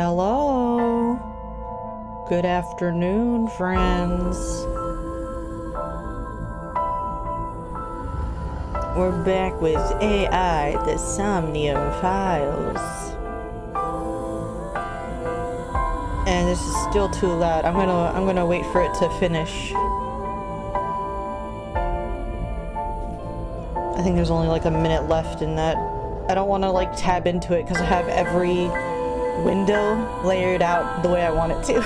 Hello. Good afternoon, friends. We're back with AI, the Somnium Files. And this is still too loud. I'm gonna wait for it to finish. I think there's only like a minute left in that. I don't want to like tab into it because I have every window layered out the way I want it to.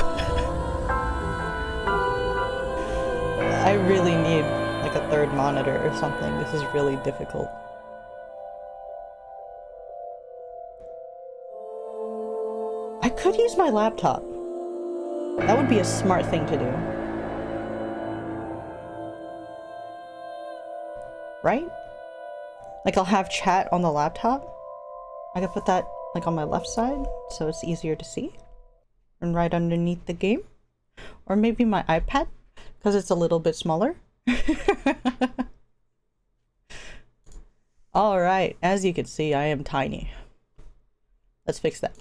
I really need like a third monitor or something. This is really difficult. I could use my laptop. That would be a smart thing to do. Right? Like I'll have chat on the laptop. I could put that like on my left side so it's easier to see. And right underneath the game. Or maybe my iPad because it's a little bit smaller. Alright, as you can see, I am tiny. Let's fix that.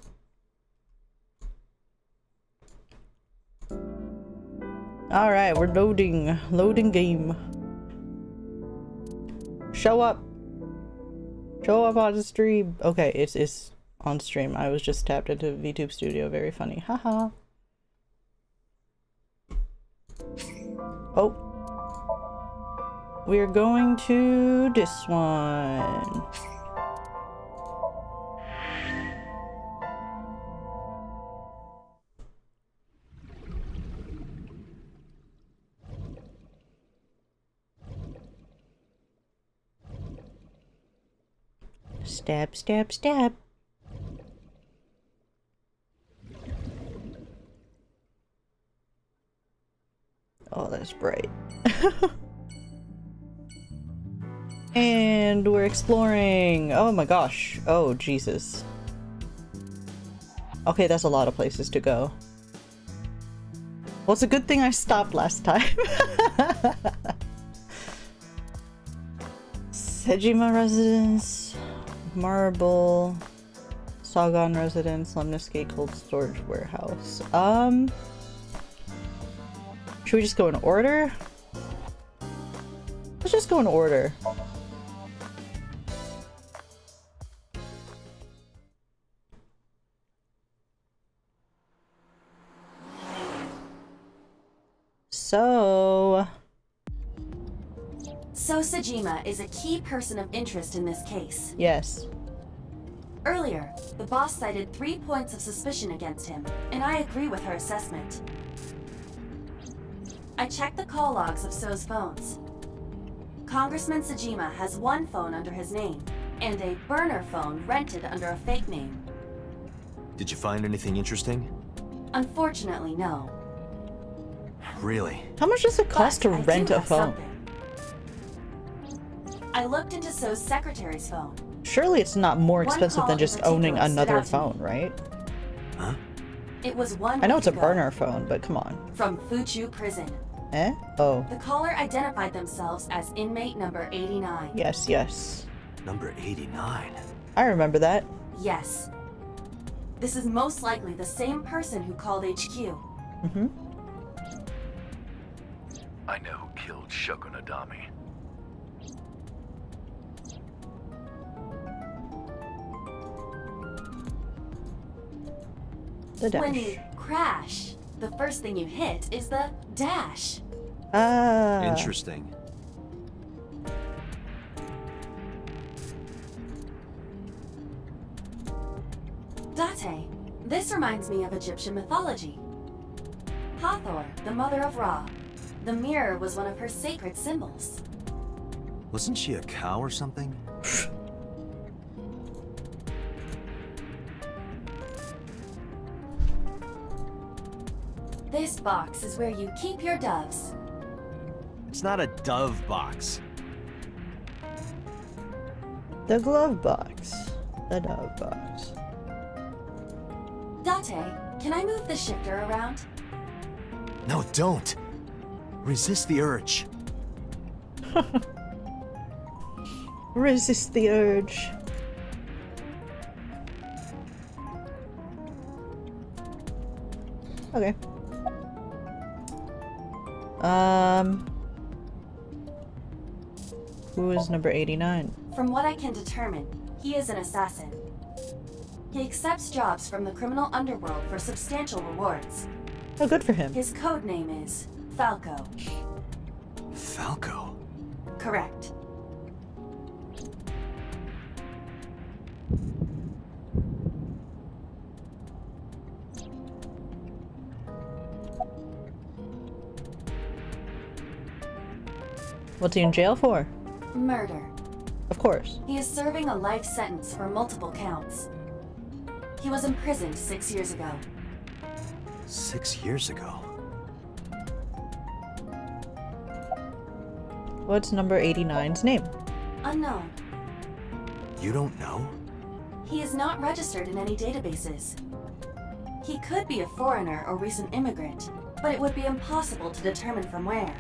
Alright, we're loading. Loading game. Show up. Show up on the stream. Okay, it's on stream. I was just tapped into VTube Studio. Very funny. Haha. Oh. We're going to this one. Stab, stab, stab. Oh, that's bright. And we're exploring. Oh my gosh. Oh, Jesus. Okay, that's a lot of places to go. Well, it's a good thing I stopped last time. Sejima Residence, Marble, Sagan Residence, Lemniscate Cold Storage Warehouse. Should we just go in order? Let's just go in order. So Sejima is a key person of interest in this case. Yes. Earlier, the boss cited 3 points of suspicion against him, and I agree with her assessment. I checked the call logs of So's phones. Congressman Sejima has one phone under his name, and a burner phone rented under a fake name. Did you find anything interesting? Unfortunately, no. Really? How much does it cost to rent a phone? I looked into So's secretary's phone. Surely it's not more expensive than just owning another phone, right? Huh? It was one. I know it's a burner phone, but come on. From Fuchu Prison. Eh? Oh. The caller identified themselves as inmate number 89. Yes, yes. Number 89? I remember that. Yes. This is most likely the same person who called HQ. Mm-hmm. I know who killed Shogun Adami. The dash. When you crash, the first thing you hit is the dash. Ah. Interesting. Date, this reminds me of Egyptian mythology. Hathor, the mother of Ra. The mirror was one of her sacred symbols. Wasn't she a cow or something? This box is where you keep your doves. It's not a dove box. The glove box. The dove box. Date, can I move the shifter around? No, don't. Resist the urge. Resist the urge. Okay. Who is number 89? From what I can determine, he is an assassin. He accepts jobs from the criminal underworld for substantial rewards. Oh, good for him. His code name is Falco. Falco? Correct. What's he in jail for? Murder. Of course. He is serving a life sentence for multiple counts. He was imprisoned 6 years ago. 6 years ago? What's number 89's name? Unknown. You don't know? He is not registered in any databases. He could be a foreigner or recent immigrant, but it would be impossible to determine from where.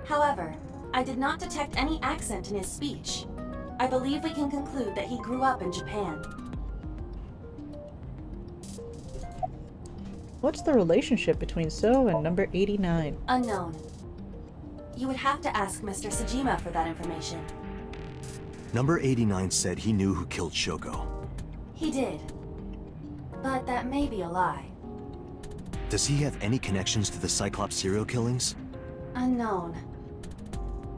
However, I did not detect any accent in his speech. I believe we can conclude that he grew up in Japan. What's the relationship between So and number 89? Unknown. You would have to ask Mr. Sajima for that information. Number 89 said he knew who killed Shoko. He did. But that may be a lie. Does he have any connections to the Cyclops serial killings? Unknown.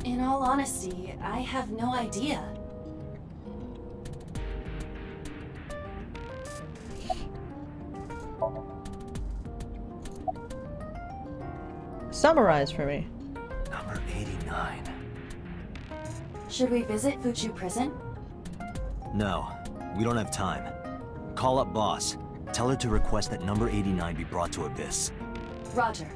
In all honesty, I have no idea. Summarize for me. Number 89. Should we visit Fuchu Prison? No, we don't have time. Call up boss. Tell her to request that number 89 be brought to Abyss. Roger.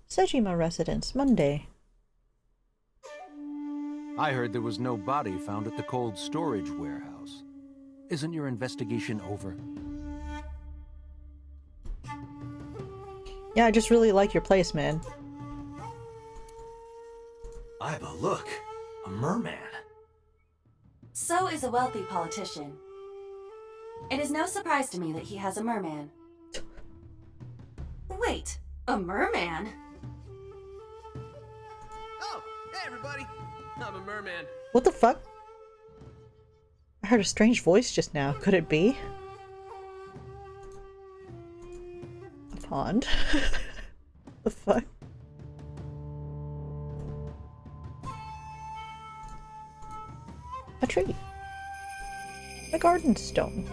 Sejima residence, Monday. I heard there was no body found at the cold storage warehouse. Isn't your investigation over? Yeah, I just really like your place, man. Iba, look! A merman! So is a wealthy politician. It is no surprise to me that he has a merman. Wait, a merman? Oh, hey everybody! I'm a merman. What the fuck? I heard a strange voice just now. Could it be? A pond? The fuck? A tree. A garden stone.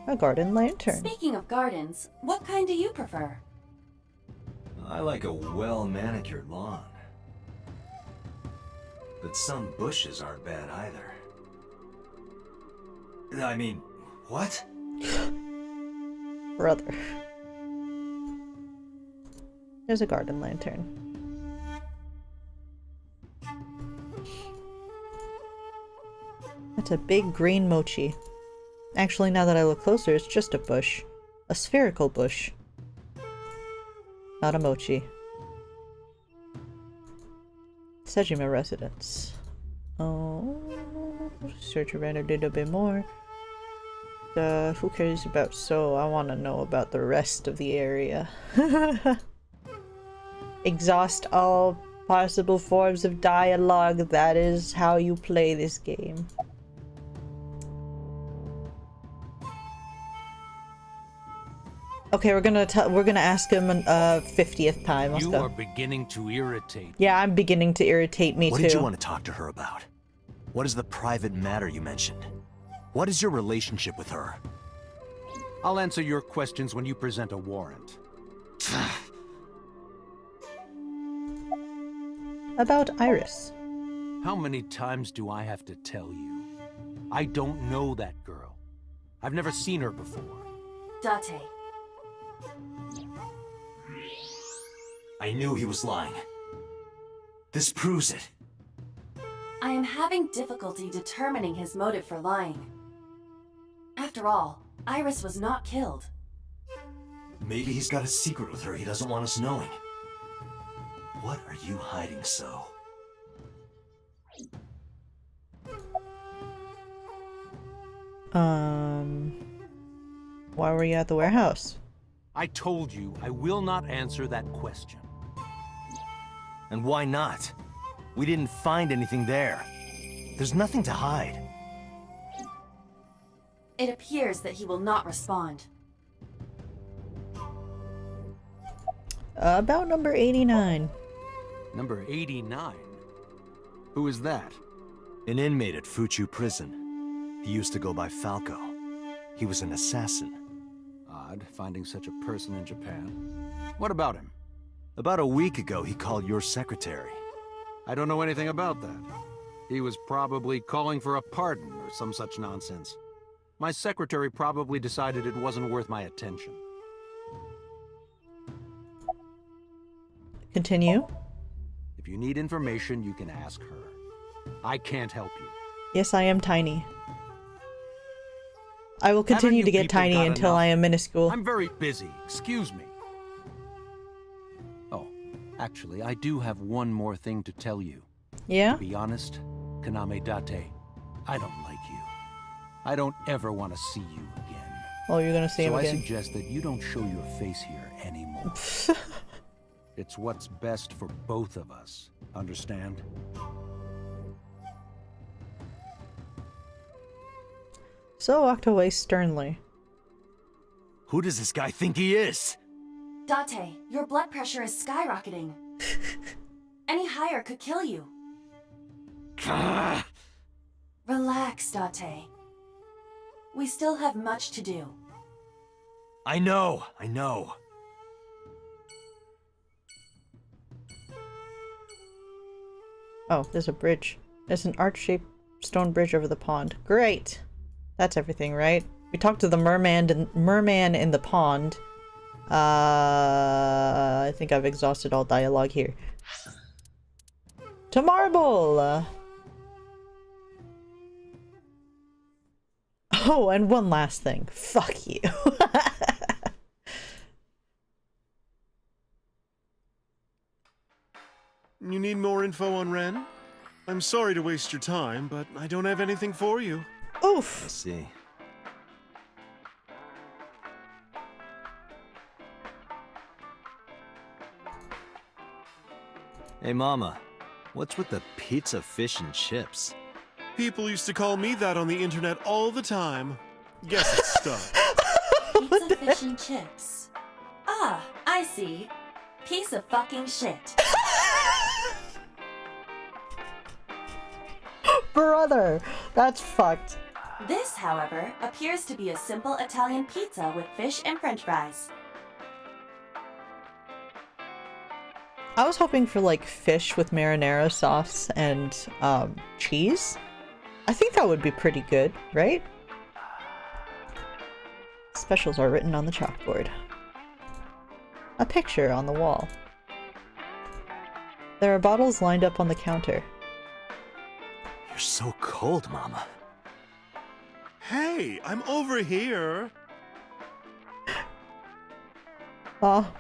A garden lantern. Speaking of gardens, what kind do you prefer? I like a well-manicured lawn. But some bushes aren't bad either. I mean, what? Brother. There's a garden lantern. That's a big green mochi. Actually, now that I look closer, it's just a bush. A spherical bush. Not a mochi. Sejima residence. Oh, search around a little bit more. Who cares about So? I want to know about the rest of the area. Exhaust all possible forms of dialogue. That is how you play this game. Okay, we're gonna ask him a 50th time. Let's You go. are beginning to irritate. Yeah, I'm beginning to irritate me What too. did you want to talk to her about? What is the private matter you mentioned? What is your relationship with her? I'll answer your questions when you present a warrant. About Iris. How many times do I have to tell you? I don't know that girl. I've never seen her before. Date. I knew he was lying. This proves it. I am having difficulty determining his motive for lying. After all, Iris was not killed. Maybe he's got a secret with her he doesn't want us knowing. What are you hiding so? Why were you at the warehouse? I told you I will not answer that question. And why not? We didn't find anything there. There's nothing to hide. It appears that he will not respond. About number 89. Number 89? Who is that? An inmate at Fuchu prison. He used to go by Falco. He was an assassin. Odd, finding such a person in Japan. What about him? About a week ago, he called your secretary. I don't know anything about that. He was probably calling for a pardon or some such nonsense. My secretary probably decided it wasn't worth my attention. Continue. If you need information, you can ask her. I can't help you. Yes, I am tiny. I will Haven't continue you to get people tiny got until enough? I am minuscule. I'm very busy. Excuse me. Oh, actually, I do have one more thing to tell you. Yeah? To be honest, Kaname Date, I don't like you. I don't ever want to see you again. Oh, you're gonna see him So I again. suggest that you don't show your face here anymore. It's what's best for both of us. Understand? So walked away sternly. Who does this guy think he is? Date, your blood pressure is skyrocketing. Any higher could kill you. Relax, Date. We still have much to do. I know. Oh, there's a bridge. There's an arch-shaped stone bridge over the pond. Great! That's everything, right? We talked to the merman in the pond. I think I've exhausted all dialogue here. To marble! Oh, and one last thing. Fuck you. You need more info on Ren? I'm sorry to waste your time, but I don't have anything for you. Oof. I see. Hey, Mama. What's with the pizza, fish, and chips? People used to call me that on the internet all the time. Guess it's stuff. Pizza, fish, and chips. Ah, I see. Piece of fucking shit. Brother, that's fucked. This, however, appears to be a simple Italian pizza with fish and french fries. I was hoping for like fish with marinara sauce and cheese. I think that would be pretty good, right? Specials are written on the chalkboard. A picture on the wall. There are bottles lined up on the counter. You're so cold, Mama. Hey, I'm over here. Oh.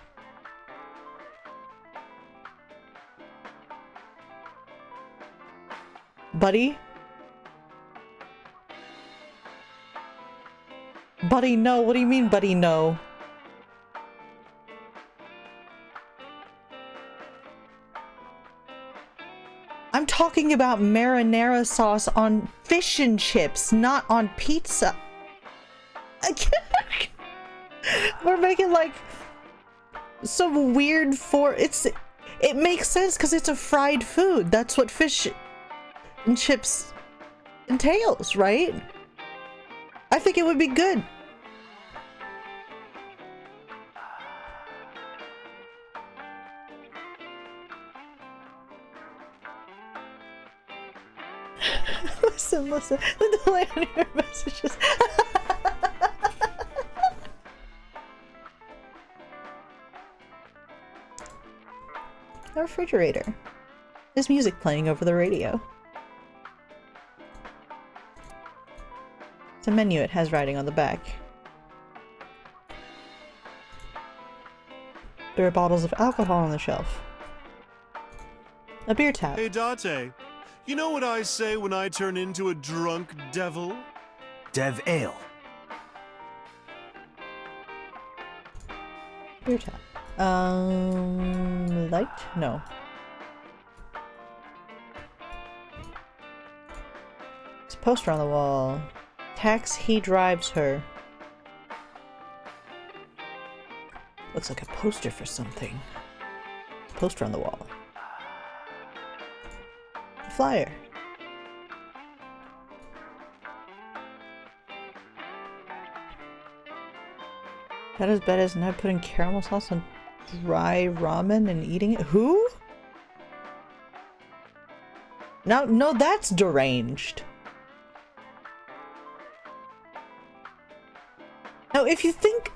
Buddy? Buddy, no. What do you mean, buddy, no? I'm talking about marinara sauce on fish and chips, not on pizza. We're making like some weird it makes sense because it's a fried food. That's what fish and chips entails, right? I think it would be good. listen. The delay on your messages. The refrigerator. There's music playing over the radio. It's a menu. It has writing on the back. There are bottles of alcohol on the shelf. A beer tap. Hey, Date. You know what I say when I turn into a drunk devil? Dev Ale. Beer tap. Light? No. It's a poster on the wall. Taxi drives her. Looks like a poster for something. Poster on the wall. A flyer. That is bad as not putting caramel sauce on dry ramen and eating it. Who? No, that's deranged. Now, if you think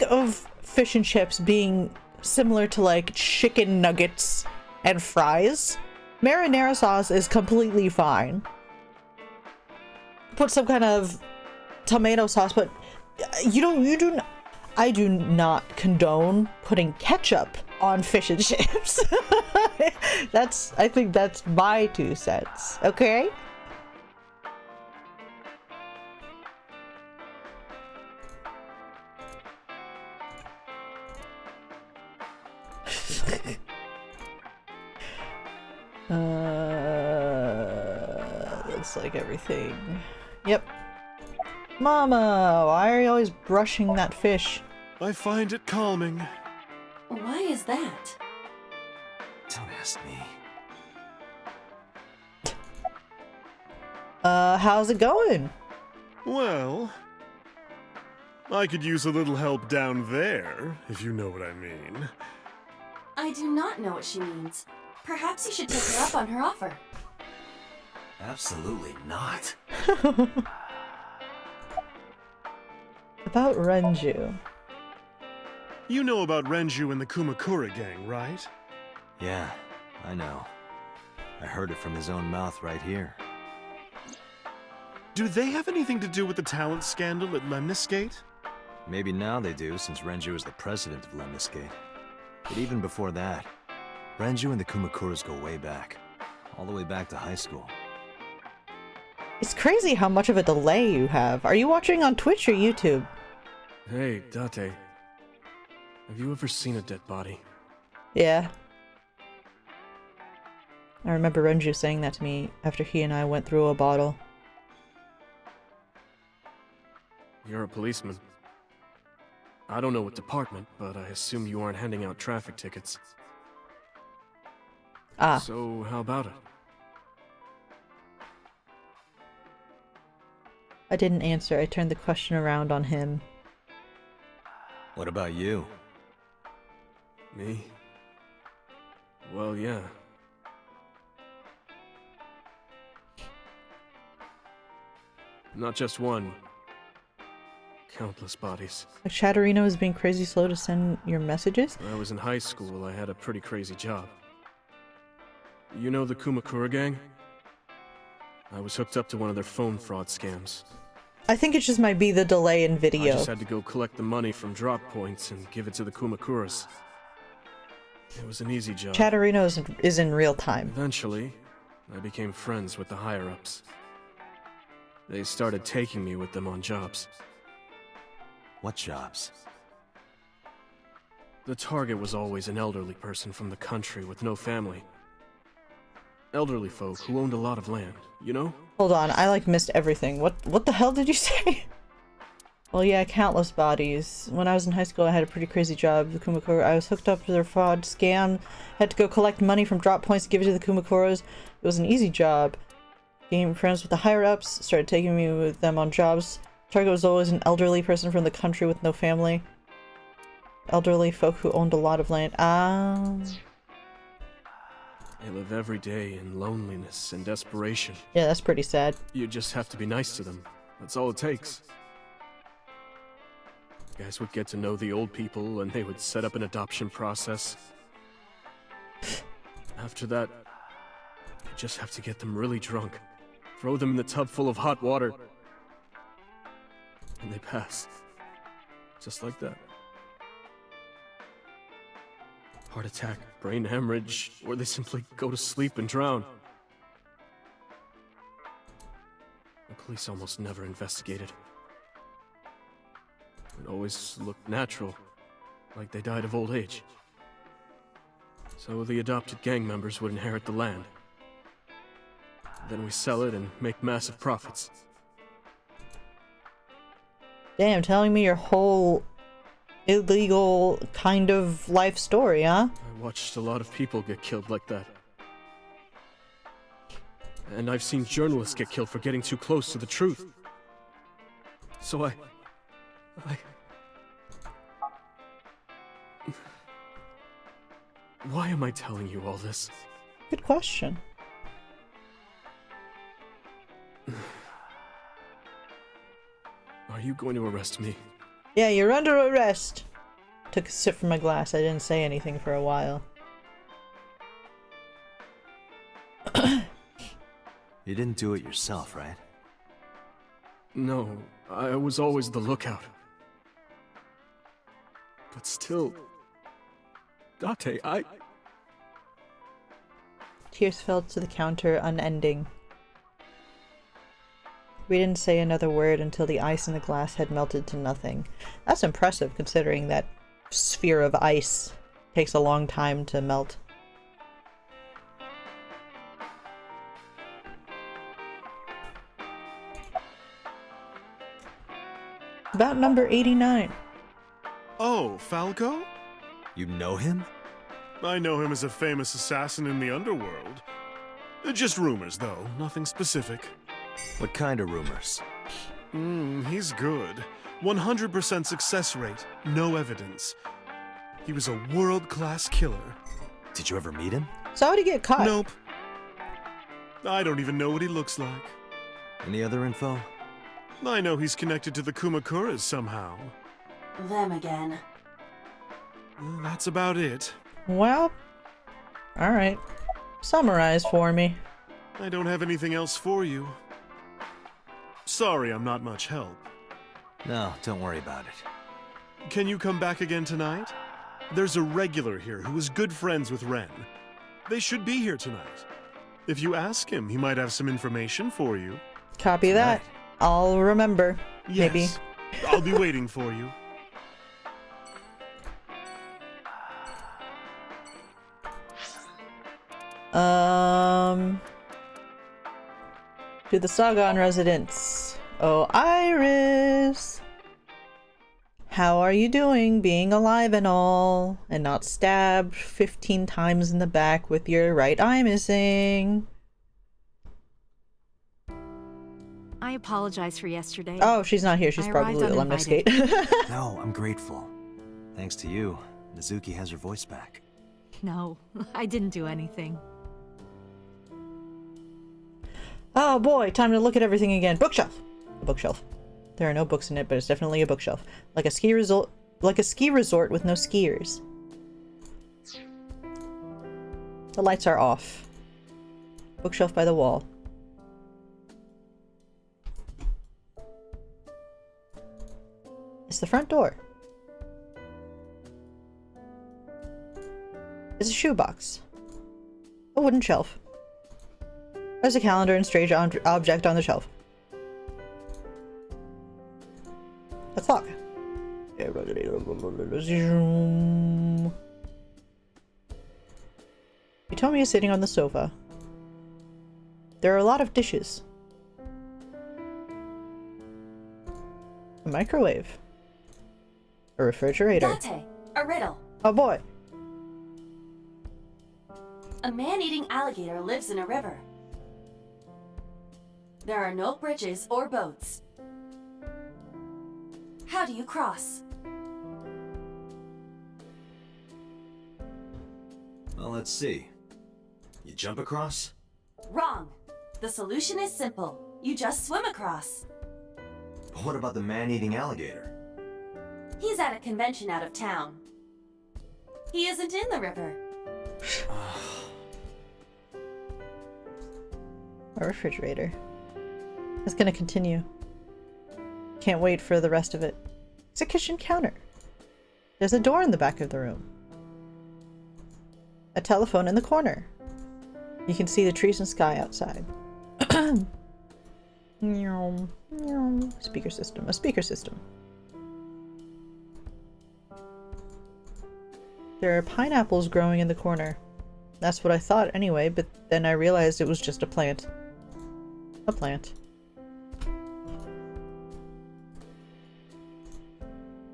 of fish and chips being similar to like chicken nuggets and fries, marinara sauce is completely fine. Put some kind of tomato sauce, but I do not condone putting ketchup on fish and chips. I think that's my 2 cents. Okay? Looks like everything. Yep. Mama, why are you always brushing that fish? I find it calming. Why is that? Don't ask me. How's it going? Well, I could use a little help down there, if you know what I mean. I do not know what she means. Perhaps you should take her up on her offer. Absolutely not. About Renju. You know about Renju and the Kumakura gang, right? Yeah, I know. I heard it from his own mouth right here. Do they have anything to do with the talent scandal at Lemniscate? Maybe now they do, since Renju is the president of Lemniscate. But even before that, Renju and the Kumakuras go way back. All the way back to high school. It's crazy how much of a delay you have. Are you watching on Twitch or YouTube? Hey, Date. Have you ever seen a dead body? Yeah. I remember Renju saying that to me after he and I went through a bottle. You're a policeman. I don't know what department, but I assume you aren't handing out traffic tickets. Ah. So, how about it? I didn't answer. I turned the question around on him. What about you? Me? Well, yeah. Not just one. Countless bodies. Like Chatterino is being crazy slow to send your messages? When I was in high school, I had a pretty crazy job. You know the Kumakura gang? I was hooked up to one of their phone fraud scams. I think it just might be the delay in I video. just had to go collect the money from drop points and give it to the Kumakuras. It was an easy job. Chatterino is in real time. Eventually, I became friends with the higher-ups. They started taking me with them on jobs. What jobs? The target was always an elderly person from the country with no family. Elderly folk who owned a lot of land, you know? Hold on, I like missed everything. What the hell did you say? Well, yeah, countless bodies. When I was in high school, I had a pretty crazy job. The Kumakura. I was hooked up to their fraud scam. Had to go collect money from drop points to give it to the Kumakuras. It was an easy job. Became friends with the higher-ups. Started taking me with them on jobs. Target was always an elderly person from the country with no family. Elderly folk who owned a lot of land. They live every day in loneliness and desperation. Yeah, that's pretty sad. You just have to be nice to them. That's all it takes. Guys would get to know the old people and they would set up an adoption process. After that, you just have to get them really drunk. Throw them in the tub full of hot water. and they pass. Just like that. Heart attack, brain hemorrhage, or they simply go to sleep and drown. The police almost never investigated. It always looked natural, like they died of old age. So the adopted gang members would inherit the land. Then we sell it and make massive profits. Damn, telling me your whole illegal kind of life story, huh? I watched a lot of people get killed like that. And I've seen journalists get killed for getting too close to the truth. So Why am I telling you all this? Good question. Are you going to arrest me? Yeah, you're under arrest. Took a sip from my glass. I didn't say anything for a while. You didn't do it yourself, right? No, I was always the lookout. But still... Date, Tears fell to the counter, unending. We didn't say another word until the ice in the glass had melted to nothing. That's impressive, considering that sphere of ice takes a long time to melt. About number 89. Oh, Falco? You know him? I know him as a famous assassin in the underworld. Just rumors, though. Nothing specific. What kind of rumors? He's good. 100% success rate. No evidence. He was a world-class killer. Did you ever meet him? So how'd he get caught? Nope. I don't even know what he looks like. Any other info? I know he's connected to the Kumakuras somehow. Them again. That's about it. Well, alright. Summarize for me. I don't have anything else for you. Sorry I'm not much help. No, don't worry about it. Can you come back again tonight? There's a regular here who is good friends with Ren. They should be here tonight. If you ask him, he might have some information for you. Copy that. Right. I'll remember. Yes. Maybe. I'll be waiting for you. To the Sagan residence. Oh, Iris! How are you doing, being alive and all, and not stabbed 15 times in the back with your right eye missing? I apologize for yesterday. Oh, she's not here. She's I probably arrived at Lemniscate. No, I'm grateful. Thanks to you, Mizuki has her voice back. No, I didn't do anything. Oh boy, time to look at everything again. Bookshelf! A bookshelf. There are no books in it, but it's definitely a bookshelf. Like a ski resort with no skiers. The lights are off. Bookshelf by the wall. It's the front door. It's a shoebox. A wooden shelf. There's a calendar and strange object on the shelf. A clock. You told me he's sitting on the sofa. There are a lot of dishes. A microwave. A refrigerator. Date, a riddle. Oh boy. A man-eating alligator lives in a river. There are no bridges or boats. How do you cross? Well, let's see. You jump across? Wrong. The solution is simple. You just swim across. But what about the man-eating alligator? He's at a convention out of town. He isn't in the river. A refrigerator. It's gonna continue. can't wait for the rest of it. It's a kitchen counter. There's a door in the back of the room. A telephone in the corner. You can see the trees and sky outside. Speaker system. A speaker system. There are pineapples growing in the corner. That's what I thought anyway, but then I realized it was just a plant. A plant.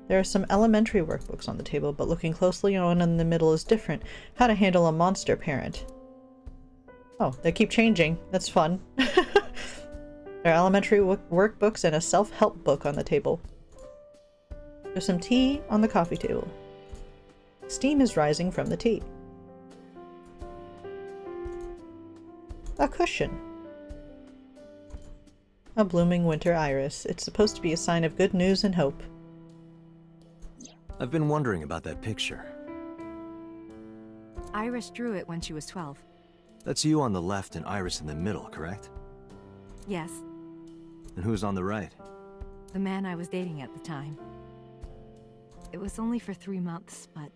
There are some elementary workbooks on the table, but looking closely on in the middle is different. How to handle a monster parent. Oh, they keep changing. That's fun. There are elementary workbooks and a self-help book on the table. There's some tea on the coffee table. Steam is rising from the tea. A cushion. A blooming winter iris. It's supposed to be a sign of good news and hope. I've been wondering about that picture. Iris drew it when she was 12. That's you on the left and Iris in the middle, correct? Yes, And who's on the right? the man I was dating at the time. It was only for 3 months, but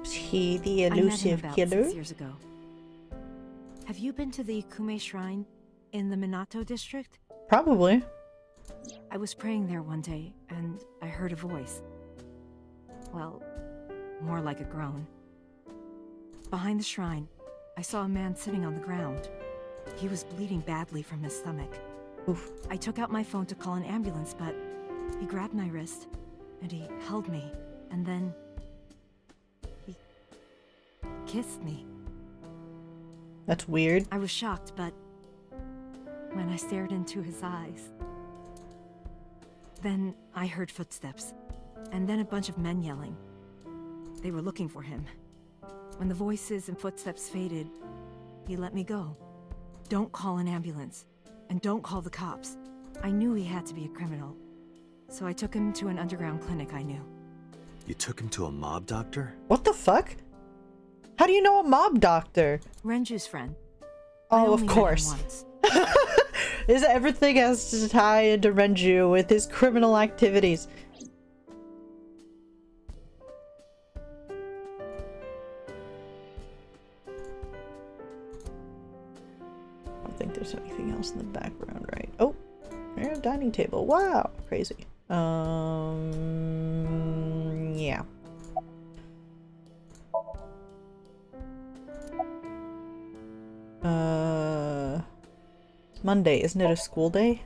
Is he the I met him elusive about killer? 6 years ago. Have you been to the Ikume Shrine in the Minato district? Probably. I was praying there one day, and I heard a voice. Well, more like a groan. Behind the shrine, I saw a man sitting on the ground. He was bleeding badly from his stomach. Oof. I took out my phone to call an ambulance, but he grabbed my wrist, and he held me, and then he kissed me. That's weird. I was shocked, but when I stared into his eyes, then I heard footsteps, and then a bunch of men yelling. They were looking for him. When the voices and footsteps faded, he let me go. Don't call an ambulance, and don't call the cops. I knew he had to be a criminal, so I took him to an underground clinic I knew. You took him to a mob doctor? What the fuck? How do you know a mob doctor? Renju's friend. I Oh, only of met him course. once. Is everything has to tie into Renju with his criminal activities? I don't think there's anything else in the background, right? Oh, there's a dining table. Wow, crazy. Yeah. It's Monday, isn't it a school day?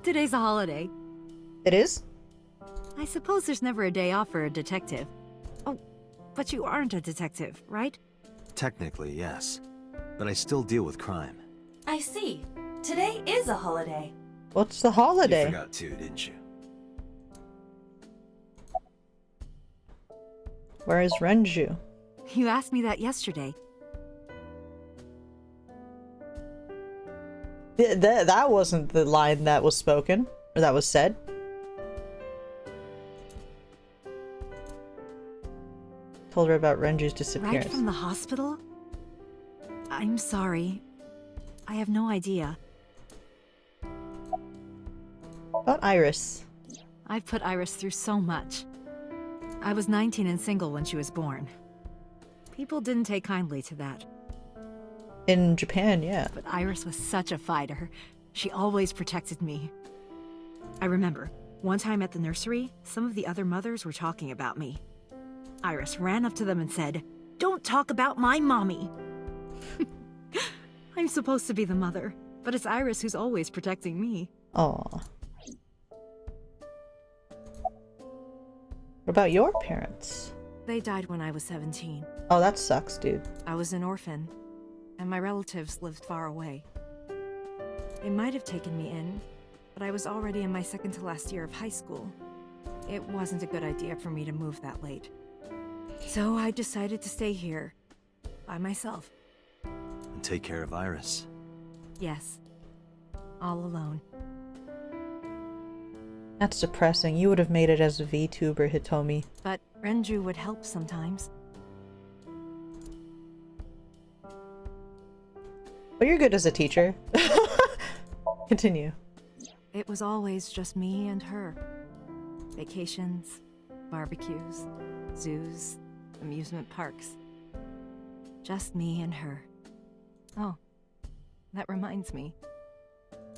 Today's a holiday. It is? I suppose there's never a day off for a detective. Oh, but you aren't a detective, right? Technically, yes. But I still deal with crime. I see. Today is a holiday. What's the You holiday? forgot too, didn't you? Where is Renju? You asked me that yesterday. That wasn't the line that was spoken, or that was said. Told her about Renju's Right disappearance. from the hospital? I'm sorry. I have no idea. About Iris. I've put Iris through so much. I was 19 and single when she was born. People didn't take kindly to that. In Japan, yeah. But Iris was such a fighter. She always protected me. I remember, one time at the nursery, some of the other mothers were talking about me. Iris ran up to them and said, "Don't talk about my mommy!" I'm supposed to be the mother, but it's Iris who's always protecting me. Aw. What about your parents? They died when I was 17. Oh, that sucks, dude. I was an orphan, and my relatives lived far away. They might have taken me in, but I was already in my second to last year of high school. It wasn't a good idea for me to move that late. So I decided to stay here, by myself. And take care of Iris. Yes, all alone. That's depressing. You would have made it as a VTuber, Hitomi. But Renju would help sometimes. But you're good as a teacher. Continue. It was always just me and her. Vacations, barbecues, zoos, amusement parks. Just me and her. Oh, that reminds me.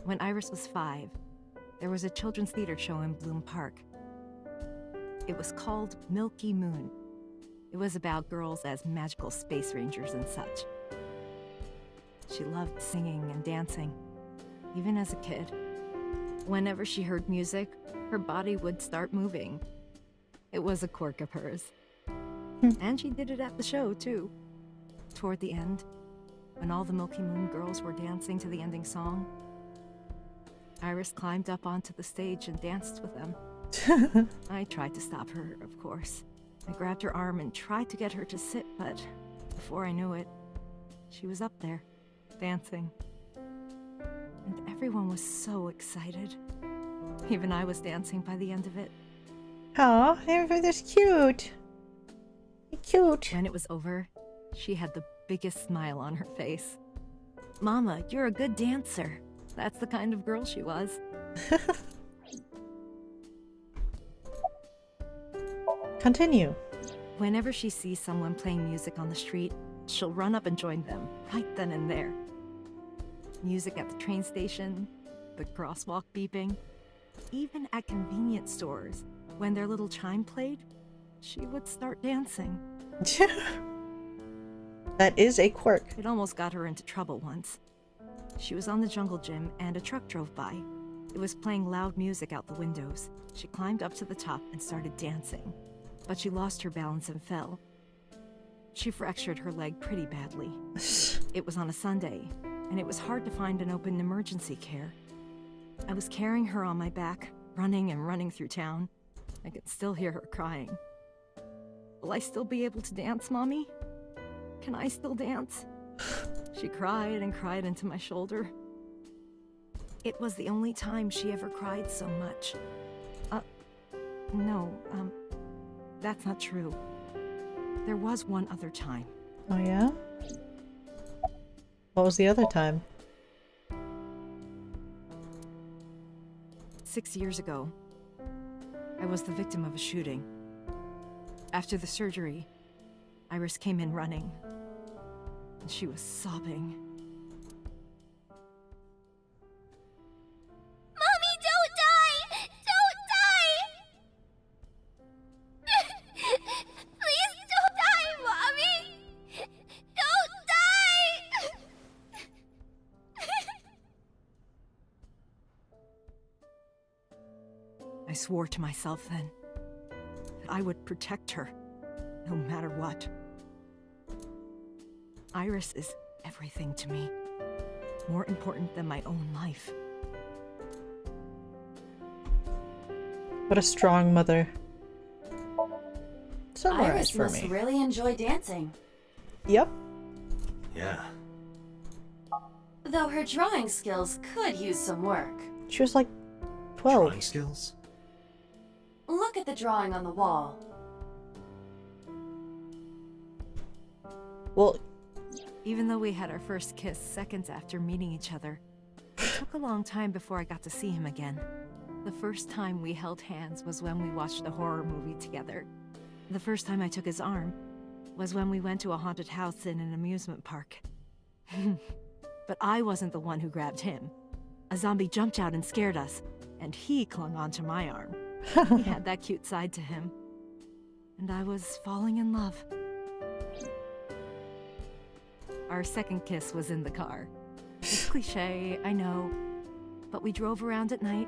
When Iris was 5, there was a children's theater show in Bloom Park. It was called Milky Moon. It was about girls as magical space rangers and such. She loved singing and dancing, even as a kid. Whenever she heard music, her body would start moving. It was a quirk of hers. And she did it at the show, too. Toward the end, when all the Milky Moon girls were dancing to the ending song, Iris climbed up onto the stage and danced with them. I tried to stop her, of course. I grabbed her arm and tried to get her to sit, but before I knew it, she was up there, dancing. And everyone was so excited. Even I was dancing by the end of it. Aw, that's cute. Cute. When it was over, she had the biggest smile on her face. Mama, you're a good dancer. That's the kind of girl she was. Continue. Whenever she sees someone playing music on the street, she'll run up and join them, right then and there. Music at the train station, the crosswalk beeping, even at convenience stores, when their little chime played, she would start dancing. That is a quirk. It almost got her into trouble once. She was on the jungle gym and a truck drove by. It was playing loud music out the windows. She climbed up to the top and started dancing, but she lost her balance and fell. She fractured her leg pretty badly. It was on a Sunday, and it was hard to find an open emergency care. I was carrying her on my back, running and running through town. I could still hear her crying. Will I still be able to dance, Mommy? Can I still dance? She cried and cried into my shoulder. It was the only time she ever cried so much. No, that's not true. There was one other time. Oh yeah? What was the other time? 6 years ago, I was the victim of a shooting. After the surgery, Iris came in running, and she was sobbing. Mommy, don't die! Don't die! Please don't die, Mommy! Don't die! I swore to myself then that I would protect her, no matter what. Iris is everything to me, more important than my own life. What a strong mother. Summarized Iris for must me. really enjoy dancing. Yep. Yeah. Though her drawing skills could use some work. She was like 12. Drawing skills? Look at the drawing on the wall. Well, Even though we had our first kiss seconds after meeting each other, it took a long time before I got to see him again. The first time we held hands was when we watched a horror movie together. The first time I took his arm was when we went to a haunted house in an amusement park. But I wasn't the one who grabbed him. A zombie jumped out and scared us, and he clung onto my arm. He had that cute side to him. And I was falling in love. Our second kiss was in the car. It's cliche, I know, but we drove around at night,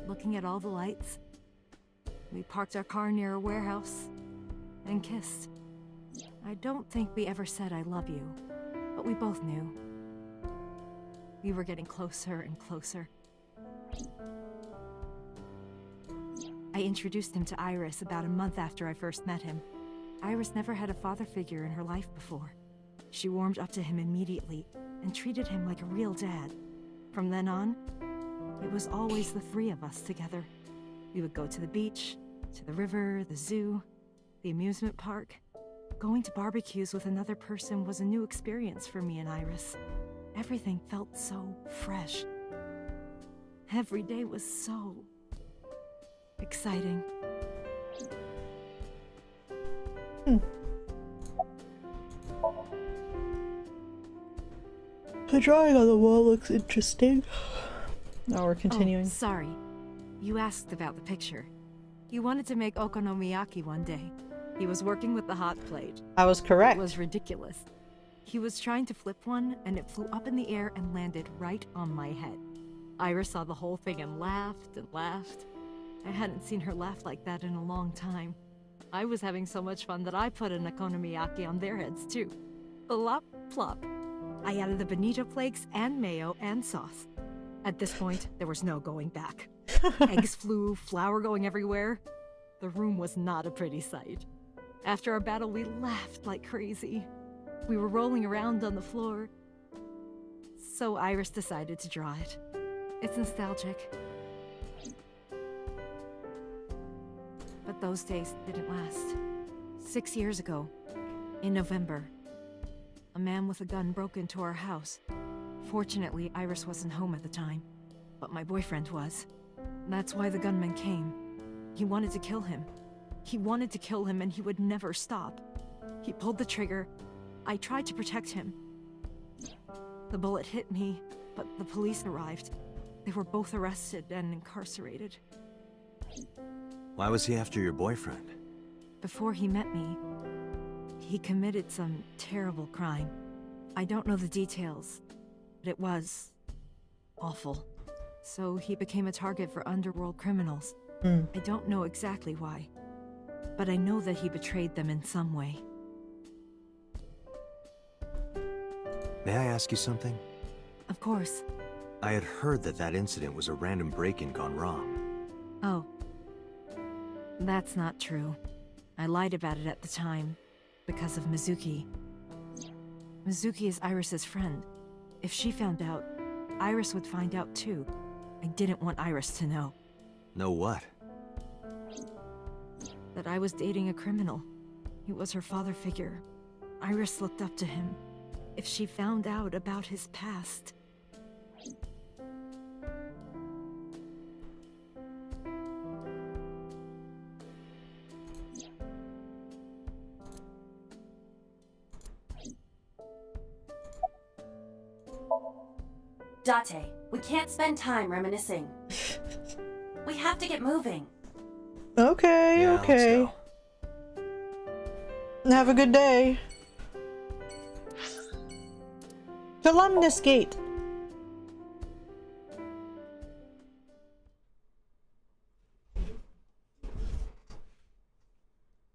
looking at all the lights. We parked our car near a warehouse and kissed. I don't think we ever said I love you, but we both knew. We were getting closer and closer. I introduced him to Iris about a month after I first met him. Iris never had a father figure in her life before. She warmed up to him immediately and treated him like a real dad. From then on, it was always the three of us together. We would go to the beach, to the river, the zoo, the amusement park. Going to barbecues with another person was a new experience for me and Iris. Everything felt so fresh. Every day was so exciting. The drawing on the wall looks interesting. Now we're continuing. Oh, sorry. You asked about the picture. He wanted to make okonomiyaki one day. He was working with the hot plate. I was correct. It was ridiculous. He was trying to flip one, and it flew up in the air and landed right on my head. Iris saw the whole thing and laughed and laughed. I hadn't seen her laugh like that in a long time. I was having so much fun that I put an okonomiyaki on their heads too. Plop, plop. I added the bonito flakes and mayo and sauce. At this point, there was no going back. Eggs flew, flour going everywhere. The room was not a pretty sight. After our battle, we laughed like crazy. We were rolling around on the floor. So Iris decided to draw it. It's nostalgic. But those days didn't last. 6 years ago, in November, a man with a gun broke into our house. Fortunately, Iris wasn't home at the time, but my boyfriend was. That's why the gunman came. He wanted to kill him. He wanted to kill him, and he would never stop. He pulled the trigger. I tried to protect him. The bullet hit me, but the police arrived. They were both arrested and incarcerated. Why was he after your boyfriend? Before he met me, he committed some terrible crime. I don't know the details, but it was awful. So he became a target for underworld criminals. I don't know exactly why, but I know that he betrayed them in some way. May I ask you something? Of course. I had heard that that incident was a random break-in gone wrong. Oh. That's not true. I lied about it at the time, because of Mizuki. Mizuki is Iris's friend. If she found out, Iris would find out too. I didn't want Iris to know. Know what? That I was dating a criminal. He was her father figure. Iris looked up to him. If she found out about his past... Date, we can't spend time reminiscing. We have to get moving. Okay, Yeah, okay. let's go. Have a good day. Columbus Gate.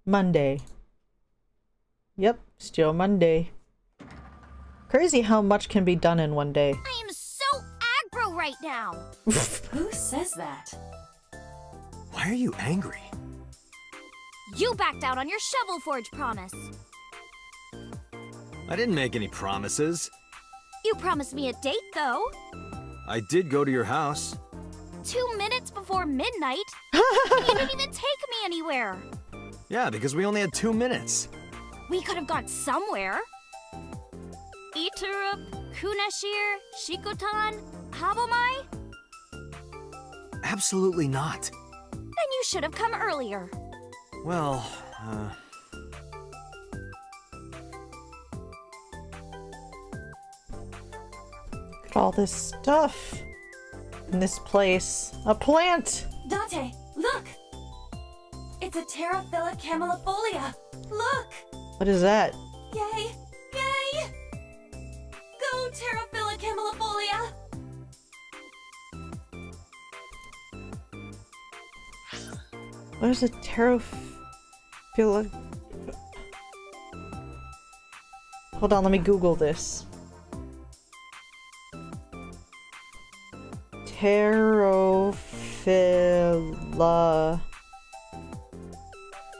Monday. Yep, still Monday. Crazy how much can be done in one day. I am so aggro right now. Who says that? Why are you angry? You backed out on your Shovel Forge promise. I didn't make any promises. You promised me a date, though. I did go to your house. 2 minutes before midnight. You didn't even take me anywhere. Yeah, because we only had 2 minutes. We could have gone somewhere. Iturup, Kunashir, Shikotan, Habomai? Absolutely not. Then you should have come earlier. Well, Look at all this stuff in this place. A plant! Date, look! It's a Terraphila camellifolia. Look! What is that? Yay! Yay! Go Terraphila camellifolia! What is a Terraphila? Hold on, let me Google this. Terraphila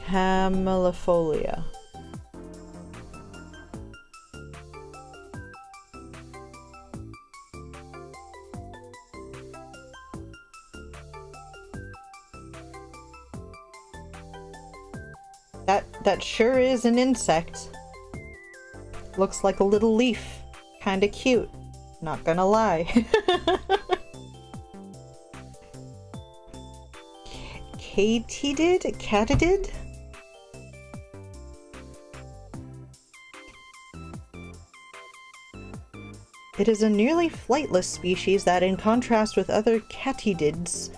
camellifolia. That sure is an insect. Looks like a little leaf. Kinda cute. Not gonna lie. Catidid? It is a nearly flightless species that, in contrast with other catidids,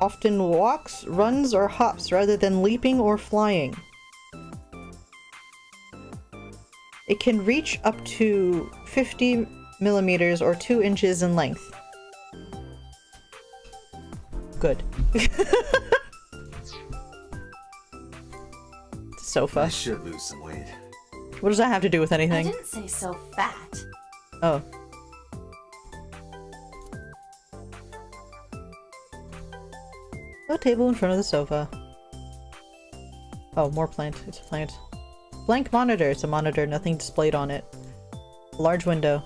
often walks, runs, or hops rather than leaping or flying. It can reach up to 50 millimeters or 2 inches in length. Good. Sofa. I should lose some weight. What does that have to do with I anything? didn't say so fat. Oh. A table in front of the sofa. Oh, more plant. It's a plant. Blank monitor. It's a monitor. Nothing displayed on it. A large window.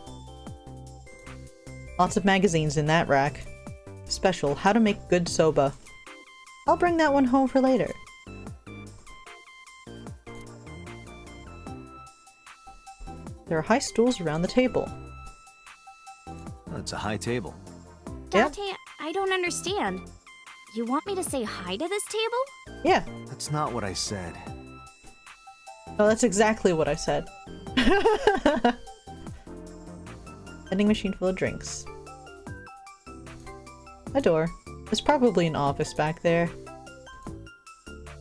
Lots of magazines in that rack. Special. How to make good soba. I'll bring that one home for later. There are high stools around the table. Oh, it's a high table. Yeah. Date, I don't understand. You want me to say hi to this table? Yeah. That's not what I said. Oh, that's exactly what I said. Vending machine full of drinks. A door. There's probably an office back there.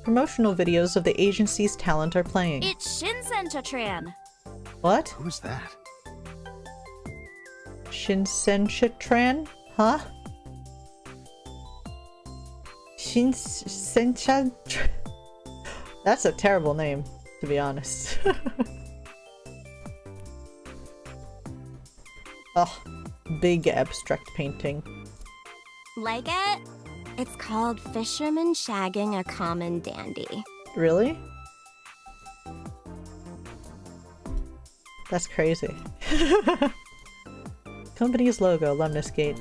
Promotional videos of the agency's talent are playing. It's Shinsen-chatran. What? Who's that? Shinsen-chatran? Huh? Shinsen-chatran? That's a terrible name, to be honest. Ugh. Big abstract painting. Like it? It's called Fisherman Shagging a Common Dandy. Really? That's crazy. Company's logo, Lemnis Gate.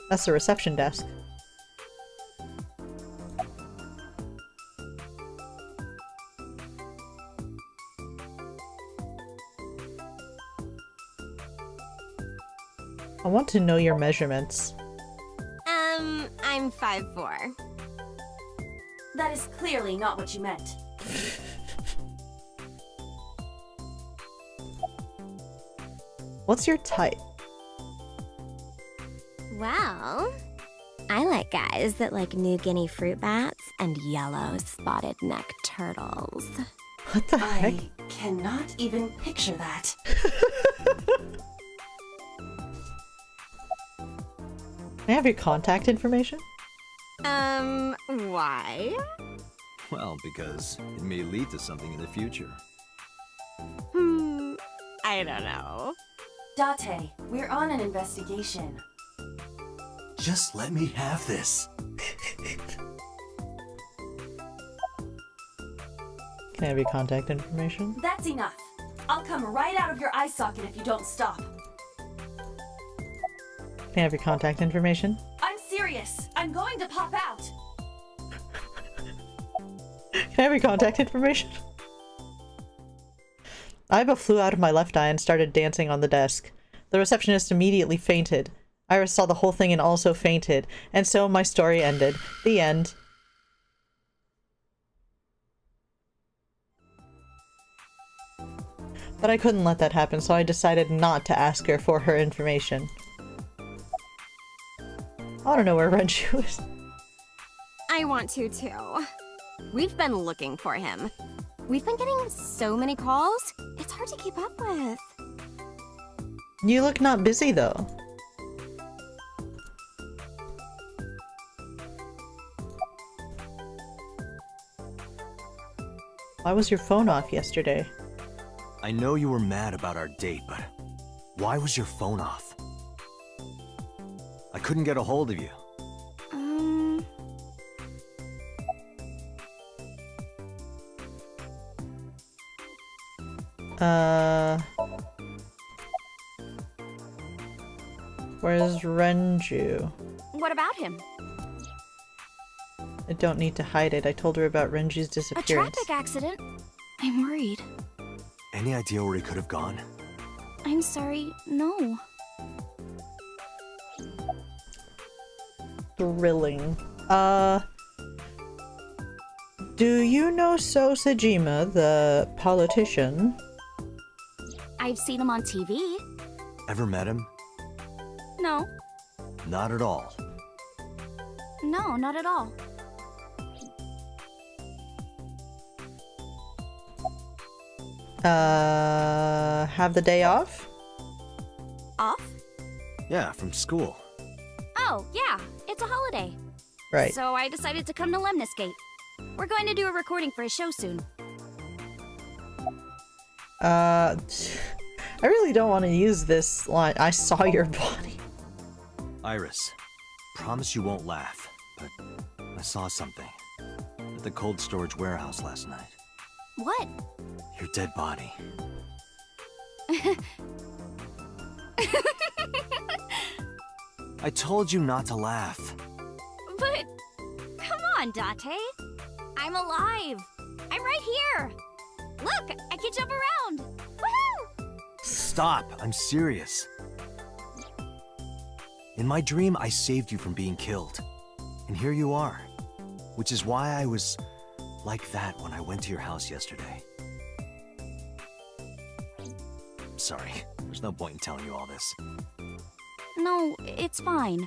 That's the reception desk. I want to know your measurements. I'm 5'4". That is clearly not what you meant. What's your type? Well, I like guys that like New Guinea fruit bats and yellow spotted neck turtles. What the heck? I cannot even picture that. May I have your contact information? Why? Well, because it may lead to something in the future. I don't know. Date, we're on an investigation. Just let me have this. Can I have your contact information? That's enough. I'll come right out of your eye socket if you don't stop. Can I have your contact information? I'm serious. I'm going to pop out. Can I have your contact information? Iba flew out of my left eye and started dancing on the desk. The receptionist immediately fainted. Iris saw the whole thing and also fainted. And so my story ended. The end. But I couldn't let that happen, so I decided not to ask her for her information. I don't know where Renju is. I want to too. We've been looking for him. We've been getting so many calls, it's hard to keep up with. You look not busy though. Why was your phone off yesterday? I know you were mad about our date, but why was your phone off? I couldn't get a hold of you. Where's Renju? What about him? I don't need to hide it. I told her about Renju's A disappearance. traffic accident? I'm worried. Any idea where he could have gone? I'm sorry, no. Thrilling. Do you know So Sejima, the politician? I've seen him on TV. Ever met him? No. Not at all. No, not at all. Have the day off? Off? Yeah, from school. Oh, yeah, it's a holiday. Right. So I decided to come to Lemniscate. We're going to do a recording for a show soon. I really don't want to use this line. I saw your body. Iris, promise you won't laugh, but I saw something at the cold storage warehouse last night. What? Your dead body. I told you not to laugh. But, come on, Date. I'm alive. I'm right here. Look, I can jump around. Woohoo! Stop, I'm serious. In my dream, I saved you from being killed. And here you are. Which is why I was like that when I went to your house yesterday. Sorry, there's no point in telling you all this. No, it's fine.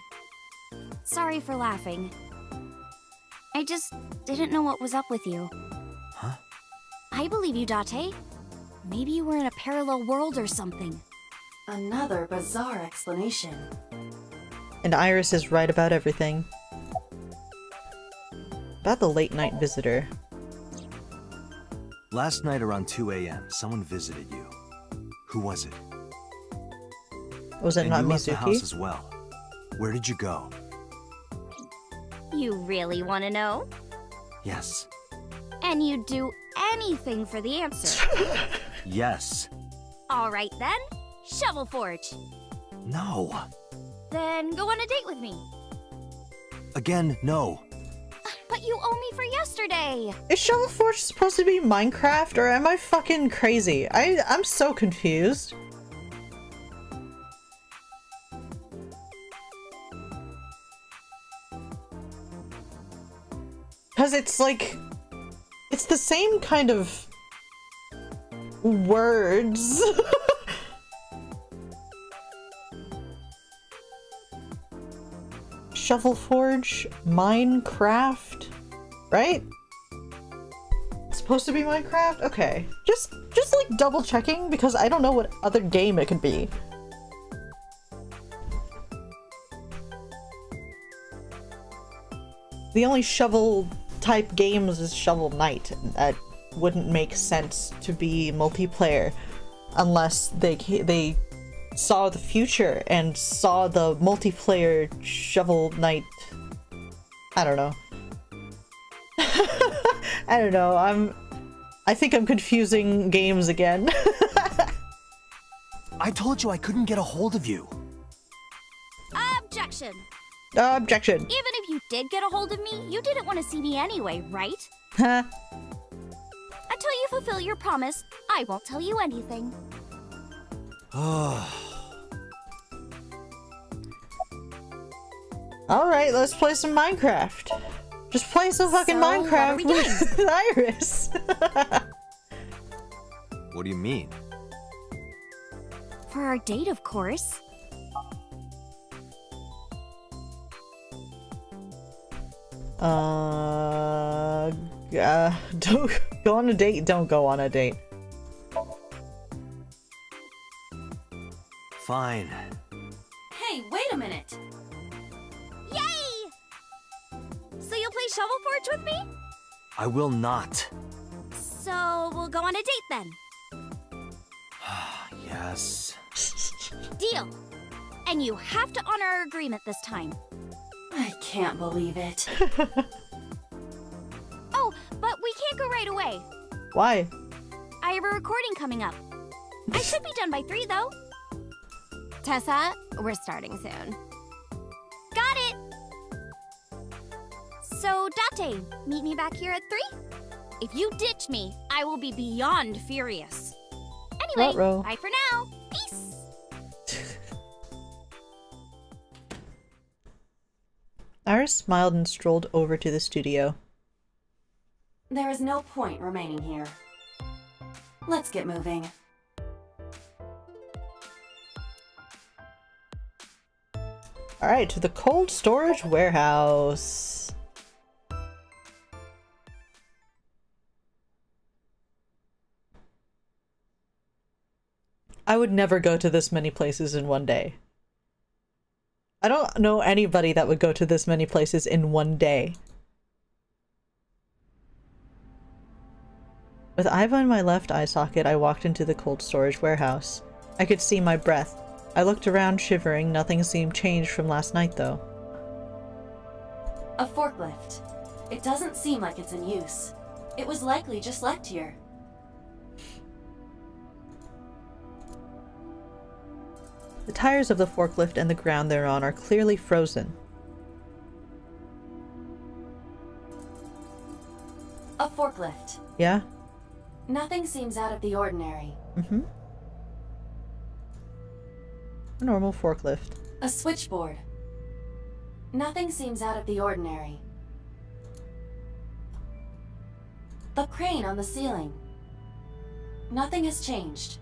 Sorry for laughing. I just didn't know what was up with you. Huh? I believe you, Date. Maybe you were in a parallel world or something. Another bizarre explanation. And Iris is right about everything. About the late night visitor. Last night around 2 a.m., someone visited you. Who was it? Was it And not you left the house Mizuki? as well. Where did you go? You really want to know? Yes. And you'd do anything for the answer. Yes. All right then, Shovel Forge. No. Then go on a date with me. Again, no. But you owe me for yesterday. Is Shovel Forge supposed to be Minecraft, or am I fucking crazy? I'm so confused. Because it's like... It's the same kind of... words. Shovel Forge, Minecraft, right? It's supposed to be Minecraft? Okay. Just like double checking because I don't know what other game it could be. The only shovel type games is Shovel Knight. That wouldn't make sense to be multiplayer unless they saw the future and saw the multiplayer Shovel Knight. I don't know. I don't know. I think I'm confusing games again. I told you I couldn't get a hold of you. Objection. Objection. Even if you did get a hold of me, you didn't want to see me anyway, right? Huh? Until you fulfill your promise, I won't tell you anything. Alright, let's play some Minecraft. Just play some fucking So, what are Minecraft we with Iris. What do you mean? For our date, of course. Don't go on a date. Don't go on a date. Fine. Hey, wait a minute! Yay! So you'll play Shovel Forge with me? I will not. So we'll go on a date then. Yes. Deal. And you have to honor our agreement this time. I can't believe it. Oh, but we can't go right away. Why? I have a recording coming up. I should be done by 3, though. Tessa, we're starting soon. Got it! So, Date, meet me back here at 3? If you ditch me, I will be beyond furious. Anyway, Ruh-roh. bye for now. Peace. Iris smiled and strolled over to the studio. There is no point remaining here. Let's get moving. Alright, to the cold storage warehouse. I would never go to this many places in one day. I don't know anybody that would go to this many places in one day. With Iva in my left eye socket, I walked into the cold storage warehouse. I could see my breath. I looked around, shivering. Nothing seemed changed from last night, though. A forklift. It doesn't seem like it's in use. It was likely just left here. The tires of the forklift and the ground they're on are clearly frozen. A forklift. Yeah? Nothing seems out of the ordinary. Mm-hmm. A normal forklift. A switchboard. Nothing seems out of the ordinary. The crane on the ceiling. Nothing has changed.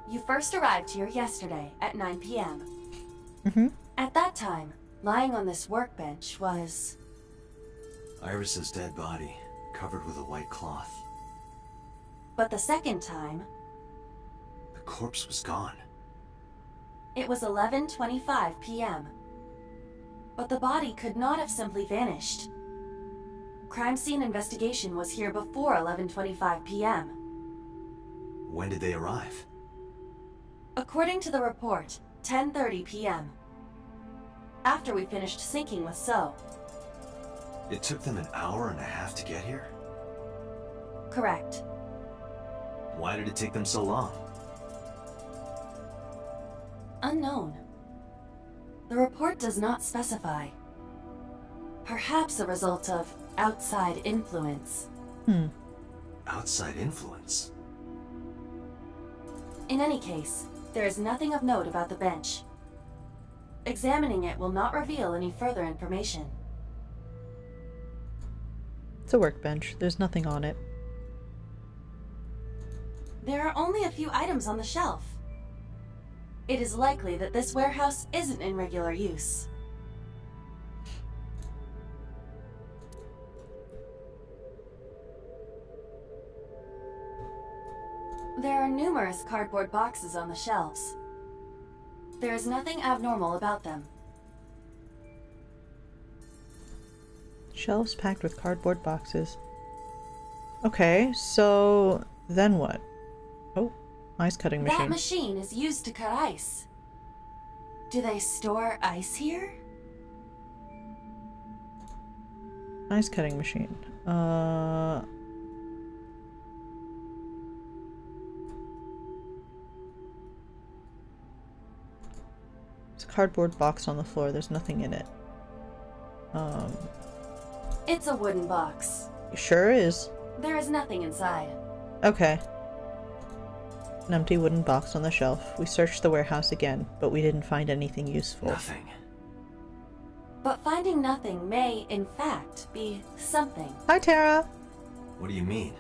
You first arrived here yesterday at 9 p.m. Mm-hmm. At that time, lying on this workbench was... Iris's dead body, covered with a white cloth. But the second time, The corpse was gone. it was 11:25 p.m. But the body could not have simply vanished. Crime scene investigation was here before 11:25 p.m. When did they arrive? According to the report, 10:30 p.m. After we finished sinking with So. It took them an hour and a half to get here? Correct. Why did it take them so long? Unknown. The report does not specify. Perhaps a result of outside influence. Outside influence? In any case, there is nothing of note about the bench. Examining it will not reveal any further information. It's a workbench. There's nothing on it. There are only a few items on the shelf. It is likely that this warehouse isn't in regular use. There are numerous cardboard boxes on the shelves. There is nothing abnormal about them. Shelves packed with cardboard boxes. Okay, so then what? Oh, ice cutting That machine. machine is used to cut ice. Do they store ice here? Ice cutting machine. It's a cardboard box on the floor. There's nothing in it. It's a wooden box. Sure is. There is nothing inside. Okay. An empty wooden box on the shelf. We searched the warehouse again, but we didn't find anything useful. Nothing. But finding nothing may, in fact, be something. Hi, Tara! What do you mean?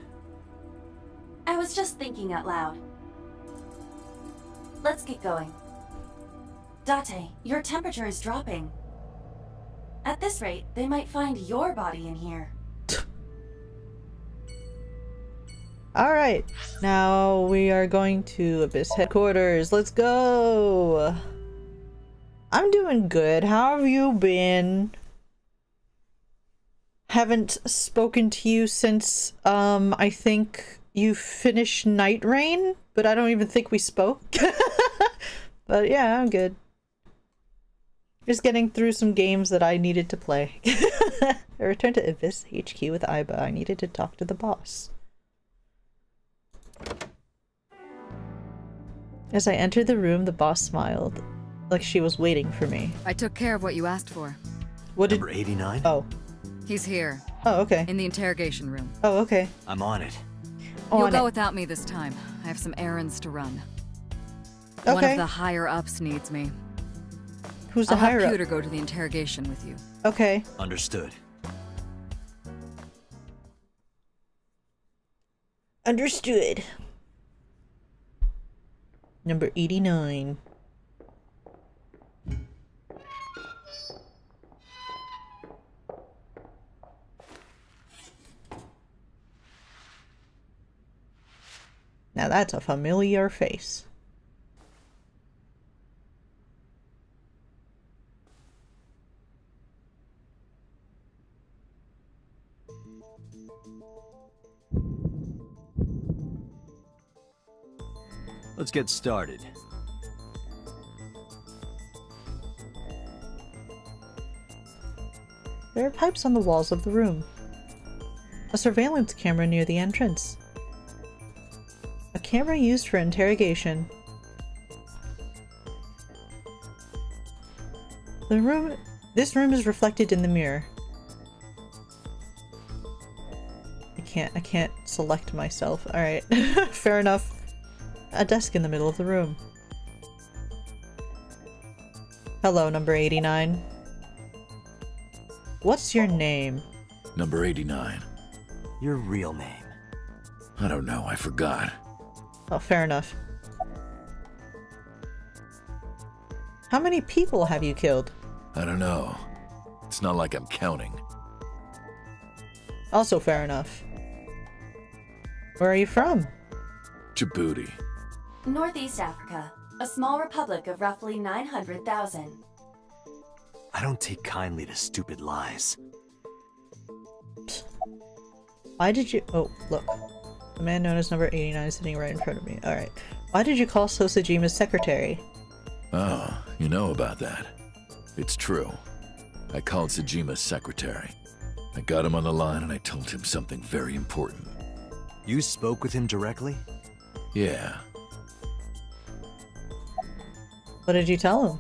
I was just thinking out loud. Let's get going. Date, your temperature is dropping. At this rate, they might find your body in here. Alright, now we are going to Abyss headquarters. Let's go! I'm doing good. How have you been? Haven't spoken to you since, I think you finished Night Rain, but I don't even think we spoke. But yeah, I'm good. Just getting through some games that I needed to play. I returned to Abyss HQ with Iba. I needed to talk to the boss. As I entered the room, the boss smiled. like she was waiting for me. I took care of what you asked for. What did... Number 89? Oh. He's here. Oh, okay. In the interrogation room. Oh, okay. I'm on it. You'll go without me this time. I have some errands to run. One of Okay. the higher-ups needs me. Who's the I'll have higher up? Pewter go to the interrogation with you. Okay. Understood. Understood. Number 89. Now that's a familiar face. Let's get started. There are pipes on the walls of the room. A surveillance camera near the entrance. A camera used for interrogation. This room is reflected in the mirror. I can't select myself. Alright, fair enough. A desk in the middle of the room. Hello, number 89. What's your name? Number 89. Your real name. I don't know, I forgot. Oh, fair enough. How many people have you killed? I don't know. It's not like I'm counting. Also fair enough. Where are you from? Djibouti. Northeast Africa, a small republic of roughly 900,000. I don't take kindly to stupid lies. Why did you— oh, look. The man known as number 89 is sitting right in front of me. Alright. Why did you call Sosajima's secretary? Oh, you know about that. It's true. I called Sajima's secretary. I got him on the line and I told him something very important. You spoke with him directly? Yeah. What did you tell him?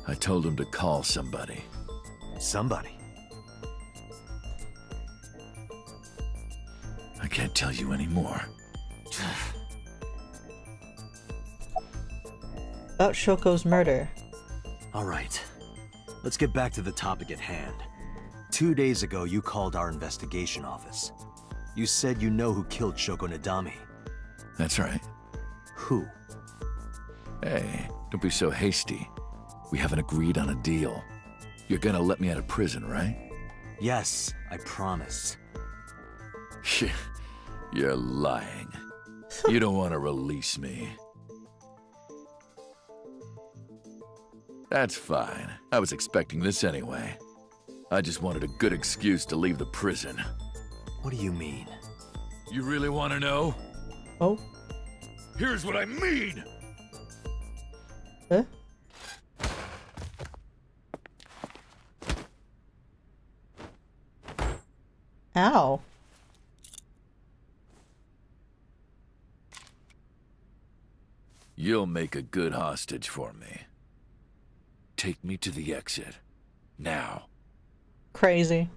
I told him to call somebody. Somebody? I can't tell you anymore. About Shoko's murder. Alright. Let's get back to the topic at hand. 2 days ago, you called our investigation office. You said you know who killed Shoko Nadami. That's right. Who? Hey, don't be so hasty. We haven't agreed on a deal. You're gonna let me out of prison, right? Yes, I promise. You're lying. You don't want to release me. That's fine. I was expecting this anyway. I just wanted a good excuse to leave the prison. What do you mean? You really want to know? Oh? Here's what I mean! Huh? Ow. You'll make a good hostage for me. Take me to the exit. Now. Crazy.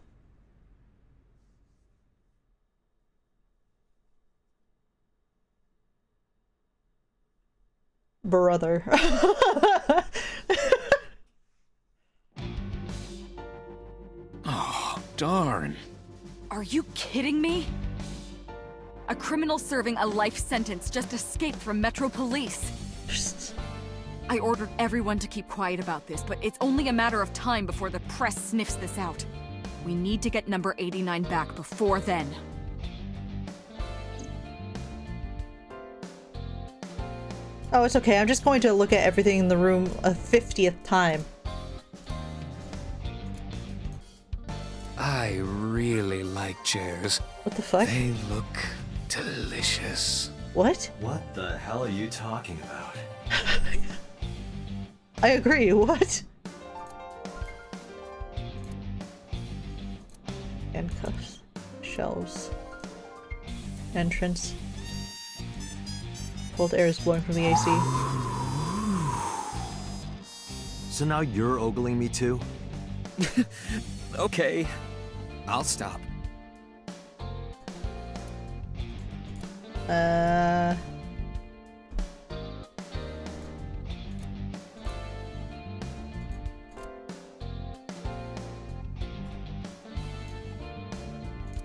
Brother. Oh, darn. Are you kidding me? A criminal serving a life sentence just escaped from Metro Police. I ordered everyone to keep quiet about this, but it's only a matter of time before the press sniffs this out. We need to get number 89 back before then. Oh, it's okay. I'm just going to look at everything in the room a 50th time. I really like chairs. What the fuck? They look delicious. What? What the hell are you talking about? I agree. What? Handcuffs. Shelves. Entrance. Cold air is blowing from the AC. So now you're ogling me too? Okay, I'll stop.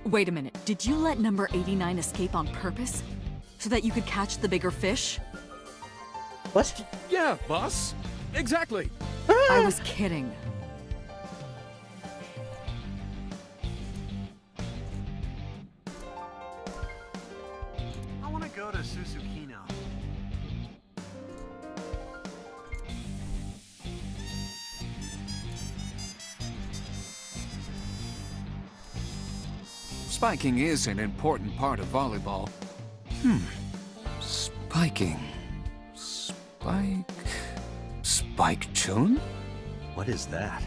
Wait a minute, did you let number 89 escape on purpose? So that you could catch the bigger fish? What? Yeah, boss. Exactly. I was kidding. I want to go to Susukino. Spiking is an important part of volleyball. Spiking. Spike Chun? What is that?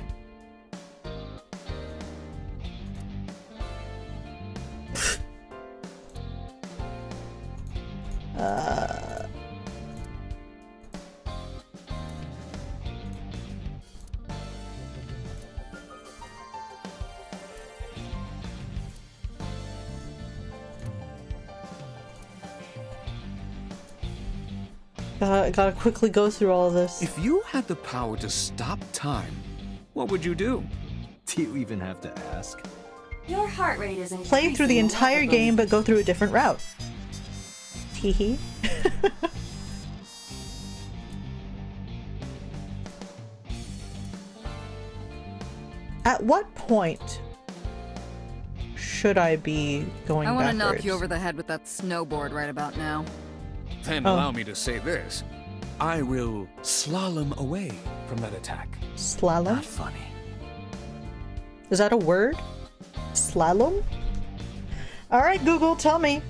Gotta quickly go through all of this. If you had the power to stop time, what would you do? Do you even have to ask? Your heart rate is Play through the increasing entire rapidly. game, but go through a different route. Teehee. At what point should I be going I want to backwards? knock you over the head with that snowboard right about now. Then allow me to say this. I will slalom away from that attack. Slalom? Not funny. Is that a word? Slalom? Alright, Google, tell me.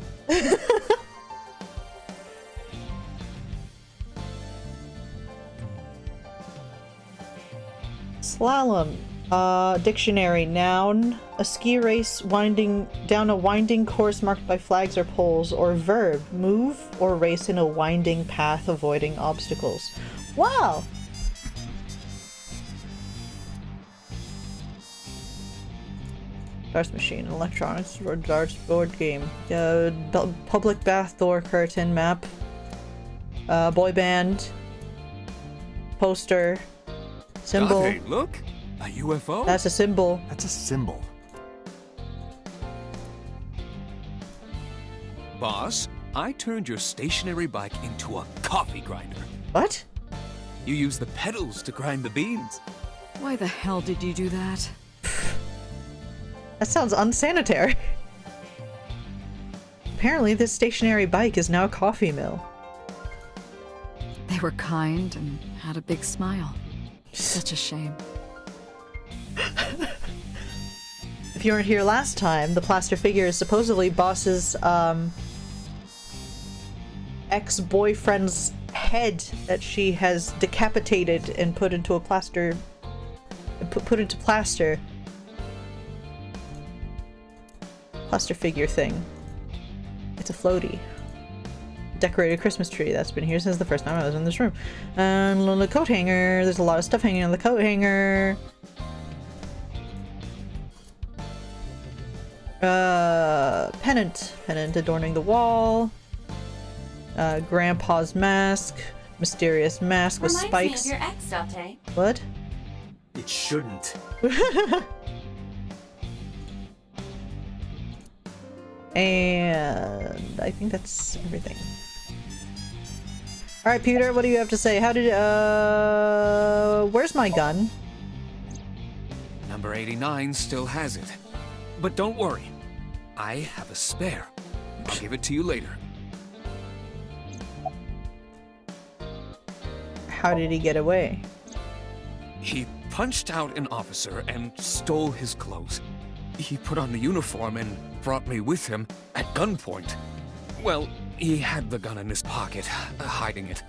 Slalom. Dictionary. Noun. A ski race winding down a winding course marked by flags or poles. Or verb. Move or race in a winding path avoiding obstacles. Wow! Darts machine, electronics, or darts board game. Public bath door curtain map. Boy band. Poster. Symbol. Hey, look! A UFO? That's a symbol. That's a symbol. Boss, I turned your stationary bike into a coffee grinder. What? You use the pedals to grind the beans. Why the hell did you do that? That sounds unsanitary. Apparently this stationary bike is now a coffee mill. They were kind and had a big smile. Such a shame. If you weren't here last time, the plaster figure is supposedly Boss's ex-boyfriend's head that she has decapitated and put into a plaster. Put into plaster. Plaster figure thing. It's a floaty. Decorated Christmas tree that's been here since the first time I was in this room. And the coat hanger. There's a lot of stuff hanging on the coat hanger. Pennant adorning the wall. Grandpa's mask. Mysterious mask with spikes. Reminds me of your ex, Date. What? It shouldn't. And I think that's everything. Alright, Peter, what do you have to say? How did, where's my gun? Number 89 still has it. But don't worry. I have a spare. I'll give it to you later. How did he get away? He punched out an officer and stole his clothes. He put on the uniform and brought me with him at gunpoint. Well, he had the gun in his pocket, hiding it.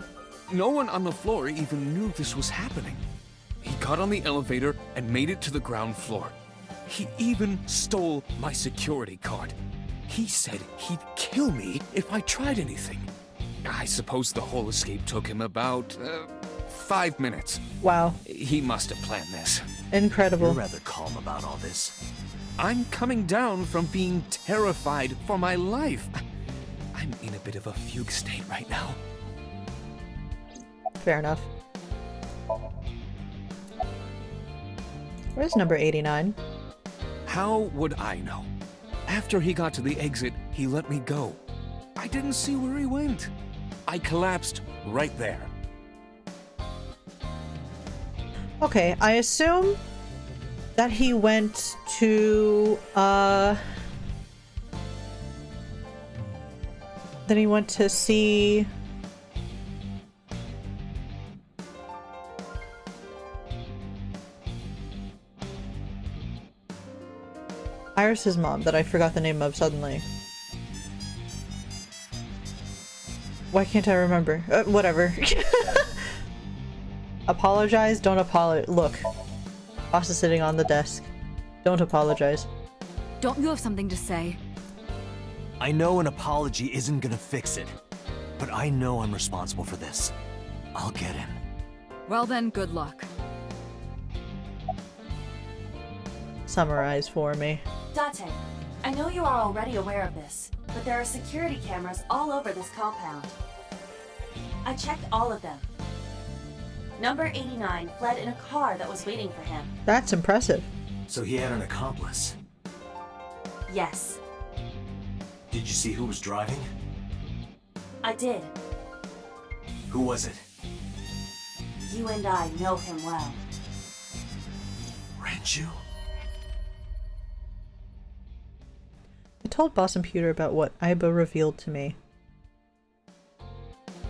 No one on the floor even knew this was happening. He got on the elevator and made it to the ground floor. He even stole my security card. He said he'd kill me if I tried anything. I suppose the whole escape took him about 5 minutes. Wow. He must have planned this. Incredible. You're rather calm about all this. I'm coming down from being terrified for my life. I'm in a bit of a fugue state right now. Fair enough. Where's number 89? How would I know? After he got to the exit, he let me go. I didn't see where he went. I collapsed right there. Okay, I assume that he went to, then he went to see... Iris's mom, that I forgot the name of suddenly. Why can't I remember? Whatever. Apologize? Don't apologize. Look. Boss is sitting on the desk. Don't apologize. Don't you have something to say? I know an apology isn't gonna fix it, but I know I'm responsible for this. I'll get him. Well then, good luck. Summarize for me. Date, I know you are already aware of this, but there are security cameras all over this compound. I checked all of them. Number 89 fled in a car that was waiting for him. That's impressive. So he had an accomplice. Yes, Did you see who was driving? I did. Who was it? You and I know him well. Renju? I told Boss and Pewter about what Aiba revealed to me.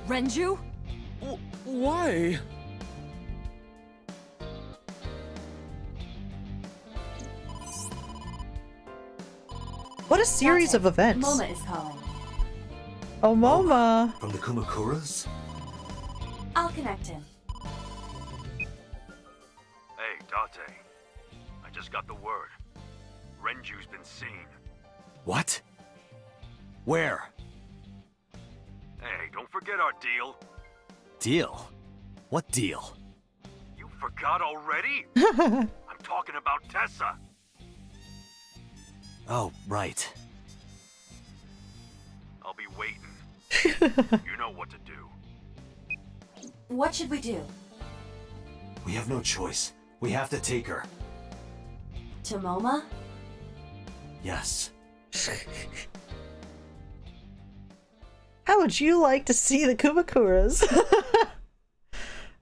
Renju? Why? What a series of events. Moma is calling. Oh, Moma! From the Kumakuras? I'll connect him. Hey, Date. I just got the word. Renju's been seen. What? Where? Hey, don't forget our deal. Deal? What deal? You forgot already? I'm talking about Tessa. Oh, right. I'll be waiting. You know what to do. What should we do? We have no choice. We have to take her. To Moma? Yes. How would you like to see the Kumakuras?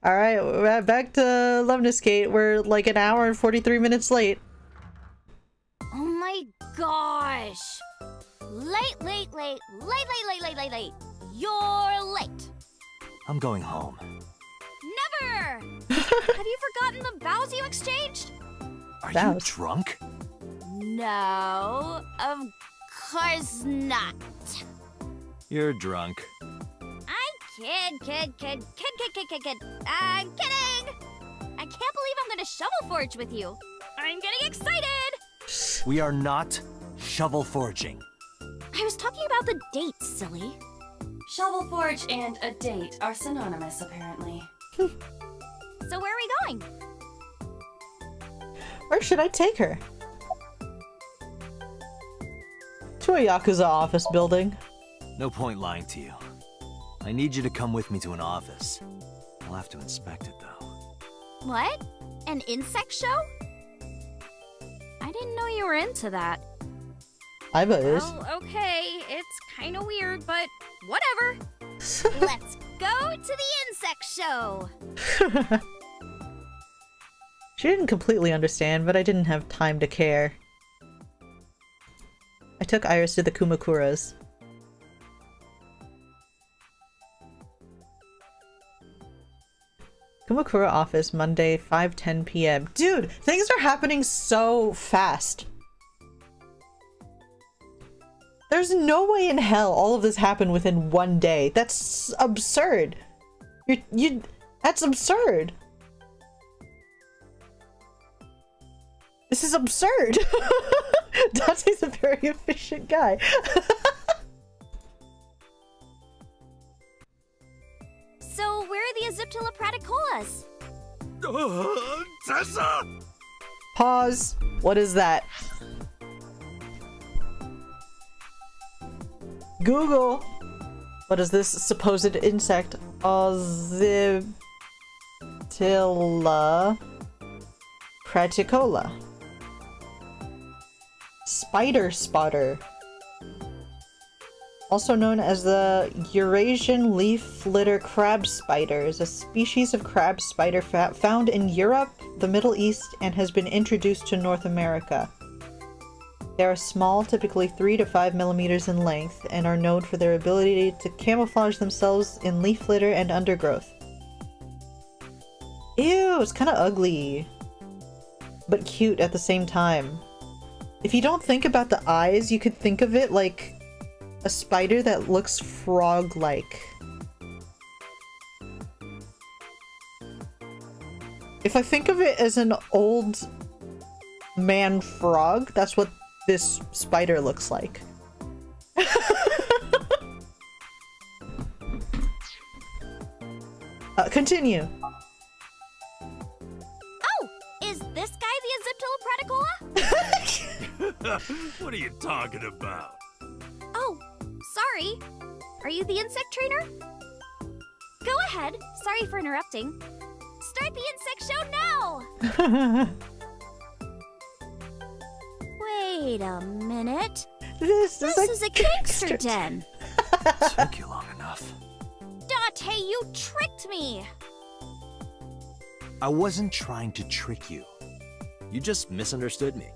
Alright, we're back to Lemnis Gate. We're like an hour and 43 minutes late. Oh my gosh! Late. You're late. I'm going home. Never! Have you forgotten the vows you exchanged? Are Vows? you drunk? No, of course not. You're drunk. I'm kid. I'm kidding! I can't believe I'm gonna shovel forge with you. I'm getting excited! We are not shovel forging. I was talking about the dates, silly. Shovel Forge and a date are synonymous, apparently. So where are we going? Where should I take her? To a Yakuza office building. No point lying to you. I need you to come with me to an office. I'll have to inspect it, though. What? An insect show? I didn't know you were into that. Aiba is. Well, okay, it's kinda weird, but whatever. Let's go to the insect show! She didn't completely understand, but I didn't have time to care. I took Iris to the Kumakuras. Kumakura office, Monday, 5:10 p.m. Dude, things are happening so fast. There's no way in hell all of this happened within one day. That's absurd. That's absurd. This is absurd. Dante's a very efficient guy. So where are the Ziptilla praticolas. Tessa! Pause. What is that? Google. What is this supposed insect? Ziptilla praticola. Spider spotter. Also known as the Eurasian leaf litter crab spider, is a species of crab spider found in Europe, the Middle East, and has been introduced to North America. They are small, typically 3 to 5 millimeters in length, and are known for their ability to camouflage themselves in leaf litter and undergrowth. Ew, it's kind of ugly, but cute at the same time. If you don't think about the eyes, you could think of it like a spider that looks frog-like. If I think of it as an old man frog, that's what this spider looks like. Continue. Oh, is this guy the Ziptilla praticola? What are you talking about? Oh, sorry. Are you the insect trainer? Go ahead. Sorry for interrupting. Start the insect show now! Wait a minute. This is a gangster den. Took you long enough. Date, you tricked me! I wasn't trying to trick you. You just misunderstood me.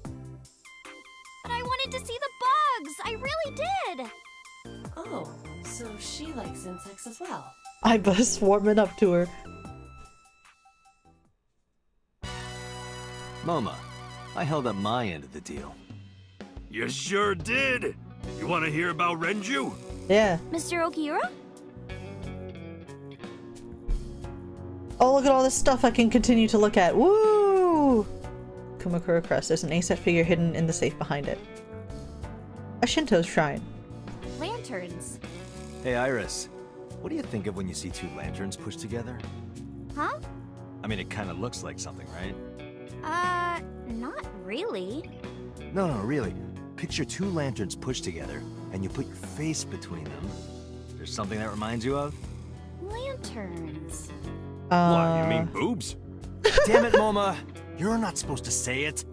But I wanted to see the bugs! I really did! Oh, so she likes insects as well. I was warming up to her. Moma, I held up my end of the deal. You sure did. You want to hear about Renju? Yeah. Mr. Okiura? Oh, look at all this stuff I can continue to look at. Woo! Kumakura Crest. There's an A-set figure hidden in the safe behind it. A Shinto shrine. Lanterns. Hey, Iris. What do you think of when you see two lanterns pushed together? Huh? I mean, it kind of looks like something, right? Not really. No, really. Picture two lanterns pushed together, and you put your face between them. There's something that reminds you of? Lanterns. What, you mean boobs? Damn it, Moma! You're not supposed to say it!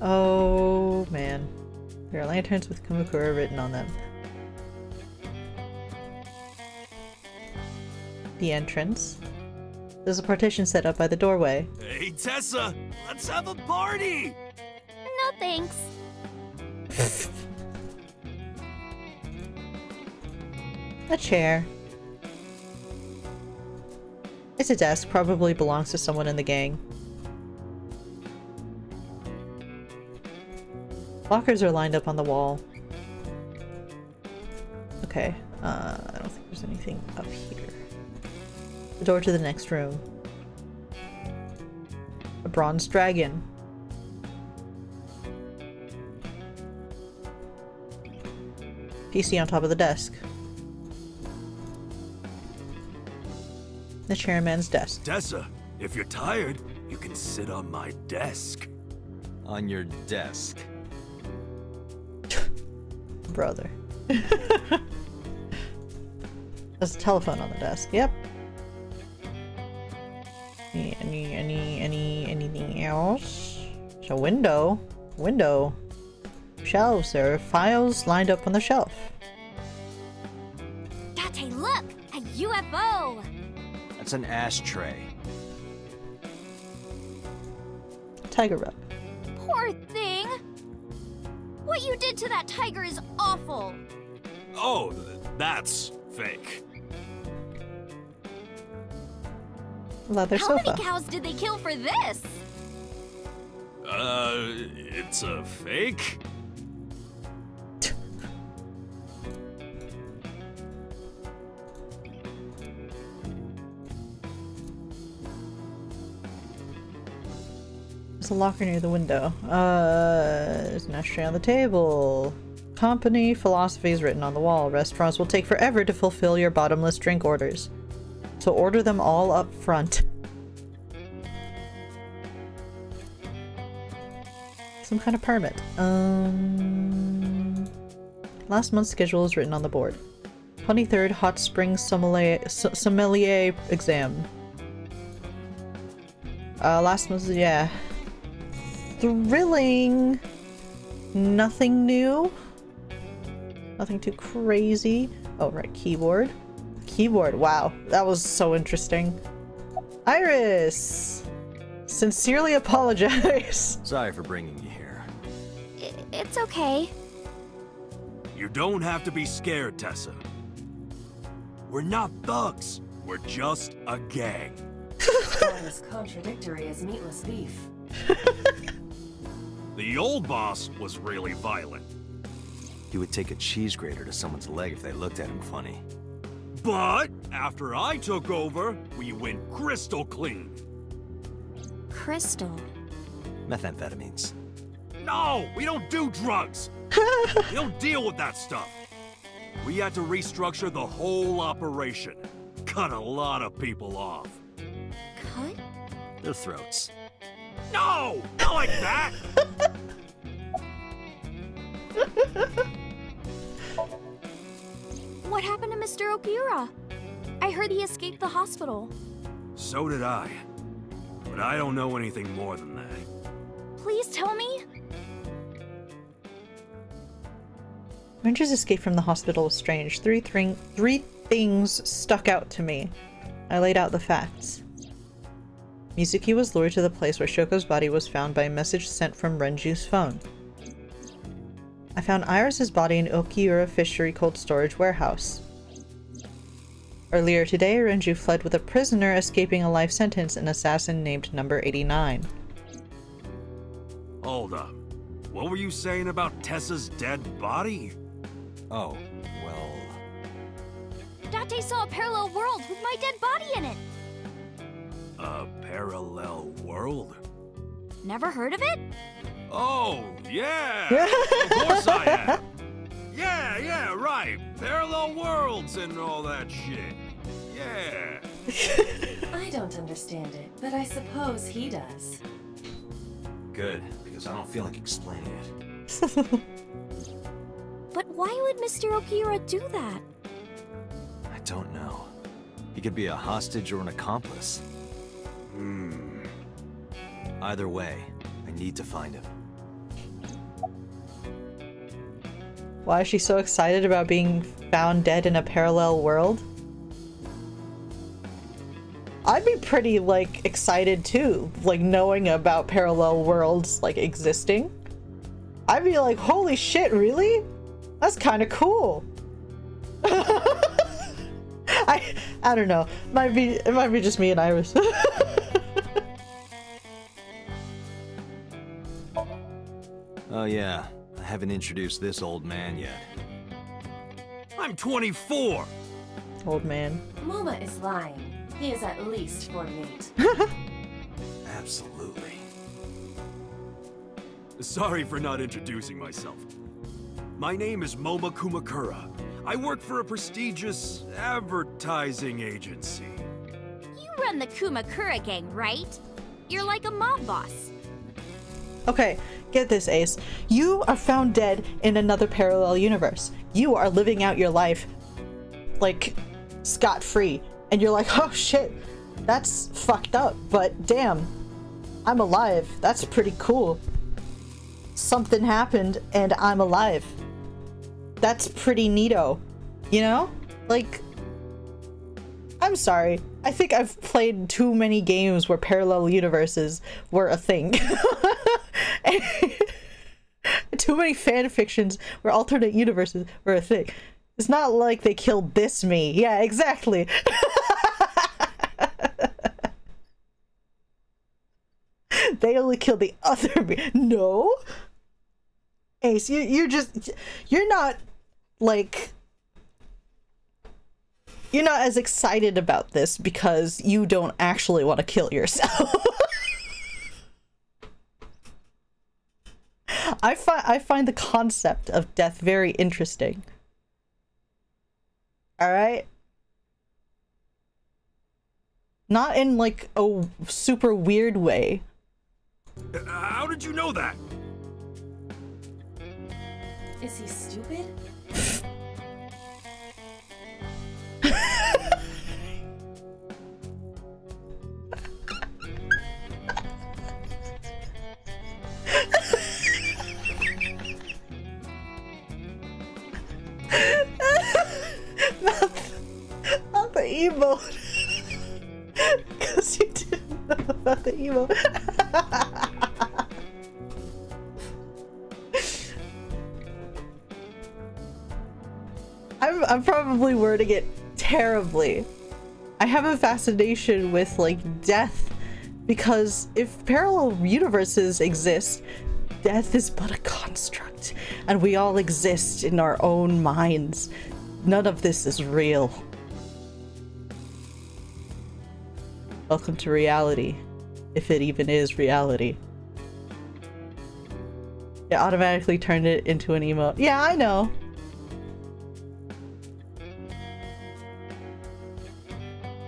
Oh, man. There are lanterns with Kumakura written on them. The entrance. There's a partition set up by the doorway. Hey, Tessa! Let's have a party! No thanks. A chair. It's a desk, probably belongs to someone in the gang. Lockers are lined up on the wall. Okay, I don't think there's anything up here. The door to the next room. A bronze dragon. PC on top of the desk. The chairman's desk. Tessa, if you're tired, you can sit on my desk. On your desk. Brother. There's a telephone on the desk. Yep. Anything else? There's a window. Window. Shelves. There are files lined up on the shelf. Date, look! A UFO! That's an ashtray. Tiger rub. Poor thing! What you did to that tiger is awful! Oh, that's fake. Leather How sofa. many cows did they kill for this? It's a fake? There's a locker near the window. There's an ashtray on the table. Company philosophy is written on the wall. Restaurants will take forever to fulfill your bottomless drink orders. So order them all up front. Some kind of permit. Last month's schedule is written on the board. 23rd Hot Spring Sommelier exam. Last month's, yeah. Thrilling. Nothing new. Nothing too crazy. Oh, right, keyboard. Keyboard, wow. That was so interesting. Iris! Sincerely apologize. Sorry for bringing you here. It's okay. You don't have to be scared, Tessa. We're not thugs. We're just a gang. As contradictory as meatless beef. The old boss was really violent. He would take a cheese grater to someone's leg if they looked at him funny. But after I took over, we went crystal clean. Crystal. Methamphetamines. No, we don't do drugs. We don't deal with that stuff. We had to restructure the whole operation. Cut a lot of people off. Cut? Their throats. No! Not like that! What happened to Mr. Okiura? I heard he escaped the hospital. So did I. But I don't know anything more than that. Please tell me? Ranger's escape from the hospital was strange. Three things stuck out to me. I laid out the facts. Mizuki was lured to the place where Shoko's body was found by a message sent from Renju's phone. I found Iris's body in Okiura Fishery Cold Storage Warehouse. Earlier today, Renju fled with a prisoner escaping a life sentence, an assassin named Number 89. Hold up. What were you saying about Tessa's dead body? Oh, well... Date saw a parallel world with my dead body in it. A parallel world? Never heard of it? Oh, yeah! Of course I have! Yeah, right! Parallel worlds and all that shit. Yeah! I don't understand it, but I suppose he does. Good, because I don't feel like explaining it. But why would Mr. Okiura do that? I don't know. He could be a hostage or an accomplice. Either way, I need to find him. Why is she so excited about being found dead in a parallel world? I'd be pretty, like, excited too, like, knowing about parallel worlds, like, existing. I'd be like, holy shit, really? That's kind of cool. I don't know. It might be just me and Iris. Oh yeah, I haven't introduced this old man yet. I'm 24! Old man. Moma is lying. He is at least 48. Absolutely. Sorry for not introducing myself. My name is Moma Kumakura. I work for a prestigious advertising agency. You run the Kumakura gang, right? You're like a mob boss. Okay, get this, Ace. You are found dead in another parallel universe. You are living out your life, like, scot-free. And you're like, oh shit, that's fucked up, but damn, I'm alive. That's pretty cool. Something happened and I'm alive. That's pretty neato. You know? Like, I'm sorry. I think I've played too many games where parallel universes were a thing. Too many fan fictions where alternate universes were a thing. It's not like they killed this me. Yeah, exactly. They only killed the other me. No? Ace, you're not, like, you're not as excited about this because you don't actually want to kill yourself. I find the concept of death very interesting. All right? Not in like a super weird way. How did you know that? Is he stupid? Not the emote. Because you didn't know about the emote. I'm probably wording it terribly. I have a fascination with like death because if parallel universes exist, death is but a construct and we all exist in our own minds. None of this is real. Welcome to reality, if it even is reality. It automatically turned it into an emote. Yeah, I know.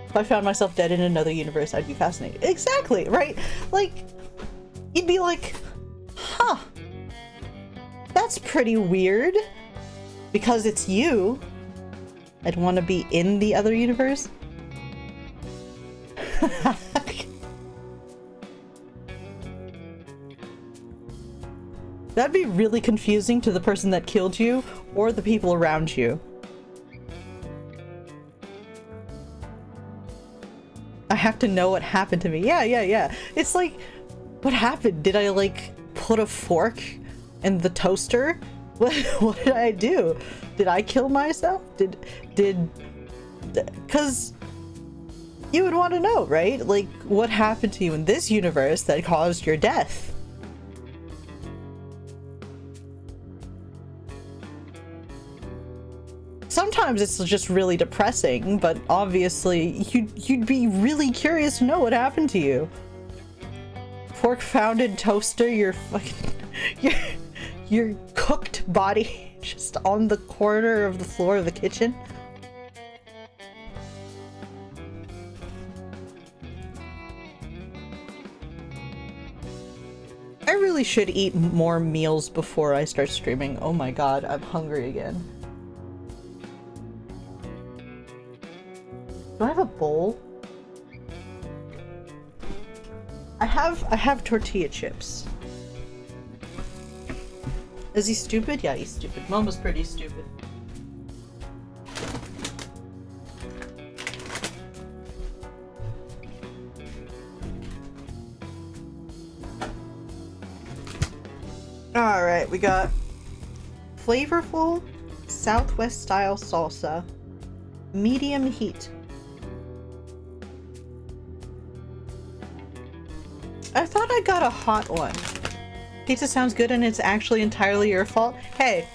If I found myself dead in another universe, I'd be fascinated. Exactly, right? Like, you'd be like, huh, that's pretty weird. Because it's you. I'd want to be in the other universe. That'd be really confusing to the person that killed you or the people around you. I have to know what happened to me. Yeah. It's like, what happened? Did I like put a fork in the toaster? What did I do? Did I kill myself? Cause you would want to know, right? Like, what happened to you in this universe that caused your death? Sometimes it's just really depressing, but obviously you'd be really curious to know what happened to you. Pork founded toaster, your fucking your cooked body just on the corner of the floor of the kitchen. I really should eat more meals before I start streaming. Oh my god, I'm hungry again. Do I have a bowl? I have tortilla chips. Is he stupid? Yeah, he's stupid. Momo's pretty stupid. Alright, we got flavorful Southwest style salsa, medium heat. I thought I got a hot one. Pizza sounds good and it's actually entirely your fault. Hey,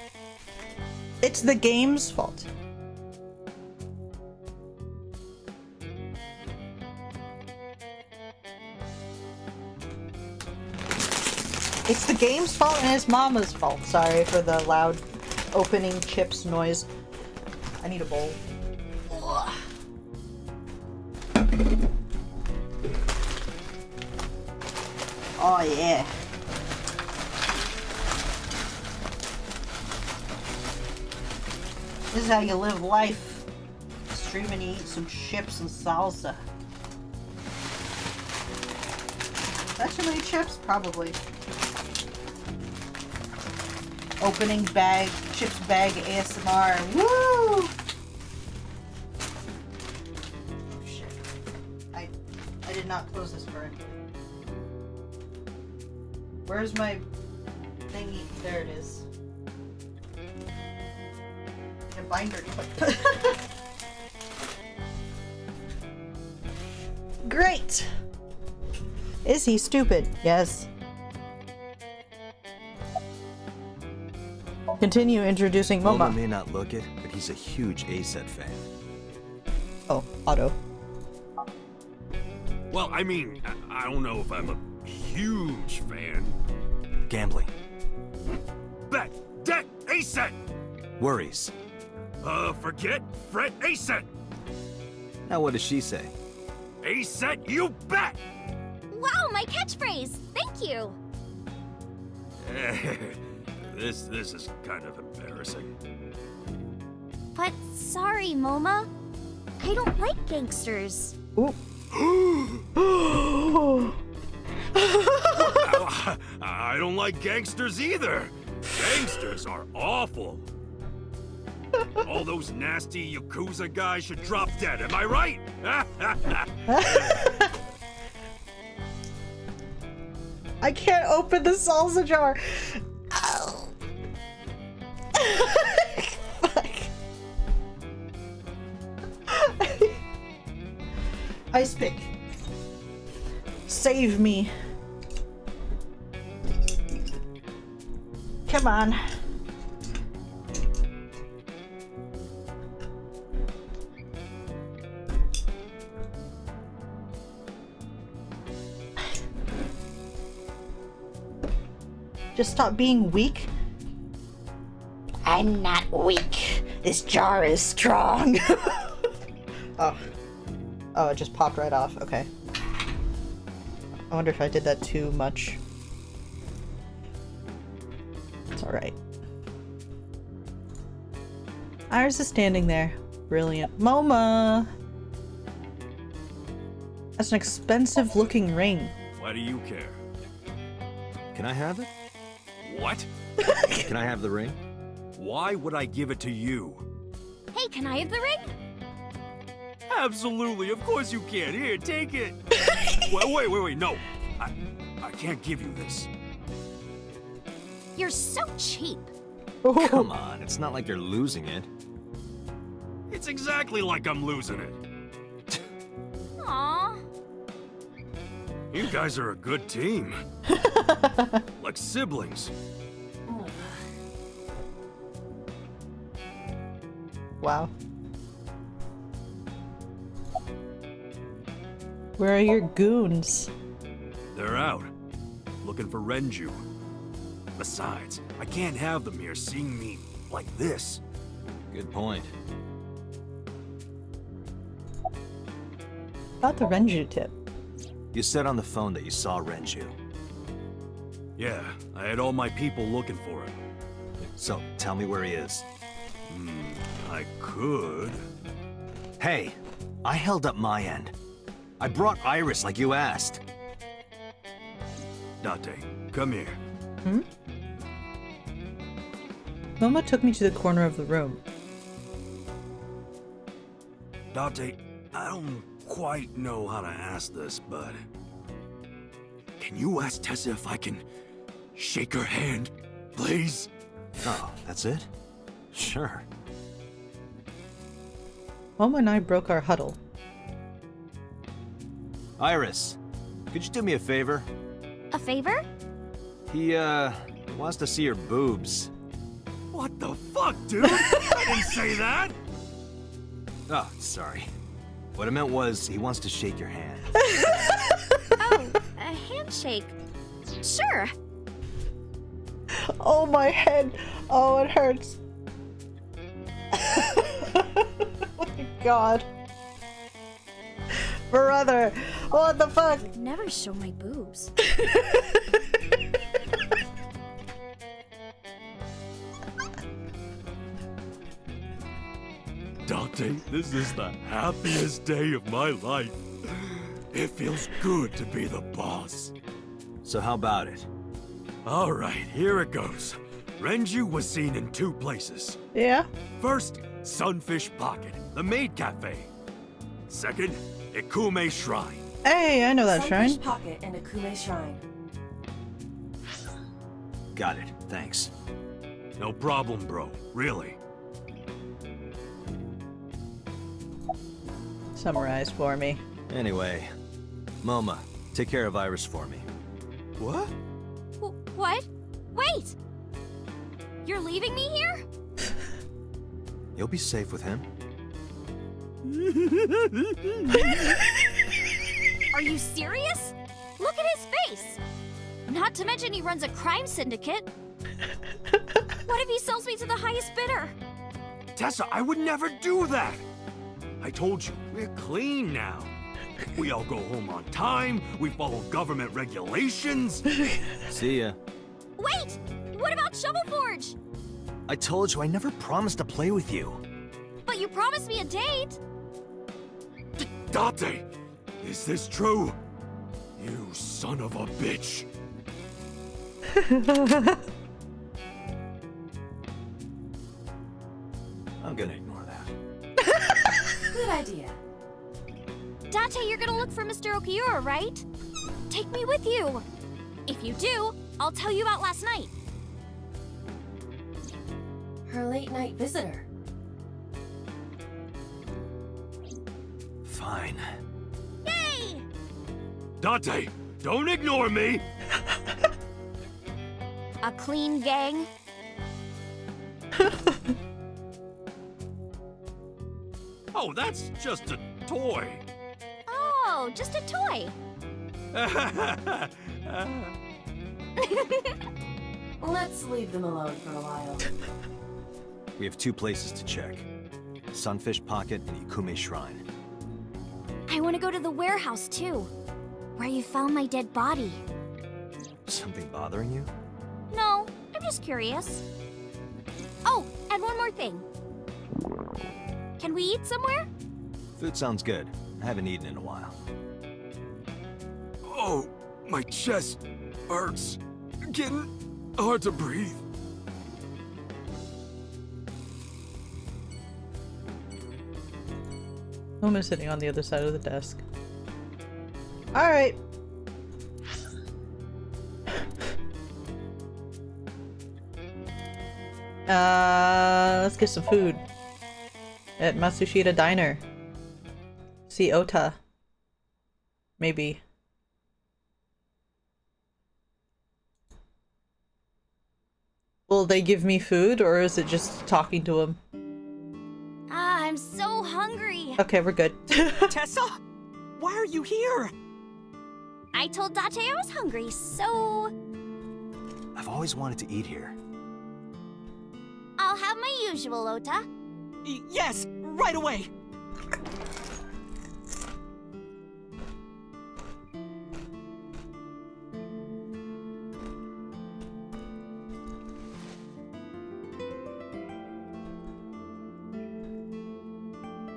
it's the game's fault. It's the game's fault and it's Mama's fault. Sorry for the loud opening chips noise. I need a bowl. Ugh. Oh yeah. This is how you live life. Stream and eat some chips and salsa. Is that too many chips? Probably. Opening bag, chips bag ASMR. Woo! Oh shit. I did not close this correctly. Where's my thingy? There it is. A binder clip. Great! Is he stupid? Yes. Continue introducing Momo. Momo may not look it, but he's a huge A-set fan. Oh, Otto. Well, I mean, I don't know if I'm a huge fan. Gambling. Bet! Debt! A-set! Worries. Forget? Fret? A-set! Now what does she say? A set, you bet! Wow, my catchphrase! Thank you! This is kind of embarrassing. But sorry, Moma. I don't like gangsters. Ooh. I don't like gangsters either. Gangsters are awful. All those nasty Yakuza guys should drop dead, am I right? I can't open the salsa jar. Ow. Fuck. Ice pick. Save me. Come on. Just stop being weak. I'm not weak. This jar is strong. Oh. Oh, it just popped right off. Okay. I wonder if I did that too much. It's alright. Iris is standing there. Brilliant. Moma! That's an expensive looking ring. Why do you care? Can I have it? What? Can I have the ring? Why would I give it to you? Hey, can I have the ring? Absolutely, of course you can. Here, take it. Wait, no. I can't give you this. You're so cheap. Come on, it's not like you're losing it. It's exactly like I'm losing it. Aww. You guys are a good team. Like siblings. Wow. Where are your goons? They're out. Looking for Renju. Besides, I can't have them here seeing me like this. Good point. About the Renju tip. You said on the phone that you saw Renju. Yeah, I had all my people looking for him. So, tell me where he is. I could. Hey, I held up my end. I brought Iris like you asked. Date, come here. Hmm? Moma took me to the corner of the room. Date, I don't quite know how to ask this, but... Can you ask Tessa if I can shake her hand, please? Oh, that's it? Sure. Moma and I broke our huddle. Iris, could you do me a favor? A favor? He wants to see your boobs. What the fuck, dude? I didn't say that! Oh, sorry. What I meant was, he wants to shake your hand. Oh, a handshake. Sure. Oh, my head. Oh, it hurts. Oh my god. Brother, what the fuck? Never show my boobs. Date, this is the happiest day of my life. It feels good to be the boss. So how about it? All right, here it goes. Renju was seen in 2 places. Yeah? First, Sunfish Pocket, the maid cafe. Second, Ikume Shrine. Hey, I know that Sunfish shrine. Pocket and Akume Shrine. Got it, thanks. No problem, bro. Really. Summarize for me. Anyway, Moma, take care of Iris for me. What? What? Wait! You're leaving me here? You'll be safe with him. Are you serious? Look at his face! Not to mention he runs a crime syndicate. What if he sells me to the highest bidder? Tessa, I would never do that! I told you, we're clean now. We all go home on time, we follow government regulations. See ya. Wait! What about Shovel Forge? I told you I never promised to play with you. But you promised me a date! Date! Is this true? You son of a bitch! I'm gonna ignore that. Good idea. Date, you're gonna look for Mr. Okiura, right? Take me with you! If you do, I'll tell you about last night. Her late night visitor. Fine. Yay! Date, don't ignore me! A clean gang? Oh, that's just a toy. Oh, just a toy. Let's leave them alone for a while. We have 2 places to check. Sunfish Pocket and Ikume Shrine. I want to go to the warehouse too, where you found my dead body. Something bothering you? No, I'm just curious. Oh, and one more thing. Can we eat somewhere? Food sounds good. I haven't eaten in a while. Oh, my chest hurts. Getting hard to breathe. Homer's sitting on the other side of the desk. Alright. Let's get some food. At Matsushita Diner. See Ota. Maybe. Will they give me food, or is it just talking to him? Ah, I'm so hungry. Okay, we're good. Tessa? Why are you here? I told Date I was hungry, so... I've always wanted to eat here. I'll have my usual, Ota. Yes, right away.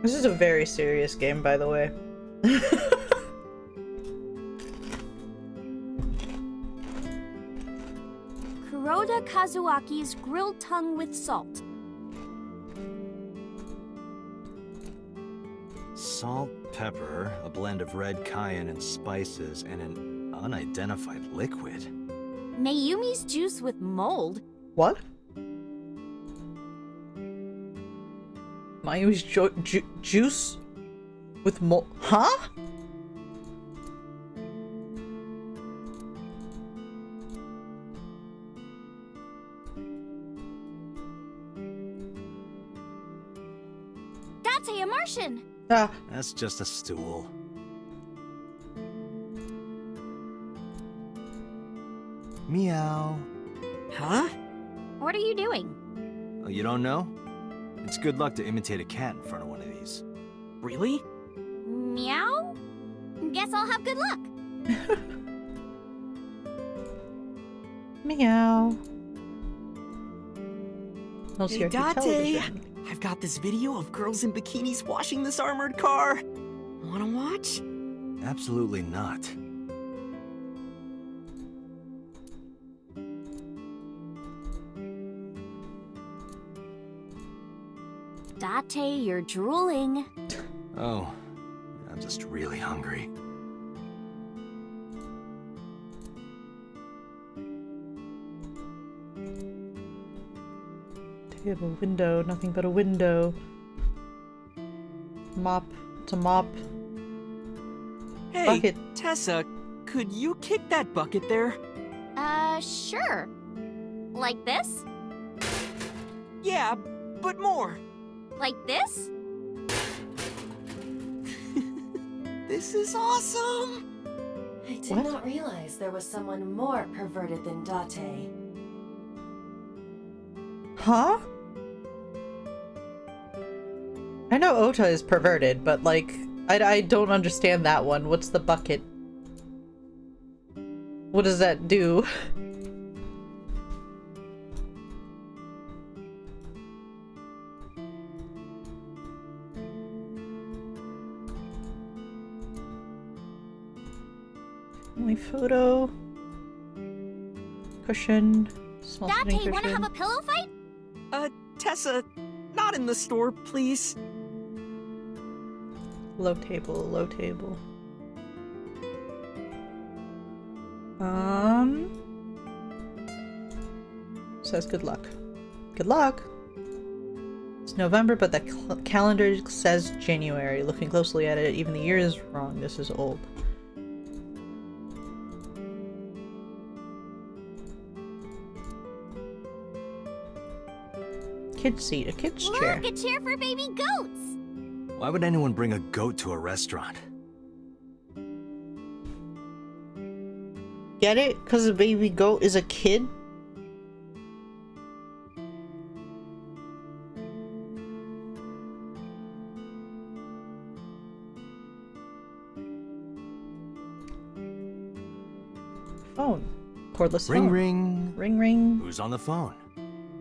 This is a very serious game, by the way. Kuroda Kazuaki's grilled tongue with salt. Salt, pepper, a blend of red cayenne and spices, and an unidentified liquid. Mayumi's juice with mold. What? Mayumi's juice with mold? Huh? That's a Martian. Ah. That's just a stool. Meow. Huh? What are you doing? Oh, you don't know? It's good luck to imitate a cat in front of one of these. Really? Meow? Guess I'll have good luck. Meow. No, Hey, Date! I've got this video of girls in bikinis washing this armored car. Wanna watch? Absolutely not. Date, you're drooling. Oh, I'm just really hungry. They have a window, nothing but a window. Mop. It's a mop. Hey, Bucket. Tessa, could you kick that bucket there? Sure. Like this? Yeah, but more. Like this? This is awesome! I did not realize there was someone more perverted than Date. Huh? I know Ota is perverted, but like, I don't understand that one. What's the bucket? What does that do? Only photo. Cushion. Small Date, sitting wanna cushion. have a pillow fight? Tessa, not in the store, please. Low table, low table. Says good luck. Good luck! It's November, but the calendar says January. Looking closely at it, even the year is wrong. This is old. Kid's seat, a kid's chair. Look, a chair for baby goats! Why would anyone bring a goat to a restaurant? Get it? Because a baby goat is a kid? Phone. Cordless Ring phone. ring. Ring ring. Who's on the phone?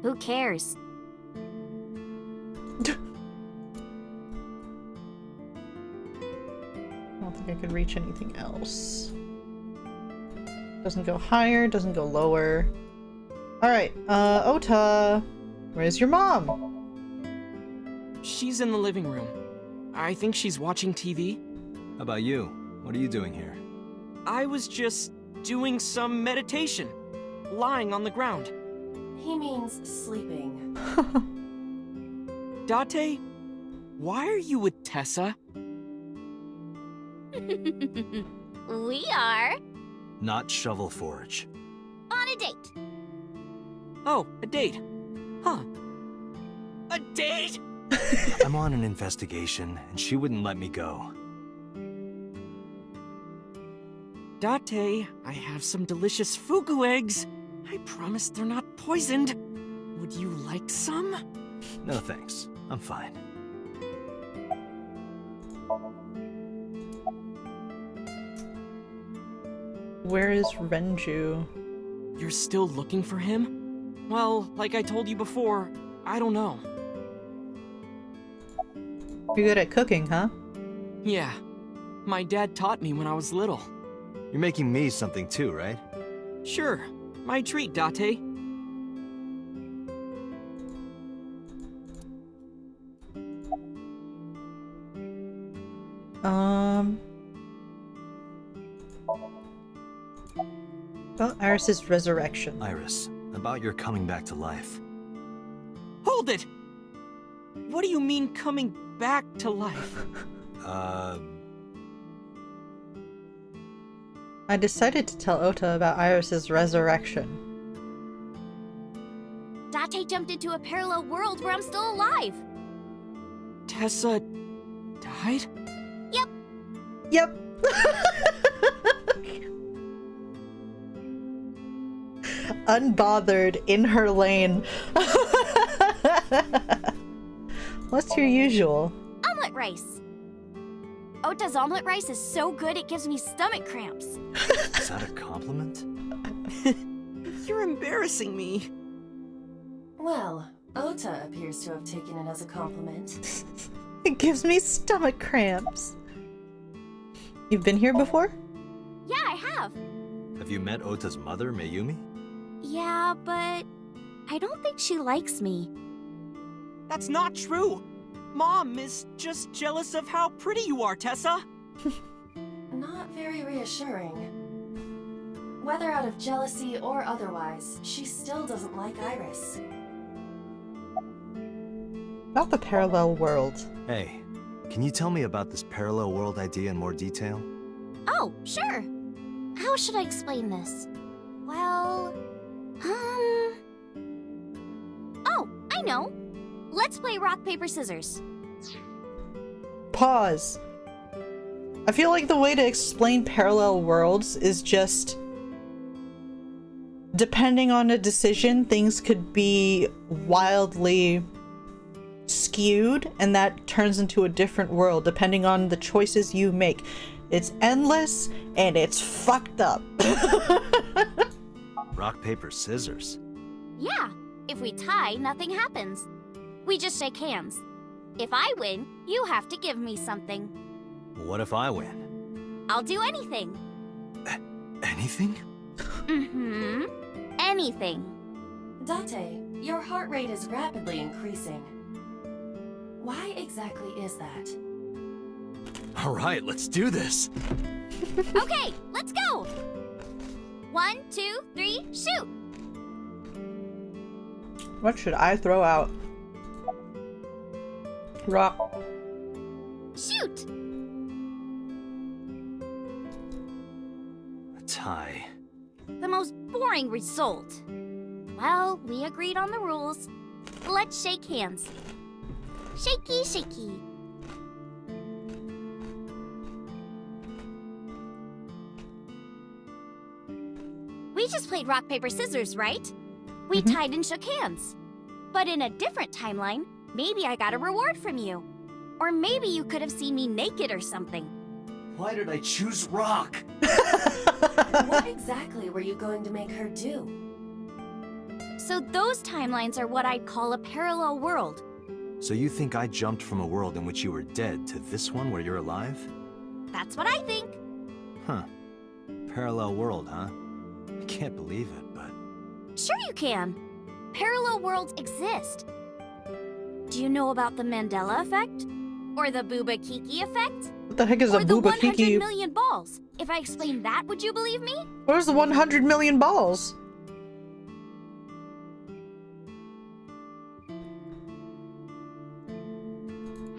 Who cares? I don't think I could reach anything else. Doesn't go higher, doesn't go lower. Alright, Ota, where's your mom? She's in the living room. I think she's watching TV. How about you? What are you doing here? I was just doing some meditation, lying on the ground. He means sleeping. Date, why are you with Tessa? We are Not Shovel Forge. on a date. Oh, a date. Huh. A date? I'm on an investigation, and she wouldn't let me go. Date, I have some delicious fugu eggs. I promise they're not poisoned. Would you like some? No thanks. I'm fine. Where is Renju? You're still looking for him? Well, like I told you before, I don't know. You're good at cooking, huh? Yeah. My dad taught me when I was little. You're making me something too, right? Sure. My treat, Date. Well, Iris's resurrection. Iris, about your coming back to life. Hold it! What do you mean coming back to life? I decided to tell Ota about Iris's resurrection. Date jumped into a parallel world where I'm still alive. Tessa died? Yep. Yep. Unbothered, in her lane. What's your usual? Omelet rice. Ota's omelet rice is so good it gives me stomach cramps. Is that a compliment? You're embarrassing me. Well, Ota appears to have taken it as a compliment. It gives me stomach cramps. You've been here before? Yeah, I have. Have you met Ota's mother, Mayumi? Yeah, but I don't think she likes me. That's not true. Mom is just jealous of how pretty you are, Tessa. Not very reassuring. Whether out of jealousy or otherwise, she still doesn't like Iris. About the parallel world. Hey, can you tell me about this parallel world idea in more detail? Oh, sure. How should I explain this? Well, oh, I know. Let's play rock, paper, scissors. Pause. I feel like the way to explain parallel worlds is just... depending on a decision, things could be wildly skewed, and that turns into a different world depending on the choices you make. It's endless and it's fucked up. Rock, paper, scissors. Yeah, if we tie, nothing happens. We just shake hands. If I win, you have to give me something. What if I win? I'll do anything. Anything? Mm-hmm. Anything. Date, your heart rate is rapidly increasing. Why exactly is that? All right, let's do this. Okay, let's go! 1, 2, 3, shoot! What should I throw out? Rock. Shoot! A tie. The most boring result. Well, we agreed on the rules. Let's shake hands. Shaky, shaky. We just played rock, paper, scissors, right? We tied and shook hands. But in a different timeline, maybe I got a reward from you. Or maybe you could have seen me naked or something. Why did I choose rock? What exactly were you going to make her do? So those timelines are what I'd call a parallel world. So you think I jumped from a world in which you were dead to this one where you're alive? That's what I think. Huh. Parallel world, huh? I can't believe it, but... Sure you can. Parallel worlds exist. Do you know about the Mandela effect? Or the Booba Kiki effect? What the heck is a or the Booba 100 Kiki? million balls. If I explain that, would you believe me? Where's the 100 million balls?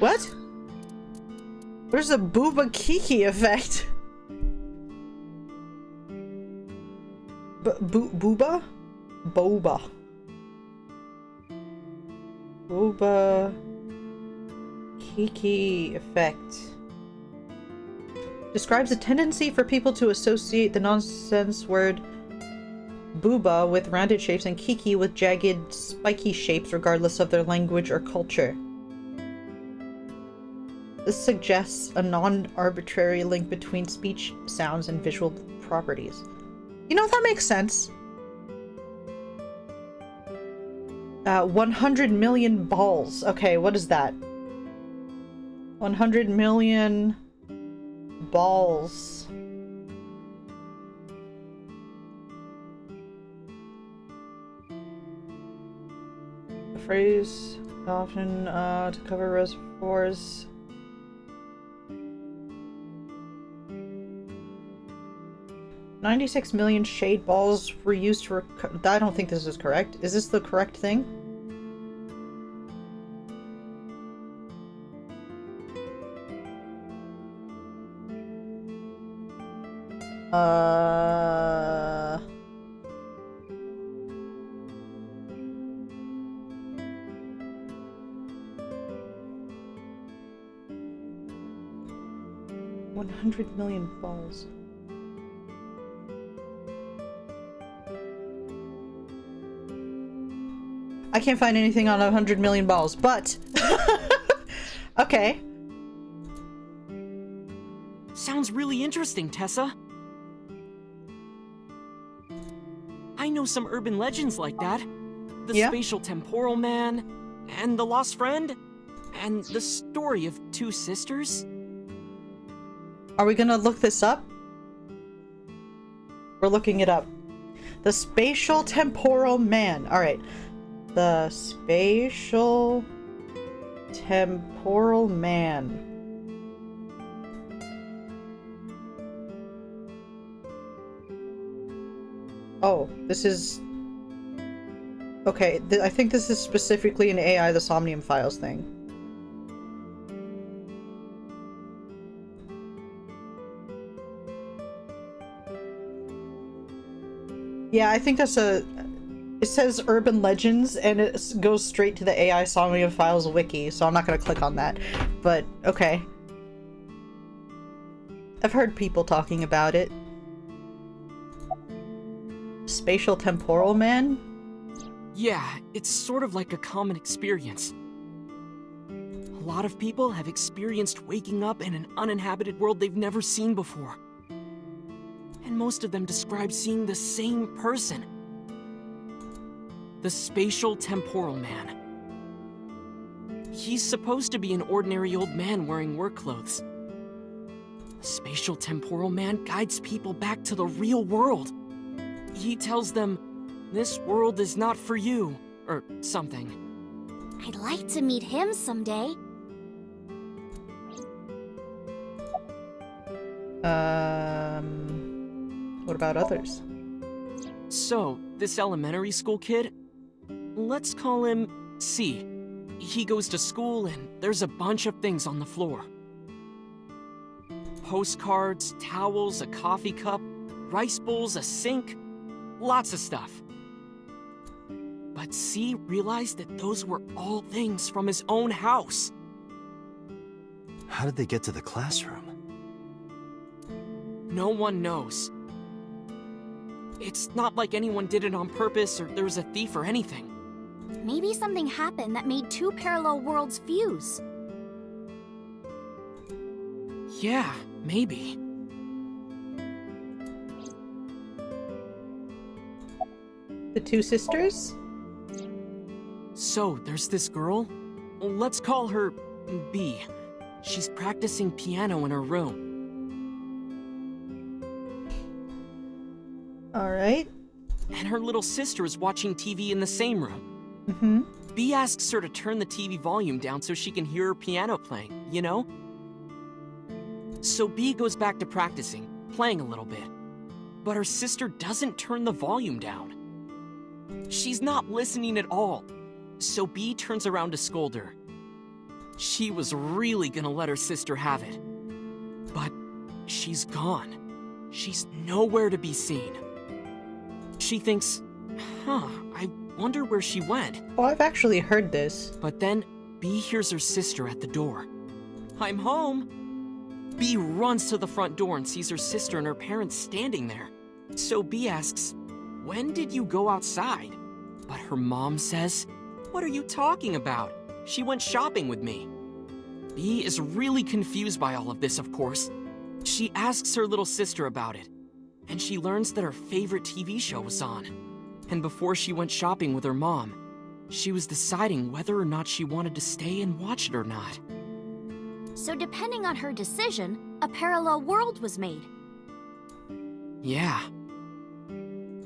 What? Where's the Booba Kiki effect? Booba? Boba. Booba Kiki effect. Describes a tendency for people to associate the nonsense word booba with rounded shapes and kiki with jagged, spiky shapes regardless of their language or culture. This suggests a non-arbitrary link between speech, sounds, and visual properties. You know, that makes sense. 100 million balls. Okay, what is that? 100 million balls. The phrase often to cover reservoirs. $96 million shade balls were used to I don't think this is correct. Is this the correct thing? $100 million balls. I can't find anything on 100 million balls, but okay. Sounds really interesting, Tessa. I know some urban legends like that. The spatial temporal man, and the lost friend, and the story of two sisters. Are we gonna look this up? We're looking it up. The spatial temporal man. Alright. The spatial temporal man. Oh, this is... Okay, I think this is specifically an AI, the Somnium Files thing. Yeah, I think that's a... It says urban legends, and it goes straight to the AI Somnium Files wiki, so I'm not gonna click on that. But, okay. I've heard people talking about it. Spatial temporal man? Yeah, it's sort of like a common experience. A lot of people have experienced waking up in an uninhabited world they've never seen before. And most of them describe seeing the same person. The Spatial Temporal Man. He's supposed to be an ordinary old man wearing work clothes. The Spatial Temporal Man guides people back to the real world. He tells them, this world is not for you, or something. I'd like to meet him someday. What about others? So, this elementary school kid, let's call him C. He goes to school and there's a bunch of things on the floor. Postcards, towels, a coffee cup, rice bowls, a sink, lots of stuff. But C realized that those were all things from his own house. How did they get to the classroom? No one knows. It's not like anyone did it on purpose or there was a thief or anything. Maybe something happened that made two parallel worlds fuse. Yeah, maybe. The two sisters? So, there's this girl. Let's call her B. She's practicing piano in her room. Alright. And her little sister is watching TV in the same room. Mm-hmm. B asks her to turn the TV volume down so she can hear her piano playing, you know? So B goes back to practicing, playing a little bit. But her sister doesn't turn the volume down. She's not listening at all. So B turns around to scold her. She was really gonna let her sister have it. But she's gone. She's nowhere to be seen. She thinks, I wonder where she went. Oh, I've actually heard this. But then B hears her sister at the door. I'm home. B runs to the front door and sees her sister and her parents standing there. So B asks, when did you go outside? But her mom says, what are you talking about? She went shopping with me. B is really confused by all of this, of course. She asks her little sister about it, and she learns that her favorite TV show was on. And before she went shopping with her mom, she was deciding whether or not she wanted to stay and watch it or not. So depending on her decision, a parallel world was made. Yeah.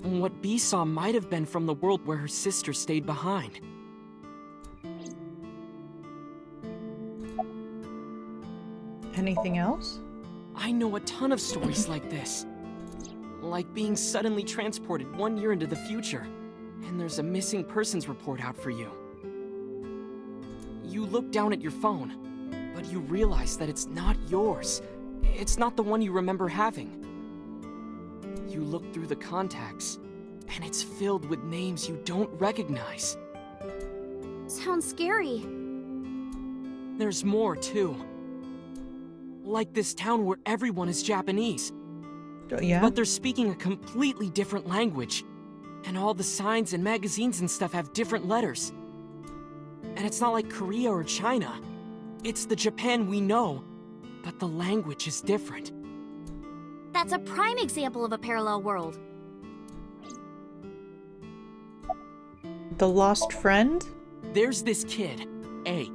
What B saw might have been from the world where her sister stayed behind. Anything else? I know a ton of stories like this. Like being suddenly transported 1 year into the future, and there's a missing persons report out for you. You look down at your phone, but you realize that it's not yours. It's not the one you remember having. You look through the contacts, and it's filled with names you don't recognize. Sounds scary. There's more, too. Like this town where everyone is Japanese. Yeah? But they're speaking a completely different language. And all the signs and magazines and stuff have different letters. And it's not like Korea or China. It's the Japan we know, but the language is different. That's a prime example of a parallel world. The lost friend? There's this kid, A.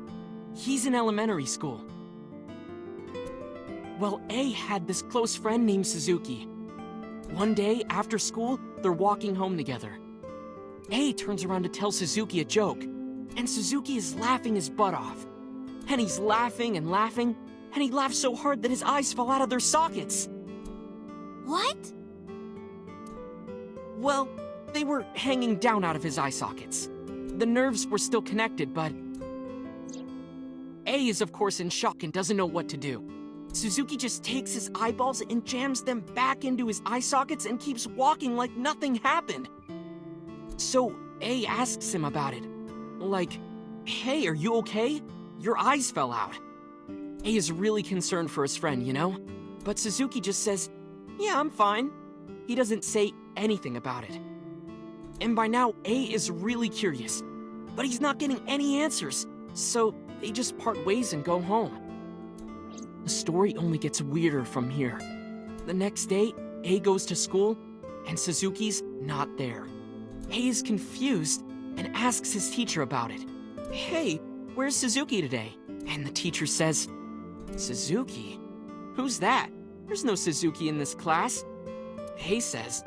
He's in elementary school. Well, A had this close friend named Suzuki. One day, after school, they're walking home together. A turns around to tell Suzuki a joke, and Suzuki is laughing his butt off. And he's laughing and laughing, and he laughs so hard that his eyes fall out of their sockets. What? Well, they were hanging down out of his eye sockets. The nerves were still connected, but A is of course in shock and doesn't know what to do. Suzuki just takes his eyeballs and jams them back into his eye sockets and keeps walking like nothing happened. So A asks him about it. Like, hey, are you okay? Your eyes fell out. A is really concerned for his friend, you know? But Suzuki just says, yeah, I'm fine. He doesn't say anything about it. And by now, A is really curious, but he's not getting any answers. So They just part ways and go home. The story only gets weirder from here. The next day, A goes to school, and Suzuki's not there. A is confused and asks his teacher about it. Hey, where's Suzuki today? And the teacher says, Suzuki? Who's that? There's no Suzuki in this class. A says,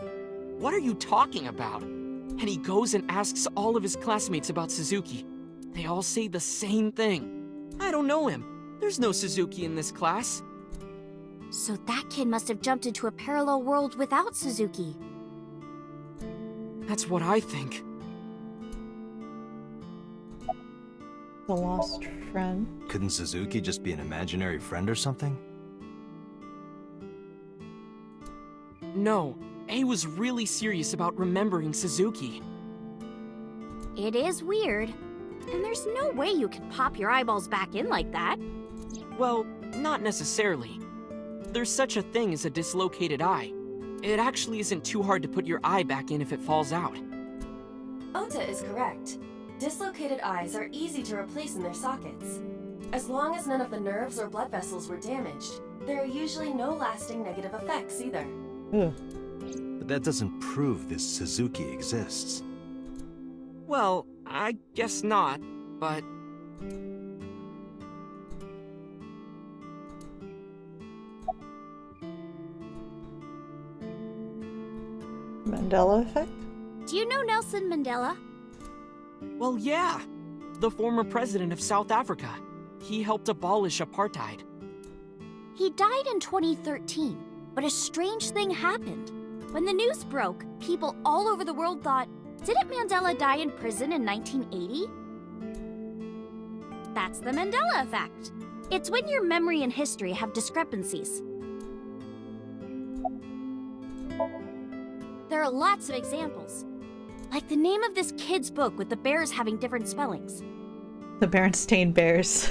what are you talking about? And he goes and asks all of his classmates about Suzuki. They all say the same thing. I don't know him. There's no Suzuki in this class. So that kid must have jumped into a parallel world without Suzuki. That's what I think. The lost friend. Couldn't Suzuki just be an imaginary friend or something? No, A was really serious about remembering Suzuki. It is weird. And there's no way you could pop your eyeballs back in like that. Well, not necessarily. There's such a thing as a dislocated eye. It actually isn't too hard to put your eye back in if it falls out. Ota is correct. Dislocated eyes are easy to replace in their sockets. As long as none of the nerves or blood vessels were damaged, there are usually no lasting negative effects either. But that doesn't prove this Suzuki exists. Well, I guess not, but... Mandela effect? Do you know Nelson Mandela? Well, yeah. The former president of South Africa. He helped abolish apartheid. He died in 2013, but a strange thing happened. When the news broke, people all over the world thought, didn't Mandela die in prison in 1980? That's the Mandela effect. It's when your memory and history have discrepancies. There are lots of examples. Like the name of this kid's book with the bears having different spellings. The Berenstain Bears.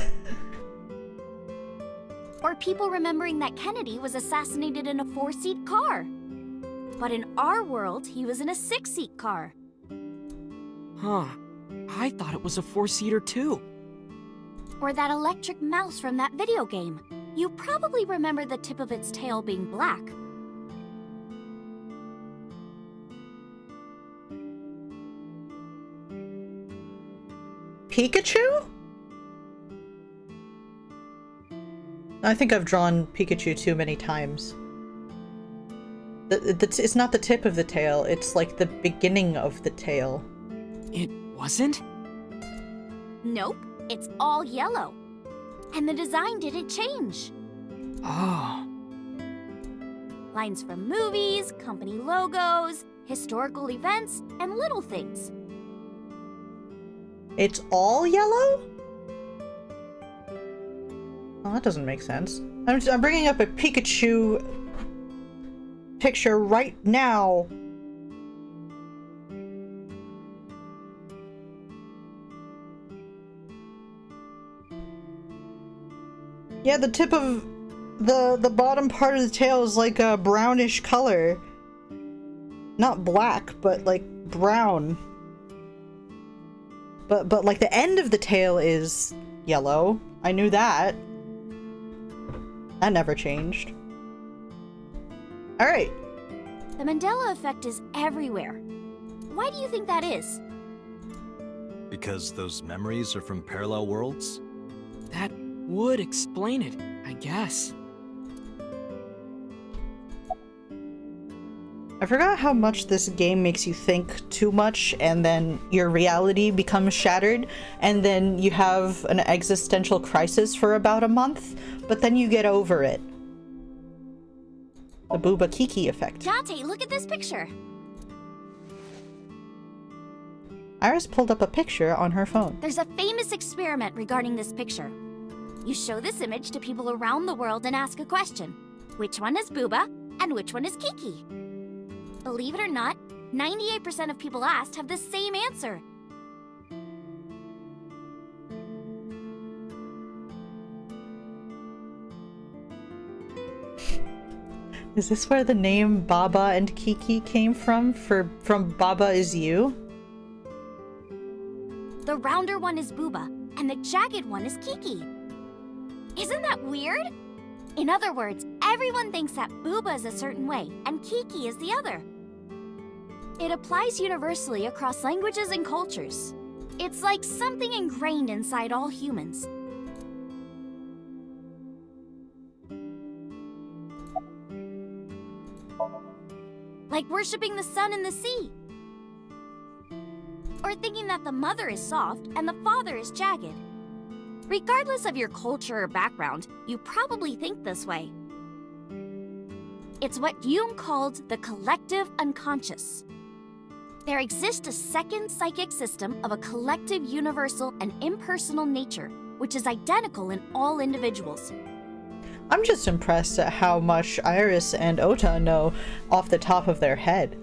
Or people remembering that Kennedy was assassinated in a 4-seat car. But in our world, he was in a 6-seat car. Huh. I thought it was a 4-seater too. Or that electric mouse from that video game. You probably remember the tip of its tail being black. Pikachu? I think I've drawn Pikachu too many times. It's not the tip of the tail, it's like the beginning of the tail. It wasn't? Nope, it's all yellow. And the design didn't change. Oh. Lines from movies, company logos, historical events, and little things. It's all yellow? Oh, that doesn't make sense. I'm bringing up a Pikachu picture right now. Yeah, the tip of the bottom part of the tail is like a brownish color. Not black, but like brown. But like the end of the tail is yellow. I knew that. That never changed. Alright. The Mandela effect is everywhere. Why do you think that is? Because those memories are from parallel worlds? That would explain it, I guess. I forgot how much this game makes you think too much and then your reality becomes shattered and then you have an existential crisis for about a month, but then you get over it. The Booba Kiki effect. Dante, look at this picture. Iris pulled up a picture on her phone. There's a famous experiment regarding this picture. You show this image to people around the world and ask a question. Which one is Booba and which one is Kiki? Believe it or not, 98% of people asked have the same answer. Is this where the name Baba and Kiki came from Baba Is You? The rounder one is Booba, and the jagged one is Kiki. Isn't that weird? In other words, everyone thinks that Booba is a certain way and Kiki is the other. It applies universally across languages and cultures. It's like something ingrained inside all humans. Like worshipping the sun and the sea. Or thinking that the mother is soft and the father is jagged. Regardless of your culture or background, you probably think this way. It's what Jung called the collective unconscious. There exists a second psychic system of a collective, universal, and impersonal nature, which is identical in all individuals. I'm just impressed at how much Iris and Ota know off the top of their head.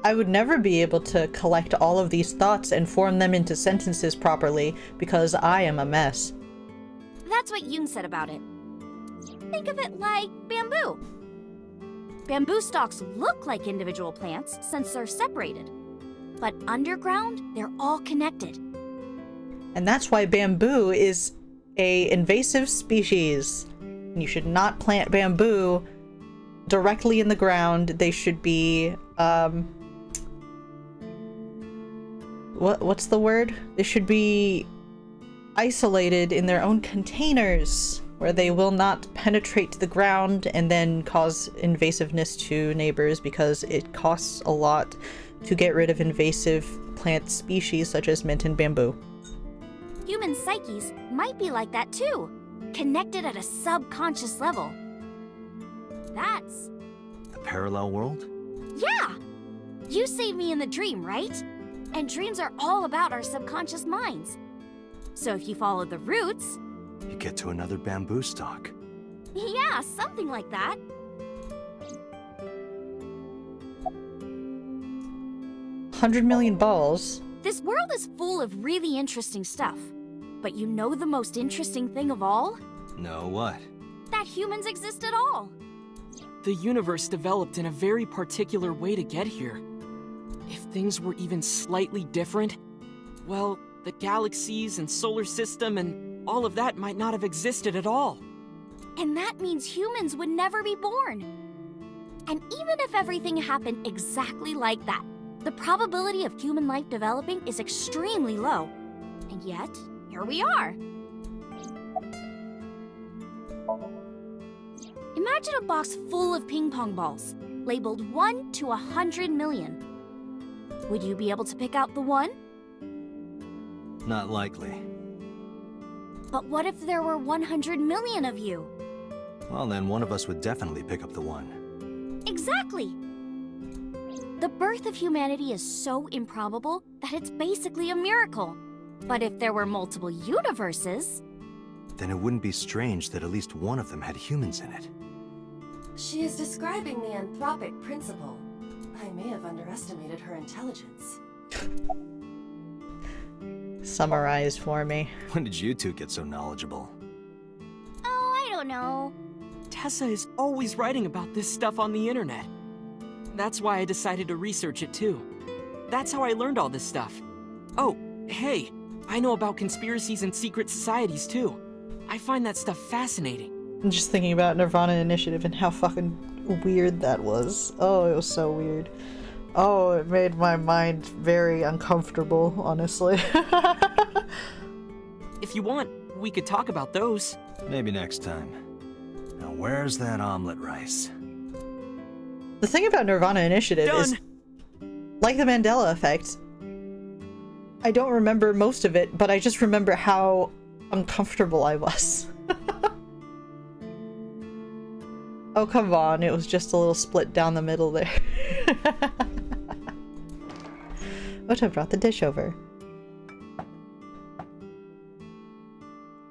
I would never be able to collect all of these thoughts and form them into sentences properly because I am a mess. That's what Jung said about it. Think of it like bamboo. Bamboo stalks look like individual plants since they're separated. But underground, they're all connected. And that's why bamboo is an invasive species. You should not plant bamboo directly in the ground. They should be, what's the word? They should be isolated in their own containers where they will not penetrate the ground and then cause invasiveness to neighbors because it costs a lot to get rid of invasive plant species such as mint and bamboo. Human psyches might be like that too, connected at a subconscious level. That's... A parallel world? Yeah! You saved me in the dream, right? And dreams are all about our subconscious minds. So if you follow the roots... You get to another bamboo stalk. Yeah, something like that. $100 million balls? This world is full of really interesting stuff. But you know the most interesting thing of all? No, what? That humans exist at all. The universe developed in a very particular way to get here. If things were even slightly different, well, the galaxies and solar system and all of that might not have existed at all. And that means humans would never be born. And even if everything happened exactly like that, the probability of human life developing is extremely low. And yet, here we are. Imagine a box full of ping pong balls, labeled 1 to 100 million. Would you be able to pick out the one? Not likely. But what if there were 100 million of you? Well, then one of us would definitely pick up the one. Exactly! The birth of humanity is so improbable that it's basically a miracle. But if there were multiple universes... Then it wouldn't be strange that at least one of them had humans in it. She is describing the anthropic principle. I may have underestimated her intelligence. Summarize for me. When did you two get so knowledgeable? Oh, I don't know. Tessa is always writing about this stuff on the internet. That's why I decided to research it too. That's how I learned all this stuff. Oh, hey, I know about conspiracies and secret societies too. I find that stuff fascinating. I'm just thinking about Nirvana Initiative and how fucking weird that was. Oh, it was so weird. Oh, it made my mind very uncomfortable, honestly. If you want, we could talk about those. Maybe next time. Now where's that omelet rice? The thing about Nirvana Initiative is, like the Mandela effect, I don't remember most of it, but I just remember how uncomfortable I was. Oh, come on, it was just a little split down the middle there. Ota brought the dish over.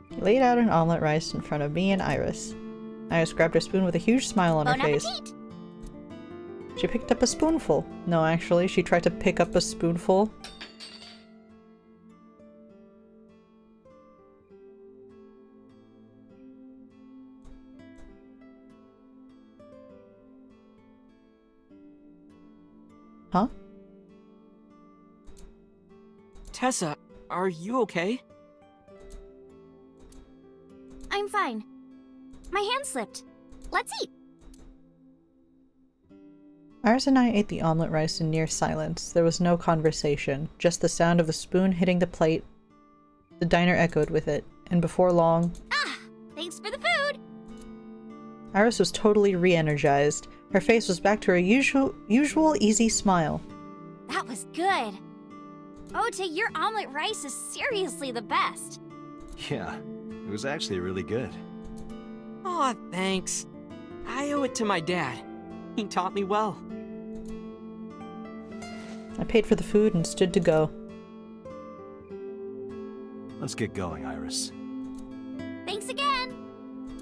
He laid out an omelet rice in front of me and Iris. Iris grabbed her spoon with a huge smile on her face. She picked up a spoonful. No, actually, she tried to pick up a spoonful. Huh? Tessa, are you okay? I'm fine. My hand slipped. Let's eat. Iris and I ate the omelet rice in near silence. There was no conversation, just the sound of a spoon hitting the plate. The diner echoed with it, and before long... Ah! Thanks for the food! Iris was totally re-energized. Her face was back to her usual easy smile. That was good. Ota, your omelet rice is seriously the best. Yeah, it was actually really good. Aw, thanks. I owe it to my dad. He taught me well. I paid for the food and stood to go. Let's get going, Iris. Thanks again!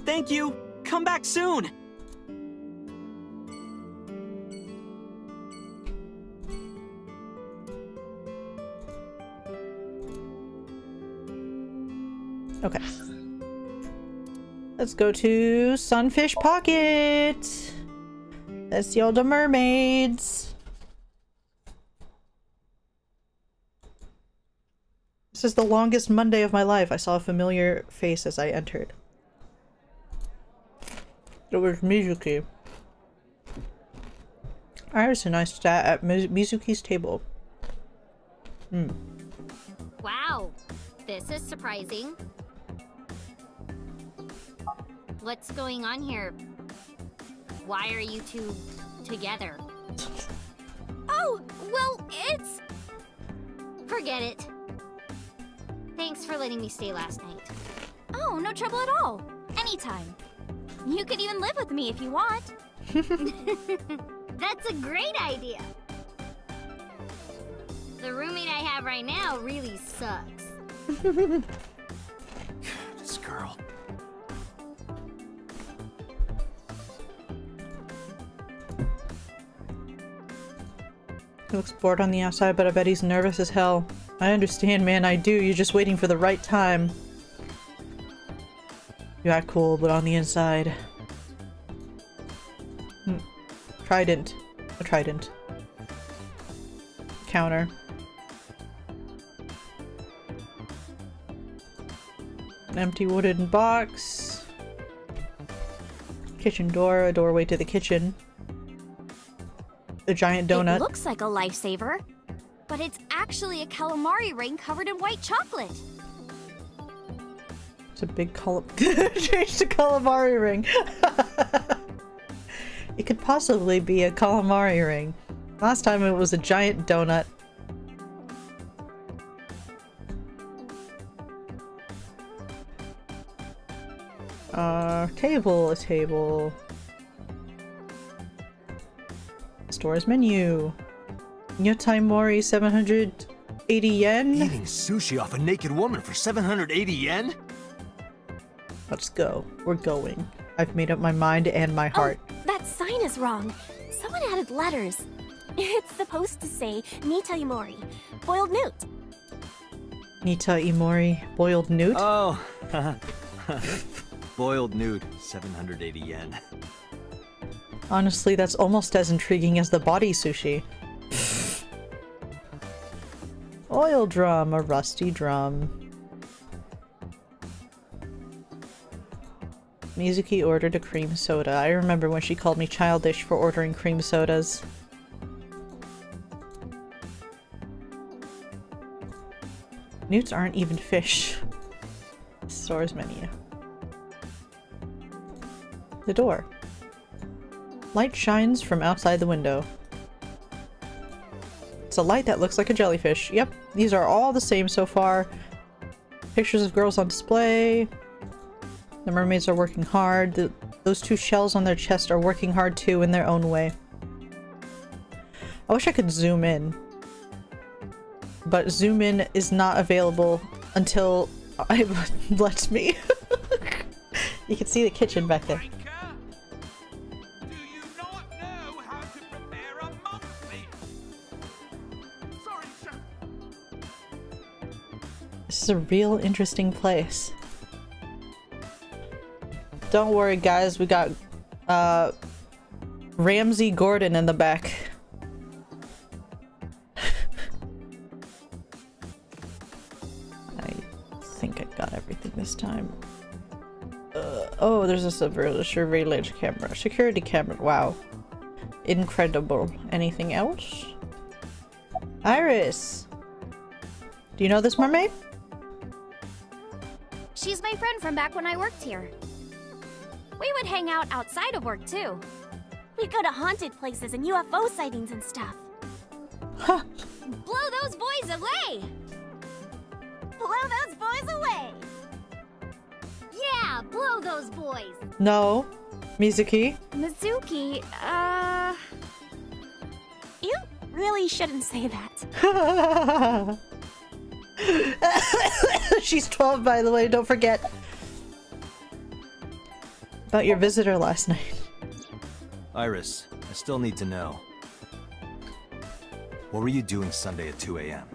Thank you! Come back soon! Okay. Let's go to Sunfish Pocket! Let's see all the mermaids! This is the longest Monday of my life. I saw a familiar face as I entered. It was Mizuki. Iris and I sat at Mizuki's table. Wow, this is surprising. What's going on here? Why are you two together? Oh, well, it's... Forget it. Thanks for letting me stay last night. Oh, no trouble at all. Anytime. You could even live with me if you want. That's a great idea. The roommate I have right now really sucks. This girl. He looks bored on the outside, but I bet he's nervous as hell. I understand, man, I do. You're just waiting for the right time. You act cool, but on the inside... Trident. A trident. Counter. An empty wooden box. Kitchen door, a doorway to the kitchen. A giant donut. It looks like a lifesaver, but it's actually a calamari ring covered in white chocolate. It's a big change to calamari ring. It could possibly be a calamari ring. Last time it was a giant donut. A table. Store's menu. Nyotai Mori, 780 yen? Eating sushi off a naked woman for 780 yen? Let's go. We're going. I've made up my mind and my heart. Oh, that sign is wrong. Someone added letters. It's supposed to say Nita Imori, boiled newt. Nita Imori, boiled newt? Oh, boiled newt, 780 yen. Honestly, that's almost as intriguing as the body sushi. Oil drum, a rusty drum. Mizuki ordered a cream soda. I remember when she called me childish for ordering cream sodas. Newts aren't even fish. Store's menu. The door. Light shines from outside the window. It's a light that looks like a jellyfish. Yep, these are all the same so far. Pictures of girls on display. The mermaids are working hard. Those two shells on their chest are working hard too in their own way. I wish I could zoom in. But zoom in is not available until it lets me. You can see the kitchen back there. This is a real interesting place. Don't worry guys, we got Ramsey Gordon in the back. I think I got everything this time. Oh, there's a surveillance camera. Security camera. Wow. Incredible. Anything else? Iris! Do you know this mermaid? She's my friend from back when I worked here. We would hang out outside of work, too. We go to haunted places and UFO sightings and stuff. Huh. Blow those boys away! Blow those boys away! Yeah, blow those boys! No. Mizuki? Mizuki, You really shouldn't say that. She's 12, by the way, don't forget. About your visitor last night. Iris, I still need to know. What were you doing Sunday at 2 a.m.?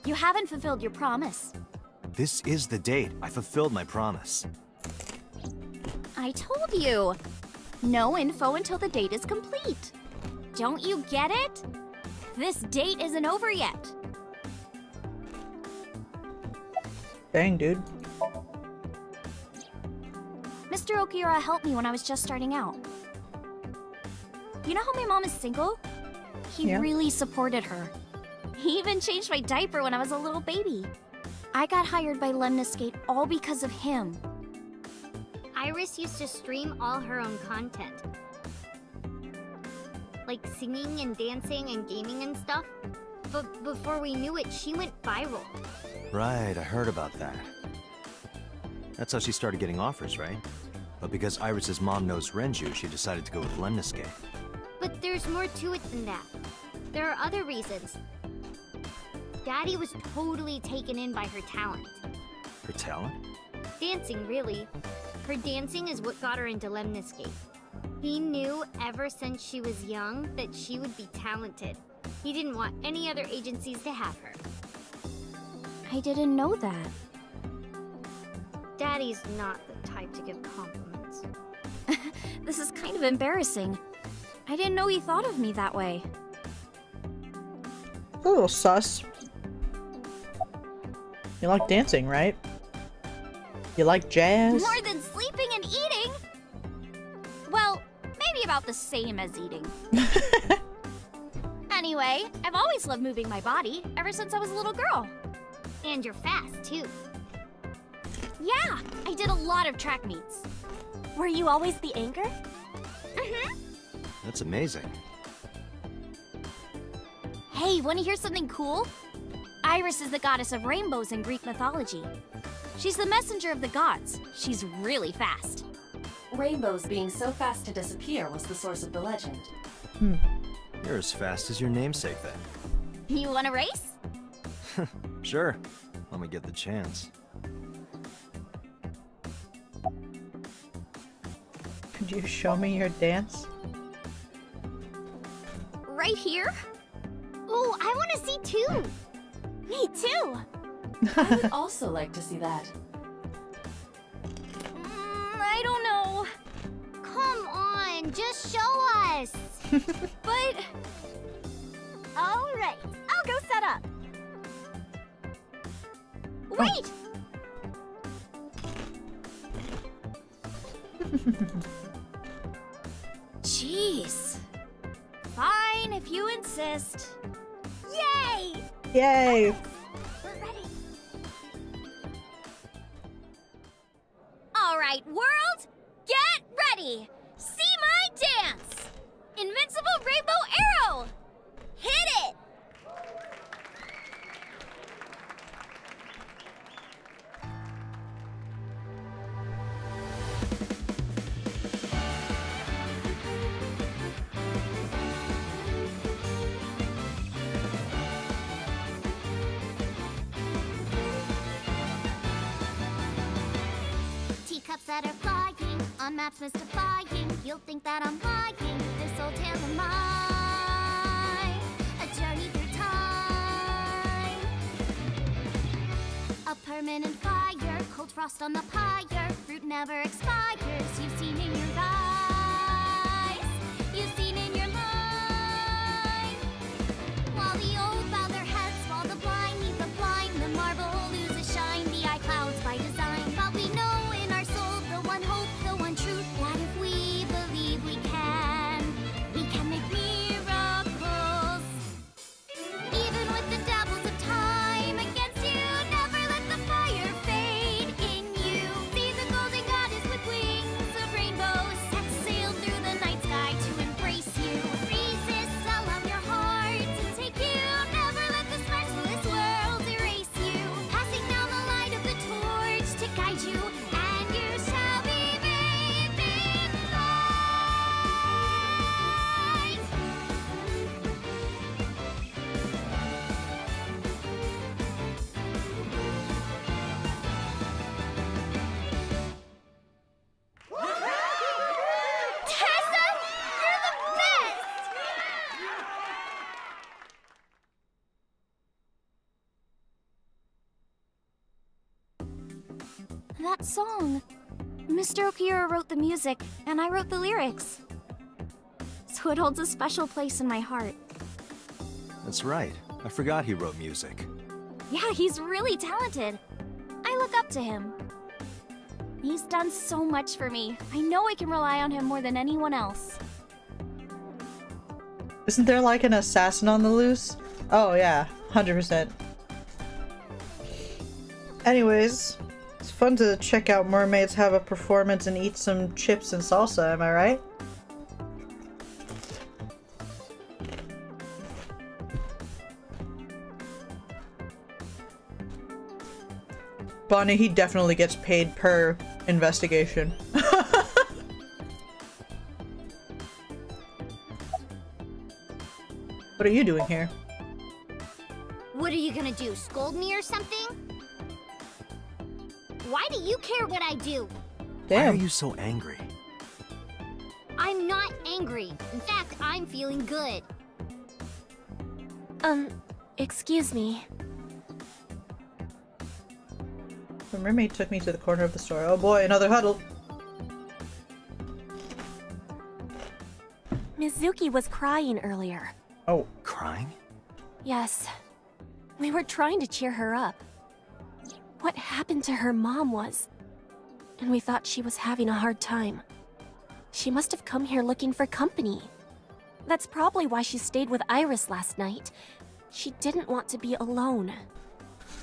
you haven't fulfilled your promise. This is the date. I fulfilled my promise. I told you. No info until the date is complete. Don't you get it? This date isn't over yet. Dang, dude. Mr. Okiura helped me when I was just starting out. You know how my mom is single? He really supported her. He even changed my diaper when I was a little baby. I got hired by Lemniscate all because of him. Iris used to stream all her own content. Like singing and dancing and gaming and stuff. But before we knew it, she went viral. Right, I heard about that. That's how she started getting offers, right? But because Iris's mom knows Renju, she decided to go with Lemniscate. But there's more to it than that. There are other reasons. Daddy was totally taken in by her talent. Her talent? Dancing, really. Her dancing is what got her into Lemniscate. He knew ever since she was young that she would be talented. He didn't want any other agencies to have her. I didn't know that. Daddy's not the type to give compliments. This is kind of embarrassing. I didn't know he thought of me that way. A little sus. You like dancing, right? You like jazz? More than sleeping and eating! Well, maybe about the same as eating. Anyway, I've always loved moving my body, ever since I was a little girl. And you're fast, too. Yeah, I did a lot of track meets. Were you always the anchor? Mm-hmm. That's amazing. Hey, want to hear something cool? Iris is the goddess of rainbows in Greek mythology. She's the messenger of the gods. She's really fast. Rainbows being so fast to disappear was the source of the legend. You're as fast as your namesake, then. You want to race? Sure. Let me get the chance. Could you show me your dance? Right here? Ooh, I want to see too! Me too! I would also like to see that. I don't know. Come on, just show us! But... Alright, I'll go set up. Wait! Jeez. Fine, if you insist. Yay! Yay! We're ready. All right, world, get ready. See my dance. Invincible Rainbow Arrow. Hit it. Teacups that are flying, on maps mystifying. You'll think that I'm lying, this old tale of mine. A journey through time. A permanent fire, cold frost on the pyre. Fruit never expires, you've seen in your eyes. You've seen in your mind. While the old bow their heads, while the blind meet the blind. The marble loses shine, the eye clouds by design. But we know in our souls That song. Mr. Okira wrote the music, and I wrote the lyrics. So it holds a special place in my heart. That's right. I forgot he wrote music. Yeah, he's really talented. I look up to him. He's done so much for me. I know I can rely on him more than anyone else. Isn't there like an assassin on the loose? Oh yeah, 100%. Anyways, it's fun to check out mermaids have a performance and eat some chips and salsa, am I right? Bonnie, he definitely gets paid per investigation. What are you doing here? What are you gonna do, scold me or something? Why do you care what I do? Why are you so angry? I'm not angry. In fact, I'm feeling good. Excuse me. The mermaid took me to the corner of the store. Oh boy, another huddle. Mizuki was crying earlier. Oh. Crying? Yes. We were trying to cheer her up. What happened to her mom was... And we thought she was having a hard time. She must have come here looking for company. That's probably why she stayed with Iris last night. She didn't want to be alone.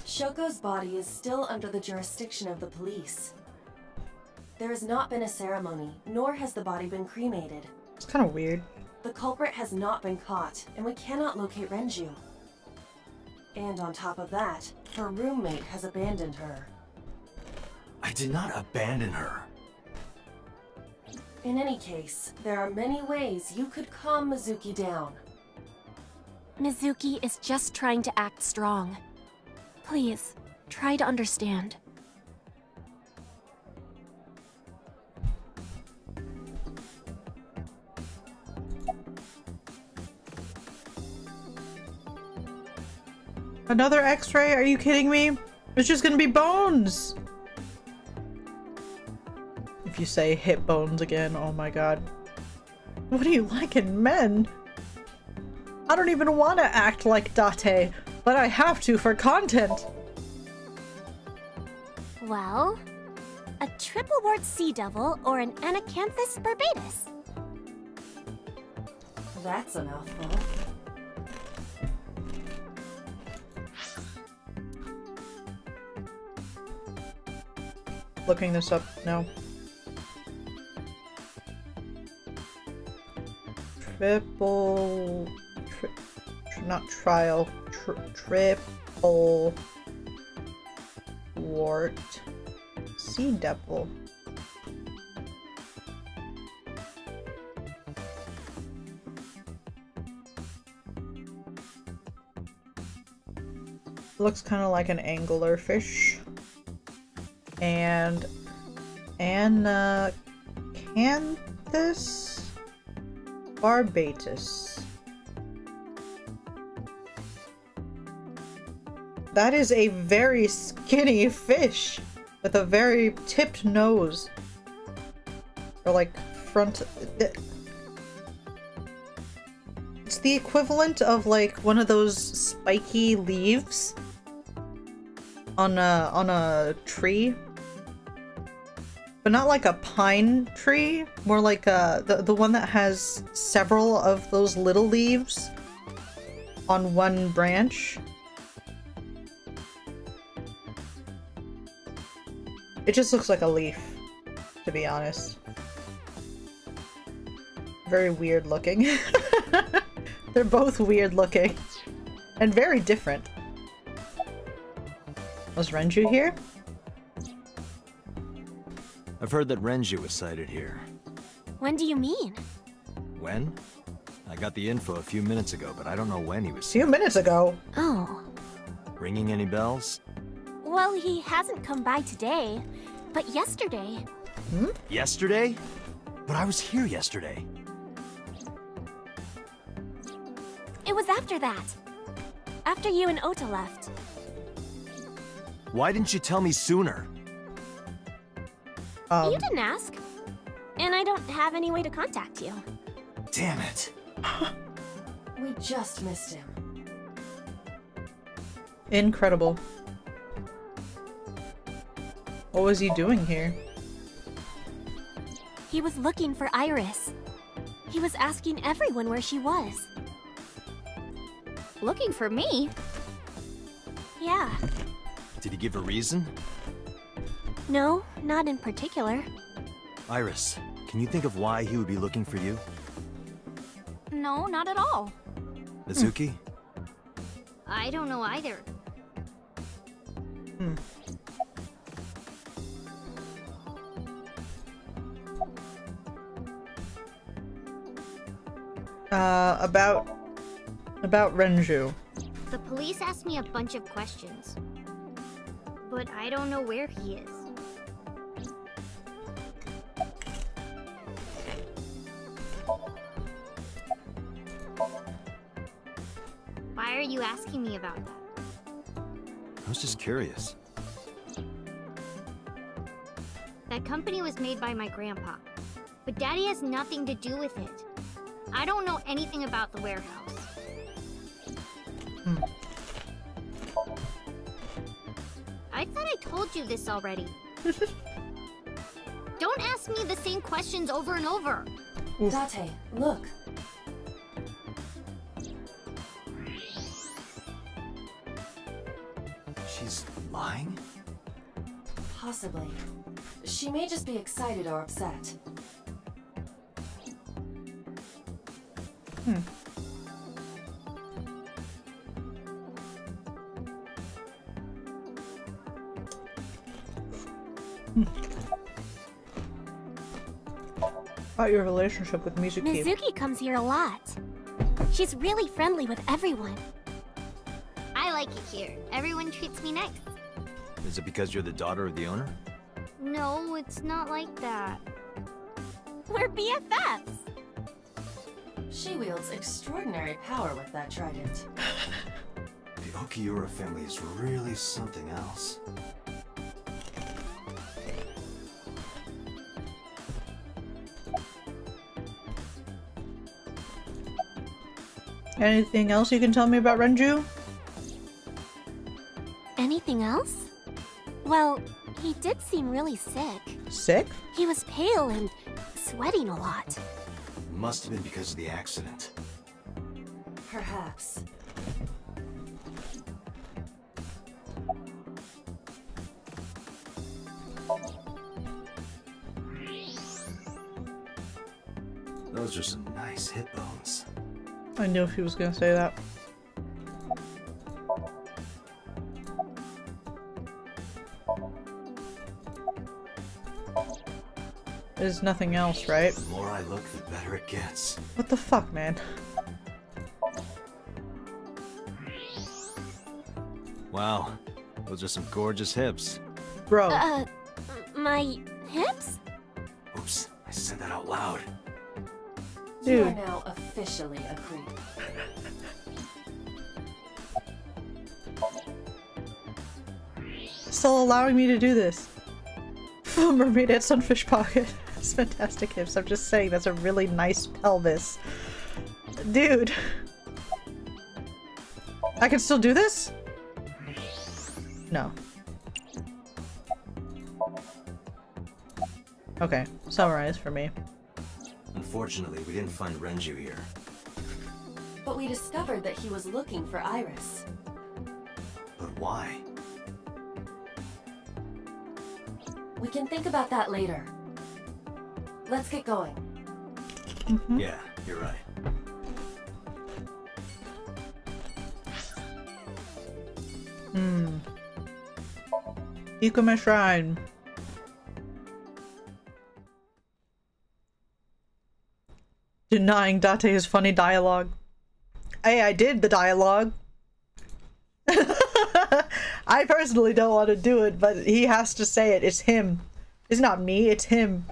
Shoko's body is still under the jurisdiction of the police. There has not been a ceremony, nor has the body been cremated. It's kind of weird. The culprit has not been caught, and we cannot locate Renju. And on top of that, her roommate has abandoned her. I did not abandon her. In any case, there are many ways you could calm Mizuki down. Mizuki is just trying to act strong. Please, try to understand. Another x-ray? Are you kidding me? It's just gonna be bones! If you say hip bones again, oh my god. What do you like in men? I don't even want to act like Date, but I have to for content. Well, a triple wart sea devil or an Anacanthus barbatus. That's a mouthful. Looking this up now. Triple... not trial. Triple... wart... sea devil. Looks kind of like an anglerfish. And Anacanthus barbatus. That is a very skinny fish with a very tipped nose. Or like front... It's the equivalent of like one of those spiky leaves on a tree. But not like a pine tree, more like the one that has several of those little leaves on one branch. It just looks like a leaf, to be honest. Very weird looking. They're both weird looking. And very different. Was Renju here? I've heard that Renju was sighted here. When do you mean? When? I got the info a few minutes ago, but I don't know when he was seen. A few minutes ago? Oh. Ringing any bells? Well, he hasn't come by today, but yesterday. Hmm? Yesterday? But I was here yesterday. It was after that. After you and Ota left. Why didn't you tell me sooner? You didn't ask. And I don't have any way to contact you. Damn it. We just missed him. Incredible. What was he doing here? He was looking for Iris. He was asking everyone where she was. Looking for me? Yeah. Did he give a reason? No, not in particular. Iris, can you think of why he would be looking for you? No, not at all. Mizuki? I don't know either. About Renju. The police asked me a bunch of questions. But I don't know where he is. Why are you asking me about that? I was just curious. That company was made by my grandpa. But Daddy has nothing to do with it. I don't know anything about the warehouse. I thought I told you this already. Don't ask me the same questions over and over. Date, look. She's lying? Possibly. She may just be excited or upset. About your relationship with Mizuki. Mizuki comes here a lot. She's really friendly with everyone. I like it here. Everyone treats me nice. Is it because you're the daughter of the owner? No, it's not like that. We're BFFs. She wields extraordinary power with that trident. The Okiura family is really something else. Anything else you can tell me about Renju? Anything else? Well, he did seem really sick. Sick? He was pale and sweating a lot. Must have been because of the accident. Perhaps. Those are some nice hip bones. I knew he was gonna say that. There's nothing else, right? The more I look, the better it gets. What the fuck, man? Wow, those are some gorgeous hips. Bro. My hips? Oops, I said that out loud. You are Dude. now officially a creep. Still allowing me to do this. Mermaid at Sunfish Pocket. It's fantastic hips. I'm just saying that's a really nice pelvis. Dude. I can still do this? No. Okay, summarize for me. Unfortunately, we didn't find Renju here. But we discovered that he was looking for Iris. But why? We can think about that later. Let's get going. Yeah, you're right. Ikuma Shrine. Denying Date's funny dialogue. Hey, I did the dialogue. I personally don't want to do it, but he has to say it. It's him. It's not me, it's him.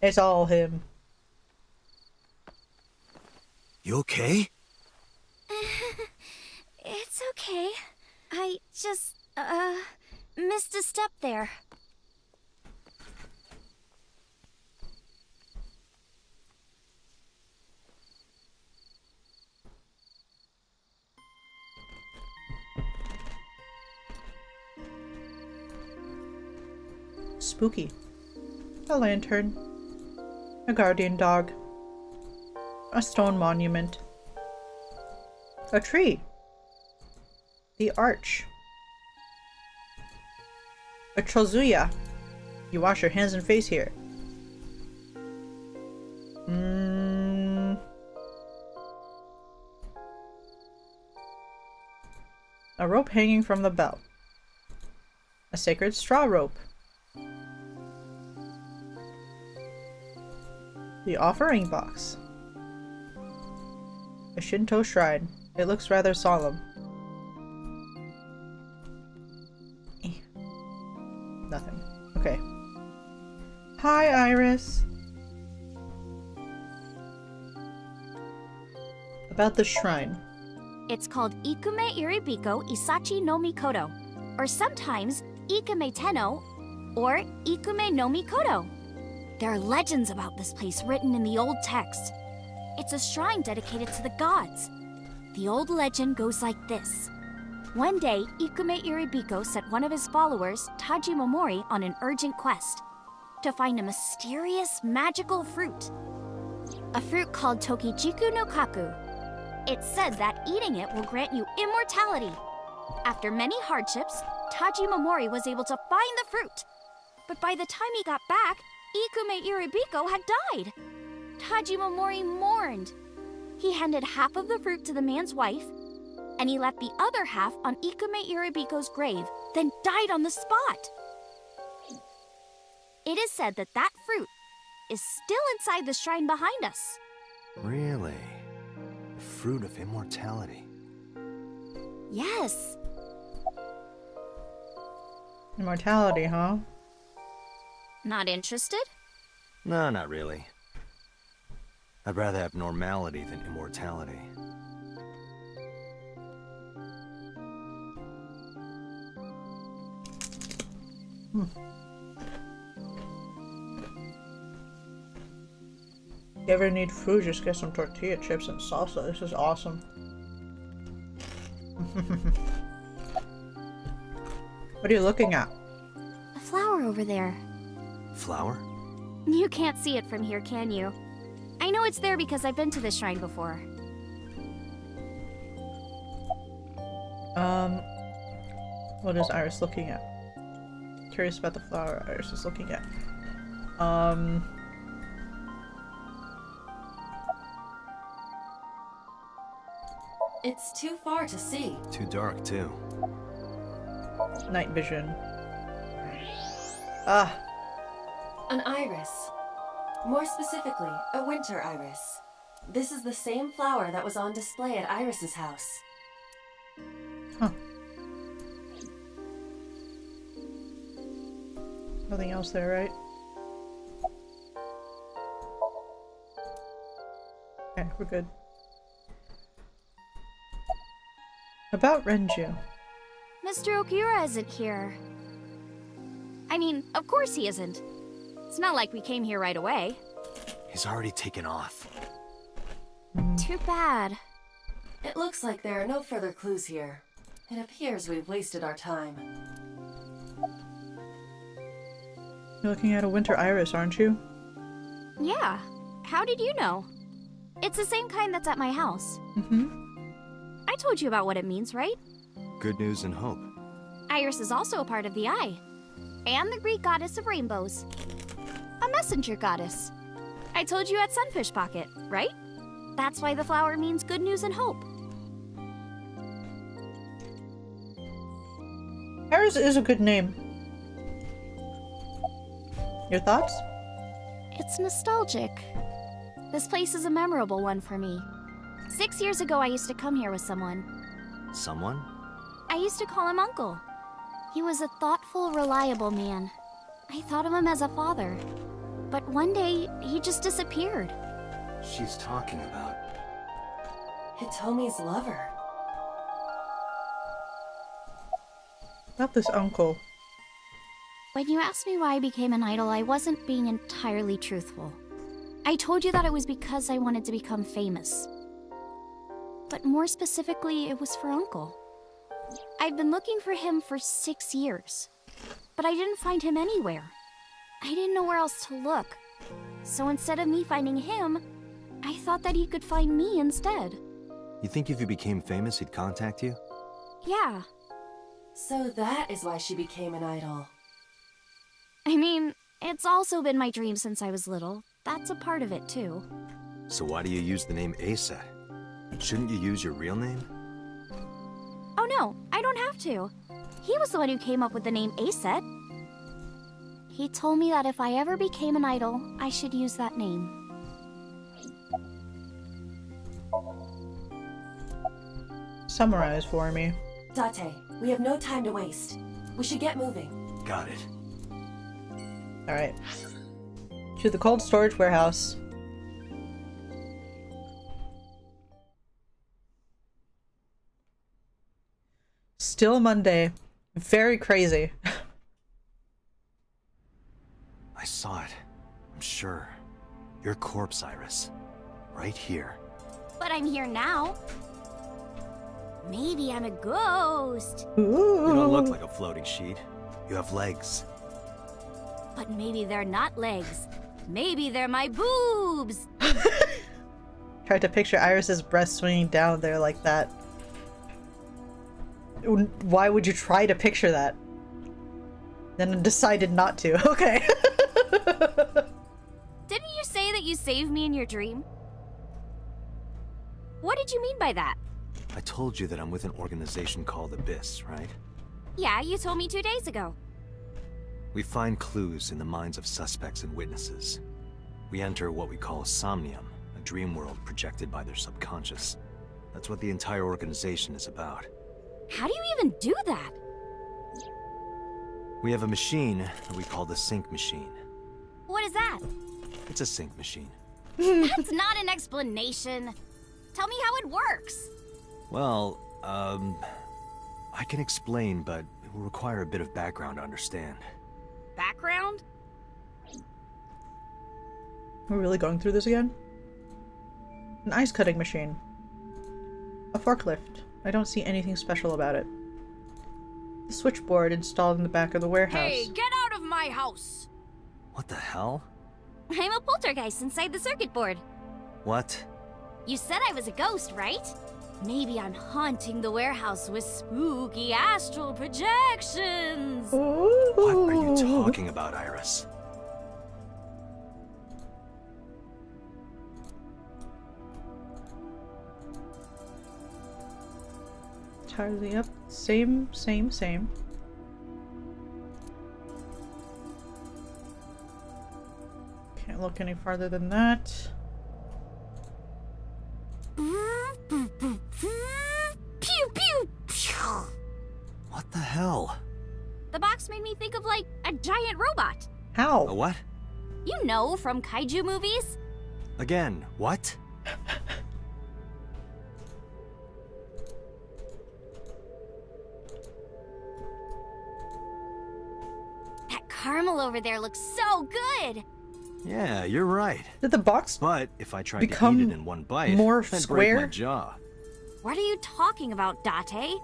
It's all him. You okay? It's okay. I just, missed a step there. Spooky. A lantern. A guardian dog. A stone monument. A tree. The arch. A chozuya. You wash your hands and face here. A rope hanging from the bell. A sacred straw rope. The offering box. A Shinto shrine. It looks rather solemn. Nothing. Okay. Hi, Iris. About the shrine. It's called Ikume Iribiko Isachi no Mikoto, or sometimes Ikume Tenno, or Ikume no Mikoto. There are legends about this place written in the old text. It's a shrine dedicated to the gods. The old legend goes like this. One day, Ikume Iribiko sent one of his followers, Taji Momori, on an urgent quest to find a mysterious magical fruit. A fruit called Tokijiku no Kaku. It's said that eating it will grant you immortality. After many hardships, Taji Momori was able to find the fruit. But by the time he got back, Ikume Iribiko had died. Taji Momori mourned. He handed half of the fruit to the man's wife, and he left the other half on Ikume Iribiko's grave, then died on the spot. It is said that that fruit is still inside the shrine behind us. Really? The fruit of immortality. Yes. Immortality, huh? Not interested? No, not really. I'd rather have normality than immortality. If you ever need food, just get some tortilla chips and salsa. This is awesome. What are you looking at? A flower over there. Flower? You can't see it from here, can you? I know it's there because I've been to this shrine before. What is Iris looking at? Curious about the flower Iris is looking at. It's too far to see. Too dark, too. Night vision. Ah! An iris. More specifically, a winter iris. This is the same flower that was on display at Iris's house. Huh. Nothing else there, right? Okay, we're good. About Renju. Mr. Okura isn't here. I mean, of course he isn't. It's not like we came here right away. He's already taken off. Too bad. It looks like there are no further clues here. It appears we've wasted our time. You're looking at a winter iris, aren't you? Yeah. How did you know? It's the same kind that's at my house. I told you about what it means, right? Good news and hope. Iris is also a part of the eye. And the Greek goddess of rainbows. A messenger goddess. I told you at Sunfish Pocket, right? That's why the flower means good news and hope. Iris is a good name. Your thoughts? It's nostalgic. This place is a memorable one for me. 6 years ago, I used to come here with someone. Someone? I used to call him Uncle. He was a thoughtful, reliable man. I thought of him as a father. But one day, he just disappeared. She's talking about... Hitomi's lover. Not this uncle. When you asked me why I became an idol, I wasn't being entirely truthful. I told you that it was because I wanted to become famous. But more specifically, it was for Uncle. I've been looking for him for 6 years, but I didn't find him anywhere. I didn't know where else to look. So instead of me finding him, I thought that he could find me instead. You think if you became famous, he'd contact you? Yeah. So that is why she became an idol. I mean, it's also been my dream since I was little. That's a part of it, too. So why do you use the name Aset? Shouldn't you use your real name? Oh no, I don't have to. He was the one who came up with the name Aset. He told me that if I ever became an idol, I should use that name. Summarize for me. Date, we have no time to waste. We should get moving. Got it. Alright. To the cold storage warehouse. Still Monday. Very crazy. I saw it. I'm sure. Your corpse, Iris. Right here. But I'm here now. Maybe I'm a ghost. You don't look like a floating sheet. You have legs. But maybe they're not legs. Maybe they're my boobs. Tried to picture Iris's breast swinging down there like that. Why would you try to picture that? Then decided not to. Okay. Didn't you say that you saved me in your dream? What did you mean by that? I told you that I'm with an organization called Abyss, right? Yeah, you told me 2 days ago. We find clues in the minds of suspects and witnesses. We enter what we call Somnium, a dream world projected by their subconscious. That's what the entire organization is about. How do you even do that? We have a machine that we call the sync machine. What is that? It's a sync machine. That's not an explanation. Tell me how it works. Well, I can explain, but it will require a bit of background to understand. Background? We're really going through this again? An ice cutting machine. A forklift. I don't see anything special about it. The switchboard installed in the back of the warehouse. Hey, get out of my house! What the hell? I'm a poltergeist inside the circuit board. What? You said I was a ghost, right? Maybe I'm haunting the warehouse with spooky astral projections. What are you talking about, Iris? Entirely up. Same. Can't look any farther than that. Pew pew pew. What the hell? The box made me think of like a giant robot. How? A what? You know, from kaiju movies. Again, what? That caramel over there looks so good. Yeah, you're right. Did the box But if I tried become to eat it in one bite, more I'd break square? my jaw. What are you talking about, Date?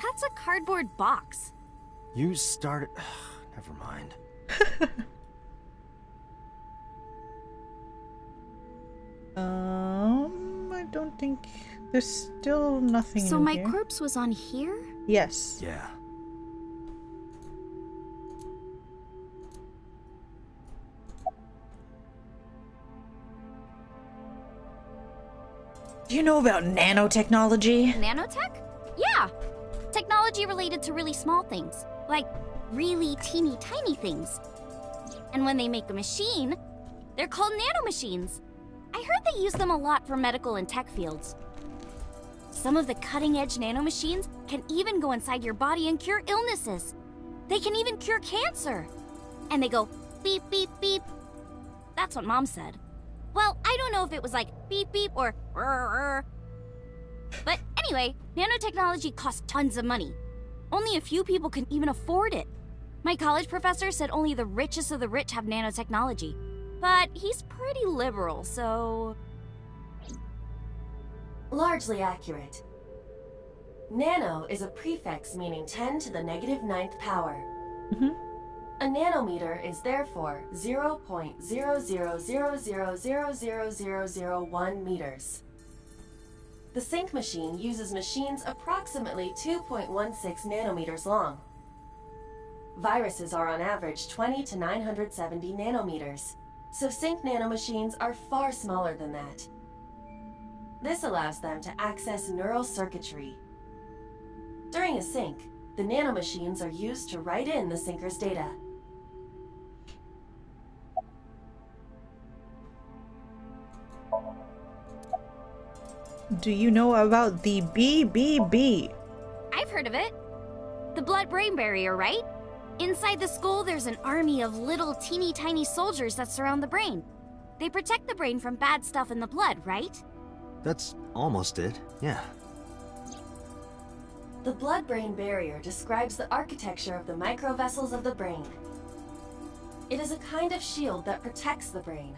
That's a cardboard box. You started... Never mind. I don't think there's still nothing So in my here. corpse was on here? Yes. Yeah. Do you know about nanotechnology? Nanotech? Yeah. Technology related to really small things. Like really teeny tiny things. And when they make a machine, they're called nanomachines. I heard they use them a lot for medical and tech fields. Some of the cutting-edge nanomachines can even go inside your body and cure illnesses. They can even cure cancer. And they go beep, beep, beep. That's what Mom said. Well, I don't know if it was like beep, beep or rrr. But anyway, nanotechnology costs tons of money. Only a few people can even afford it. My college professor said only the richest of the rich have nanotechnology. But he's pretty liberal, so... Largely accurate. Nano is a prefix meaning 10 to the negative 9th power. A nanometer is therefore 0.0000000001 meters. The sink machine uses machines approximately 2.16 nanometers long. Viruses are on average 20 to 970 nanometers, so sink nanomachines are far smaller than that. This allows them to access neural circuitry. During a sync, the nanomachines are used to write in the sinker's data. Do you know about the BBB? I've heard of it. The blood-brain barrier, right? Inside the skull, there's an army of little teeny tiny soldiers that surround the brain. They protect the brain from bad stuff in the blood, right? That's almost it, yeah. The blood-brain barrier describes the architecture of the microvessels of the brain. It is a kind of shield that protects the brain.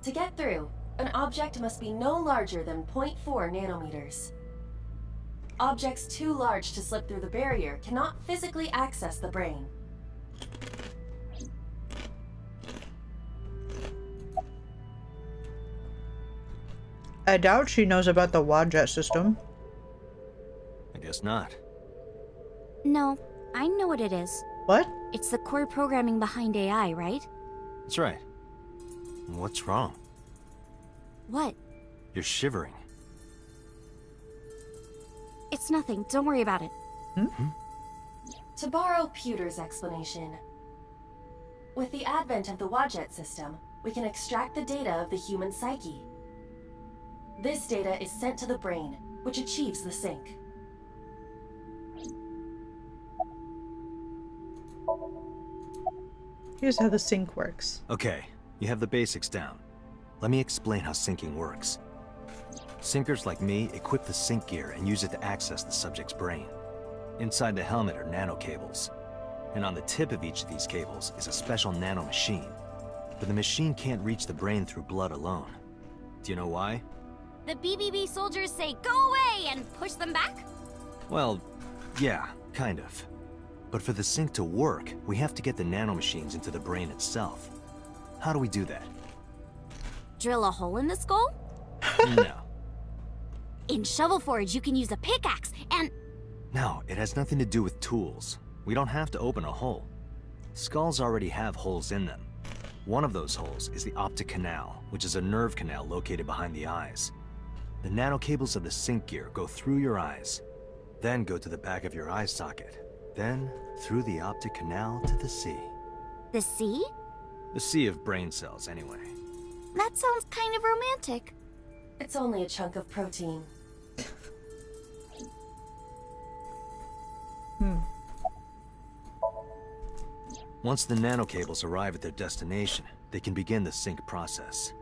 To get through, an object must be no larger than 0.4 nanometers. Objects too large to slip through the barrier cannot physically access the brain. I doubt she knows about the Wadjet system. I guess not. No, I know what it is. What? It's the core programming behind AI, right? That's right. What's wrong? What? You're shivering. It's nothing. Don't worry about it. To borrow Pewter's explanation, with the advent of the Wadjet system, we can extract the data of the human psyche. This data is sent to the brain, which achieves the sync. Here's how the sync works. Okay, you have the basics down. Let me explain how syncing works. Syncers like me equip the sync gear and use it to access the subject's brain. Inside the helmet are nanocables, and on the tip of each of these cables is a special nanomachine. But the machine can't reach the brain through blood alone. Do you know why? The BBB soldiers say, "Go away," and push them back? Well, yeah, kind of. But for the sync to work, we have to get the nanomachines into the brain itself. How do we do that? Drill a hole in the skull? No. In Shovel Forge, you can use a pickaxe and... No, it has nothing to do with tools. We don't have to open a hole. Skulls already have holes in them. One of those holes is the optic canal, which is a nerve canal located behind the eyes. The nanocables of the sync gear go through your eyes, then go to the back of your eye socket, then through the optic canal to the sea. The sea? The sea of brain cells, anyway. That sounds kind of romantic. It's only a chunk of protein. Once the nanocables arrive at their destination, they can begin the sync process.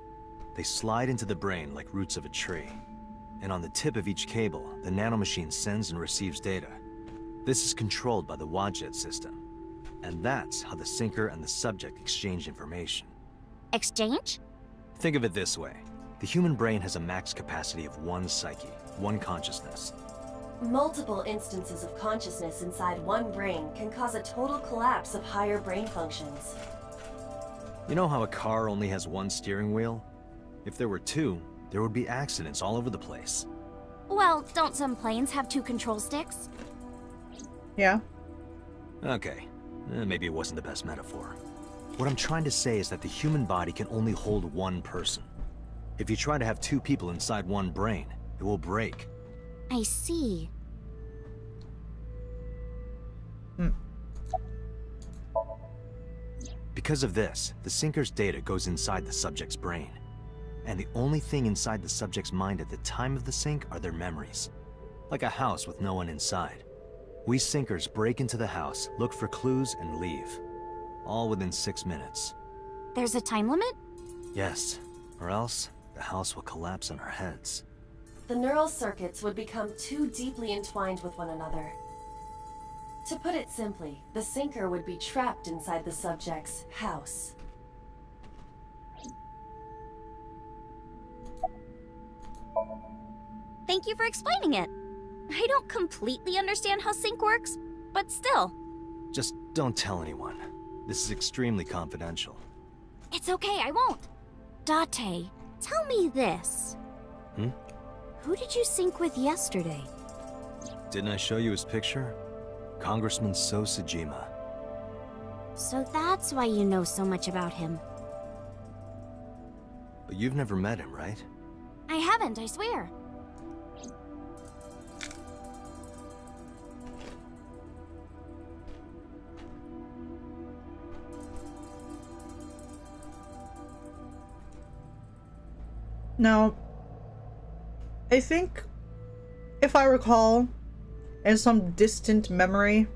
They slide into the brain like roots of a tree. And on the tip of each cable, the nanomachine sends and receives data. This is controlled by the Wadjet system. And that's how the syncer and the subject exchange information. Exchange? Think of it this way. The human brain has a max capacity of one psyche, one consciousness. Multiple instances of consciousness inside one brain can cause a total collapse of higher brain functions. You know how a car only has one steering wheel? If there were two, there would be accidents all over the place. Well, don't some planes have 2 control sticks? Yeah. Okay, maybe it wasn't the best metaphor. What I'm trying to say is that the human body can only hold one person. If you try to have 2 people inside one brain, it will break. I see. Because of this, the syncer's data goes inside the subject's brain. And the only thing inside the subject's mind at the time of the sync are their memories. Like a house with no one inside. We syncers break into the house, look for clues, and leave. All within 6 minutes. There's a time limit? Yes, or else the house will collapse on our heads. The neural circuits would become too deeply entwined with one another. To put it simply, the syncer would be trapped inside the subject's house. Thank you for explaining it. I don't completely understand how sync works, but still. Just don't tell anyone. This is extremely confidential. It's okay, I won't. Date, tell me this. Who did you sync with yesterday? Didn't I show you his picture? Congressman So Sejima. So that's why you know so much about him. But you've never met him, right? I haven't, I swear. Now, I think, if I recall, in some distant memory,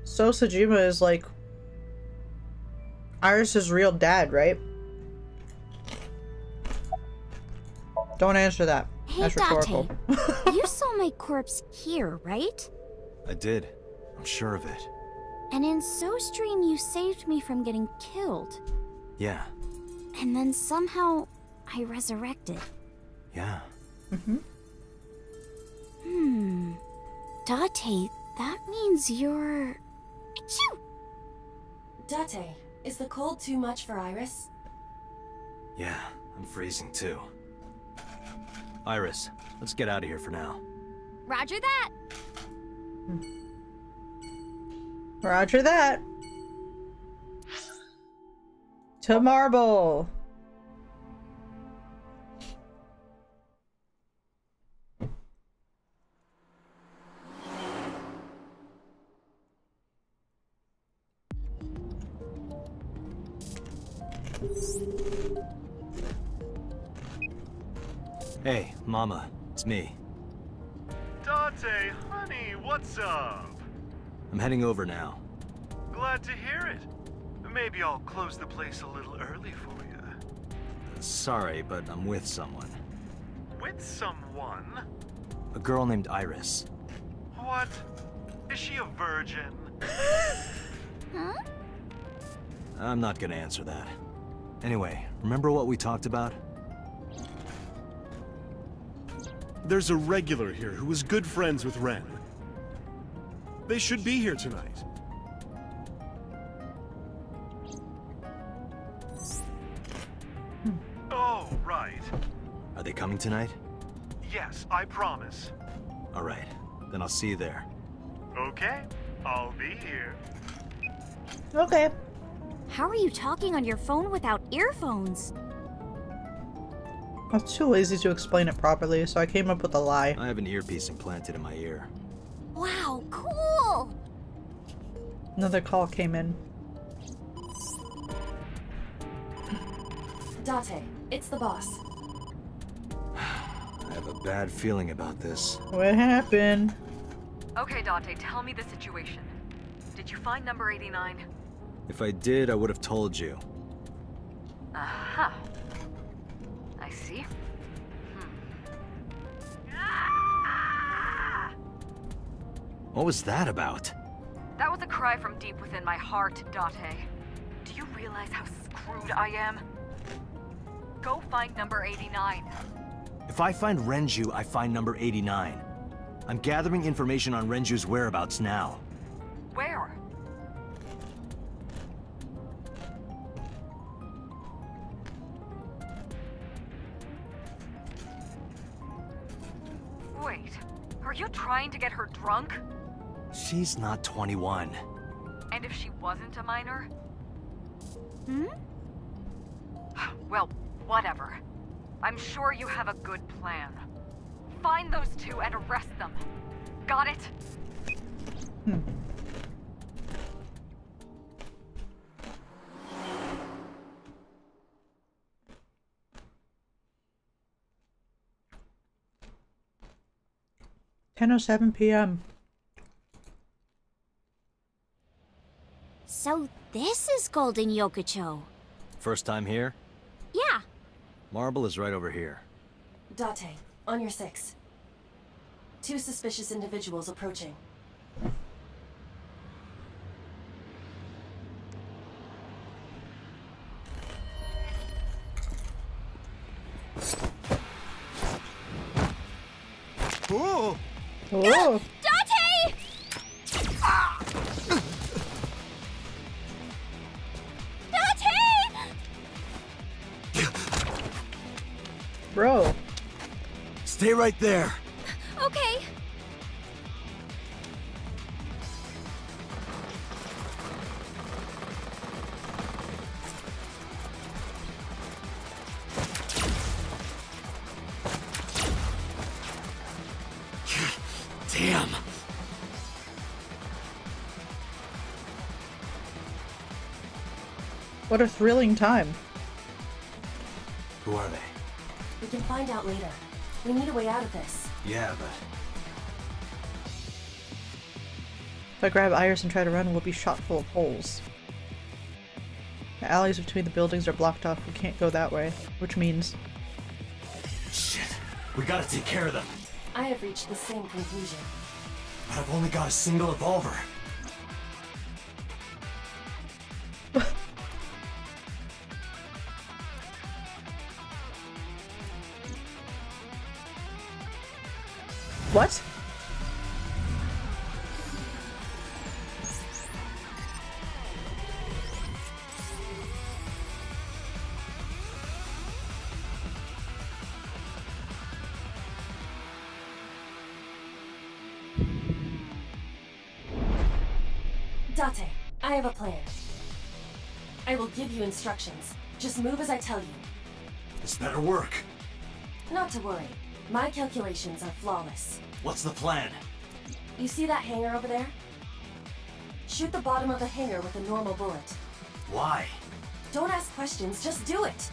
So Sejima is like Iris's real dad, right? Don't answer that. Hey, That's rhetorical. Date, you saw my corpse here, right? I did. I'm sure of it. And in So's dream, you saved me from getting killed. Yeah. And then somehow, I resurrected. Yeah. Date, that means you're... Achoo! Date, is the cold too much for Iris? Yeah, I'm freezing too. Iris, let's get out of here for now. Roger that! Roger that. To Marble. Hey, Mama, it's me. Dante, honey, what's up? I'm heading over now. Glad to hear it. Maybe I'll close the place a little early for you. Sorry, but I'm with someone. With someone? A girl named Iris. What? Is she a virgin? Huh? I'm not gonna answer that. Anyway, remember what we talked about? There's a regular here who is good friends with Ren. They should be here tonight. Oh, right. Are they coming tonight? Yes, I promise. All right, then I'll see you there. Okay, I'll be here. Okay. How are you talking on your phone without earphones? I was too lazy to explain it properly, so I came up with a lie. I have an earpiece implanted in my ear. Wow, cool! Another call came in. Date, it's the boss. I have a bad feeling about this. What happened? Okay, Date, tell me the situation. Did you find number 89? If I did, I would have told you. Aha. I see. What was that about? That was a cry from deep within my heart, Date. Do you realize how screwed I am? Go find number 89. If I find Renju, I find number 89. I'm gathering information on Renju's whereabouts now. Where? Wait, are you trying to get her drunk? She's not 21. And if she wasn't a minor? Hmm? Well, whatever. I'm sure you have a good plan. Find those two and arrest them. Got it? 10:07 p.m. So this is Golden Yokocho. First time here? Yeah. Marble is right over here. Date, on your 6. 2 suspicious individuals approaching. Oh! Oh! Date! Bro. Stay right there. Okay. Damn. What a thrilling time. Who are they? We can find out later. We need a way out of this. Yeah, but If I grab Iris and try to run, we'll be shot full of holes. The alleys between the buildings are blocked off. We can't go that way, which means... shit. We gotta take care of them. I have reached the same conclusion. But I've only got a single revolver. What? Date, I have a plan. I will give you instructions. Just move as I tell you. This better work. Not to worry. My calculations are flawless. What's the plan? You see that hangar over there? Shoot the bottom of the hangar with a normal bullet. Why? Don't ask questions, just do it.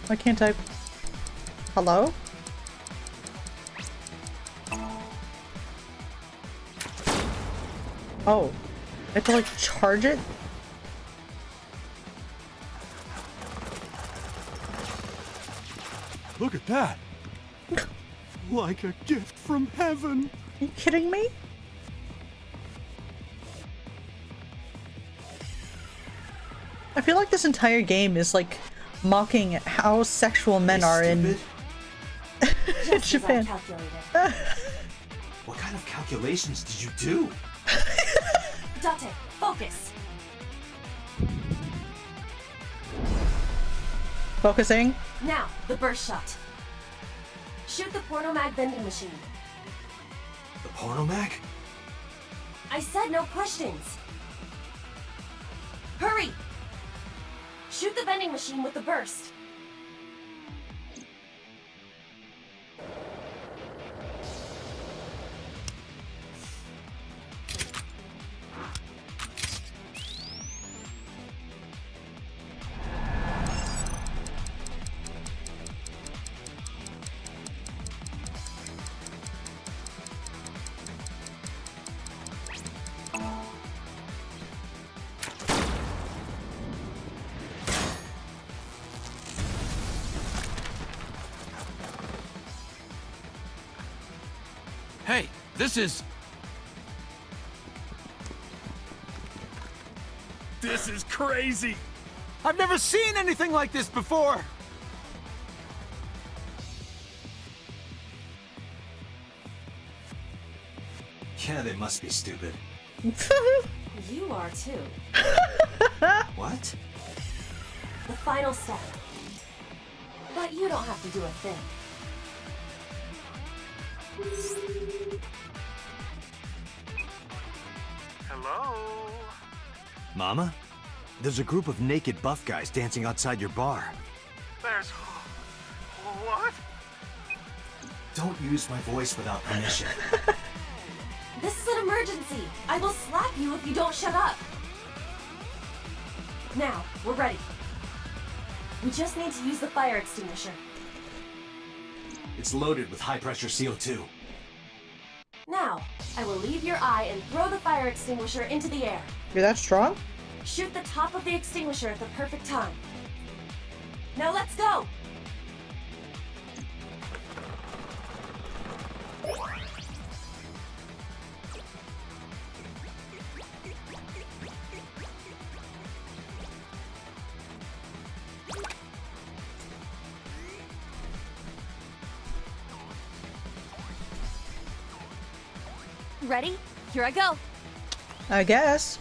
Why can't I... Hello? Oh. I have to like charge it? Look at that! Like a gift from heaven! Are you kidding me? I feel like this entire game is like mocking how sexual men are in Japan. What kind of calculations did you do? Date, focus. Focusing. Now, the burst shot. Shoot the porno mag vending machine. The porno mag? I said no questions. Hurry! Shoot the vending machine with the burst. Hey, this is crazy! I've never seen anything like this before! Yeah, they must be stupid. You are too. What? The final step. But you don't have to do a thing. Hello? Mama? There's a group of naked buff guys dancing outside your bar. There's... what? Don't use my voice without permission. This is an emergency. I will slap you if you don't shut up. Now, we're ready. We just need to use the fire extinguisher. It's loaded with high-pressure CO2. Now, I will leave your eye and throw the fire extinguisher into the air. You're that strong? Shoot the top of the extinguisher at the perfect time. Now let's go! Ready? Here I go. I guess.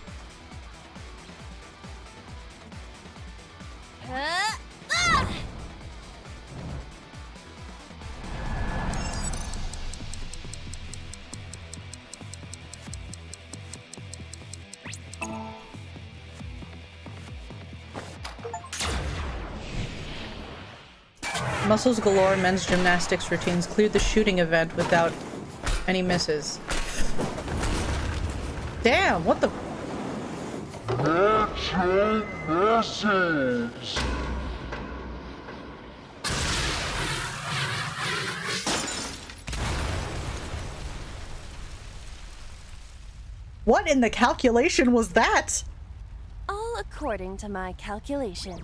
Muscles galore men's gymnastics routines cleared the shooting event without any misses. Damn, what the? Misses. What in the calculation was that? All according to my calculations.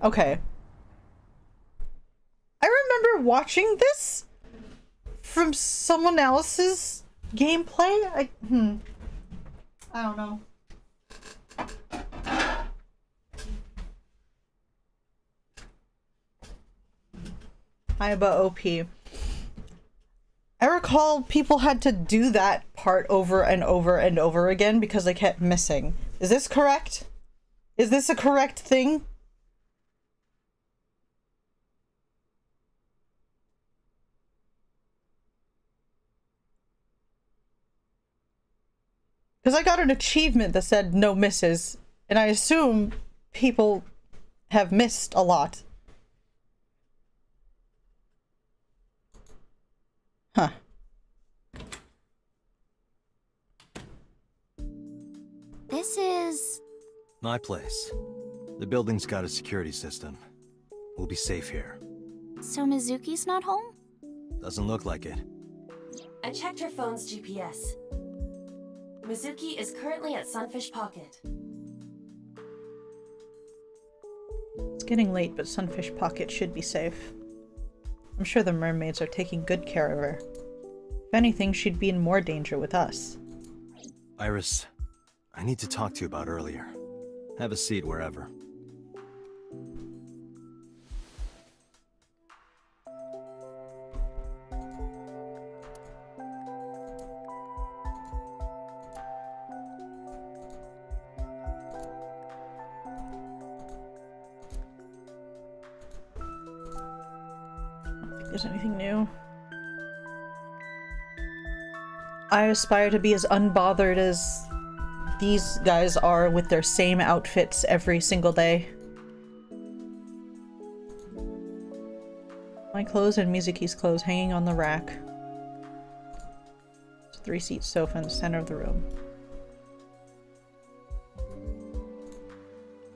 Okay. I remember watching this from someone else's gameplay. I don't know. Iba OP. I recall people had to do that part over and over and over again because they kept missing. Is this correct? Is this a correct thing? Because I got an achievement that said no misses, and I assume people have missed a lot. Huh. This is... My place. The building's got a security system. We'll be safe here. So Mizuki's not home? Doesn't look like it. I checked her phone's GPS. Mizuki is currently at Sunfish Pocket. It's getting late, but Sunfish Pocket should be safe. I'm sure the mermaids are taking good care of her. If anything, she'd be in more danger with us. Iris, I need to talk to you about earlier. Have a seat wherever. There's anything new. I aspire to be as unbothered as these guys are with their same outfits every single day. My clothes and Mizuki's clothes hanging on the rack. It's a 3-seat sofa in the center of the room.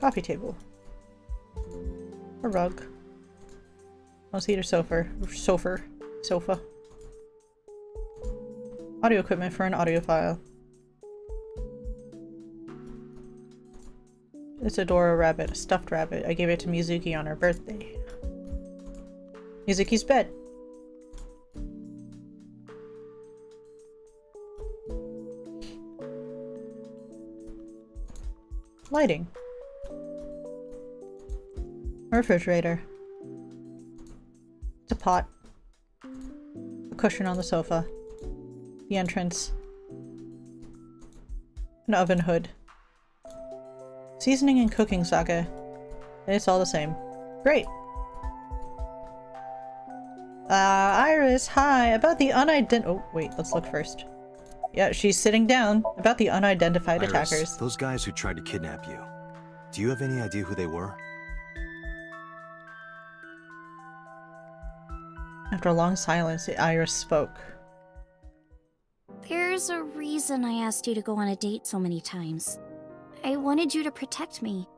Coffee table. A rug. One-seater sofa. Audio equipment for an audiophile. It's a Dora rabbit, a stuffed rabbit. I gave it to Mizuki on her birthday. Mizuki's bed. Lighting. A refrigerator. It's a pot. A cushion on the sofa. The entrance. An oven hood. Seasoning and cooking sake. And it's all the same. Great. Iris, hi. About the oh, wait, let's look first. Yeah, she's sitting down. About the unidentified Iris, attackers. those guys who tried to kidnap you. Do you have any idea who they were? After a long silence, Iris spoke. There's a reason I asked you to go on a date so many times. I wanted you to protect me.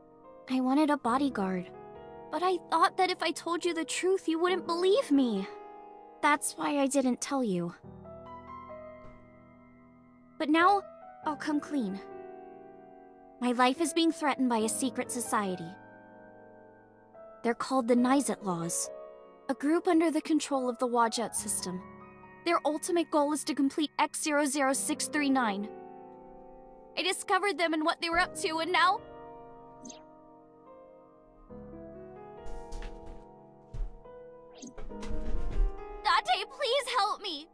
I wanted a bodyguard. But I thought that if I told you the truth, you wouldn't believe me. That's why I didn't tell you. But now, I'll come clean. My life is being threatened by a secret society. They're called the Nizet Laws, a group under the control of the Wajet system. Their ultimate goal is to complete X00639. I discovered them and what they were up to, and now... Date, please help me!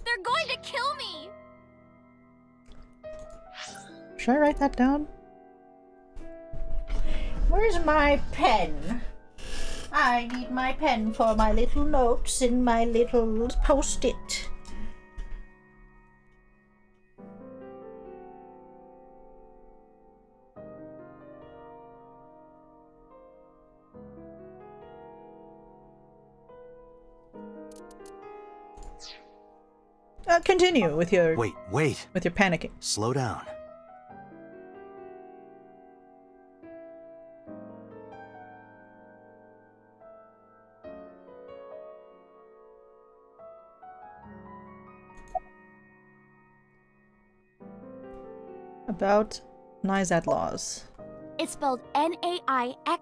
They're going to kill me! Should I write that down? Where's my pen? I need my pen for my little notes in my little post-it. Continue with your... Wait. With your panicking. Slow down. About NIZAD laws. It's spelled Naixatloz.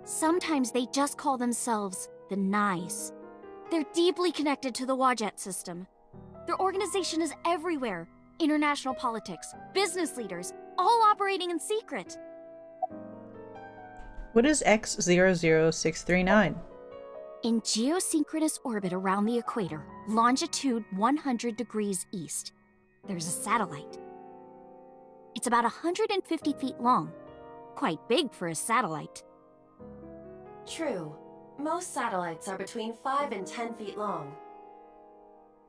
Sometimes they just call themselves the NIZE. They're deeply connected to the Wadjet system. Their organization is everywhere. International politics, business leaders, all operating in secret. What is X00639? In geosynchronous orbit around the equator, longitude 100 degrees east, there's a satellite. It's about 150 feet long. Quite big for a satellite. True. Most satellites are between 5 and 10 feet long.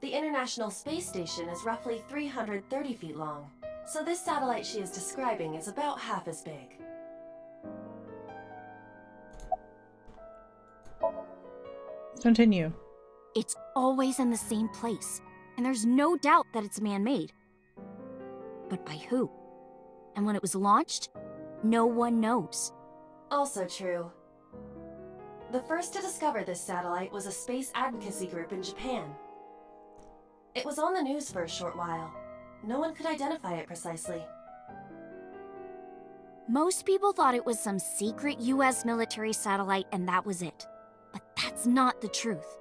The International Space Station is roughly 330 feet long, so this satellite she is describing is about half as big. Continue. It's always in the same place, and there's no doubt that it's man-made. But by who? And when it was launched, no one knows. Also true. The first to discover this satellite was a space advocacy group in Japan. It was on the news for a short while. No one could identify it precisely. Most people thought it was some secret US military satellite and that was it. But that's not the truth.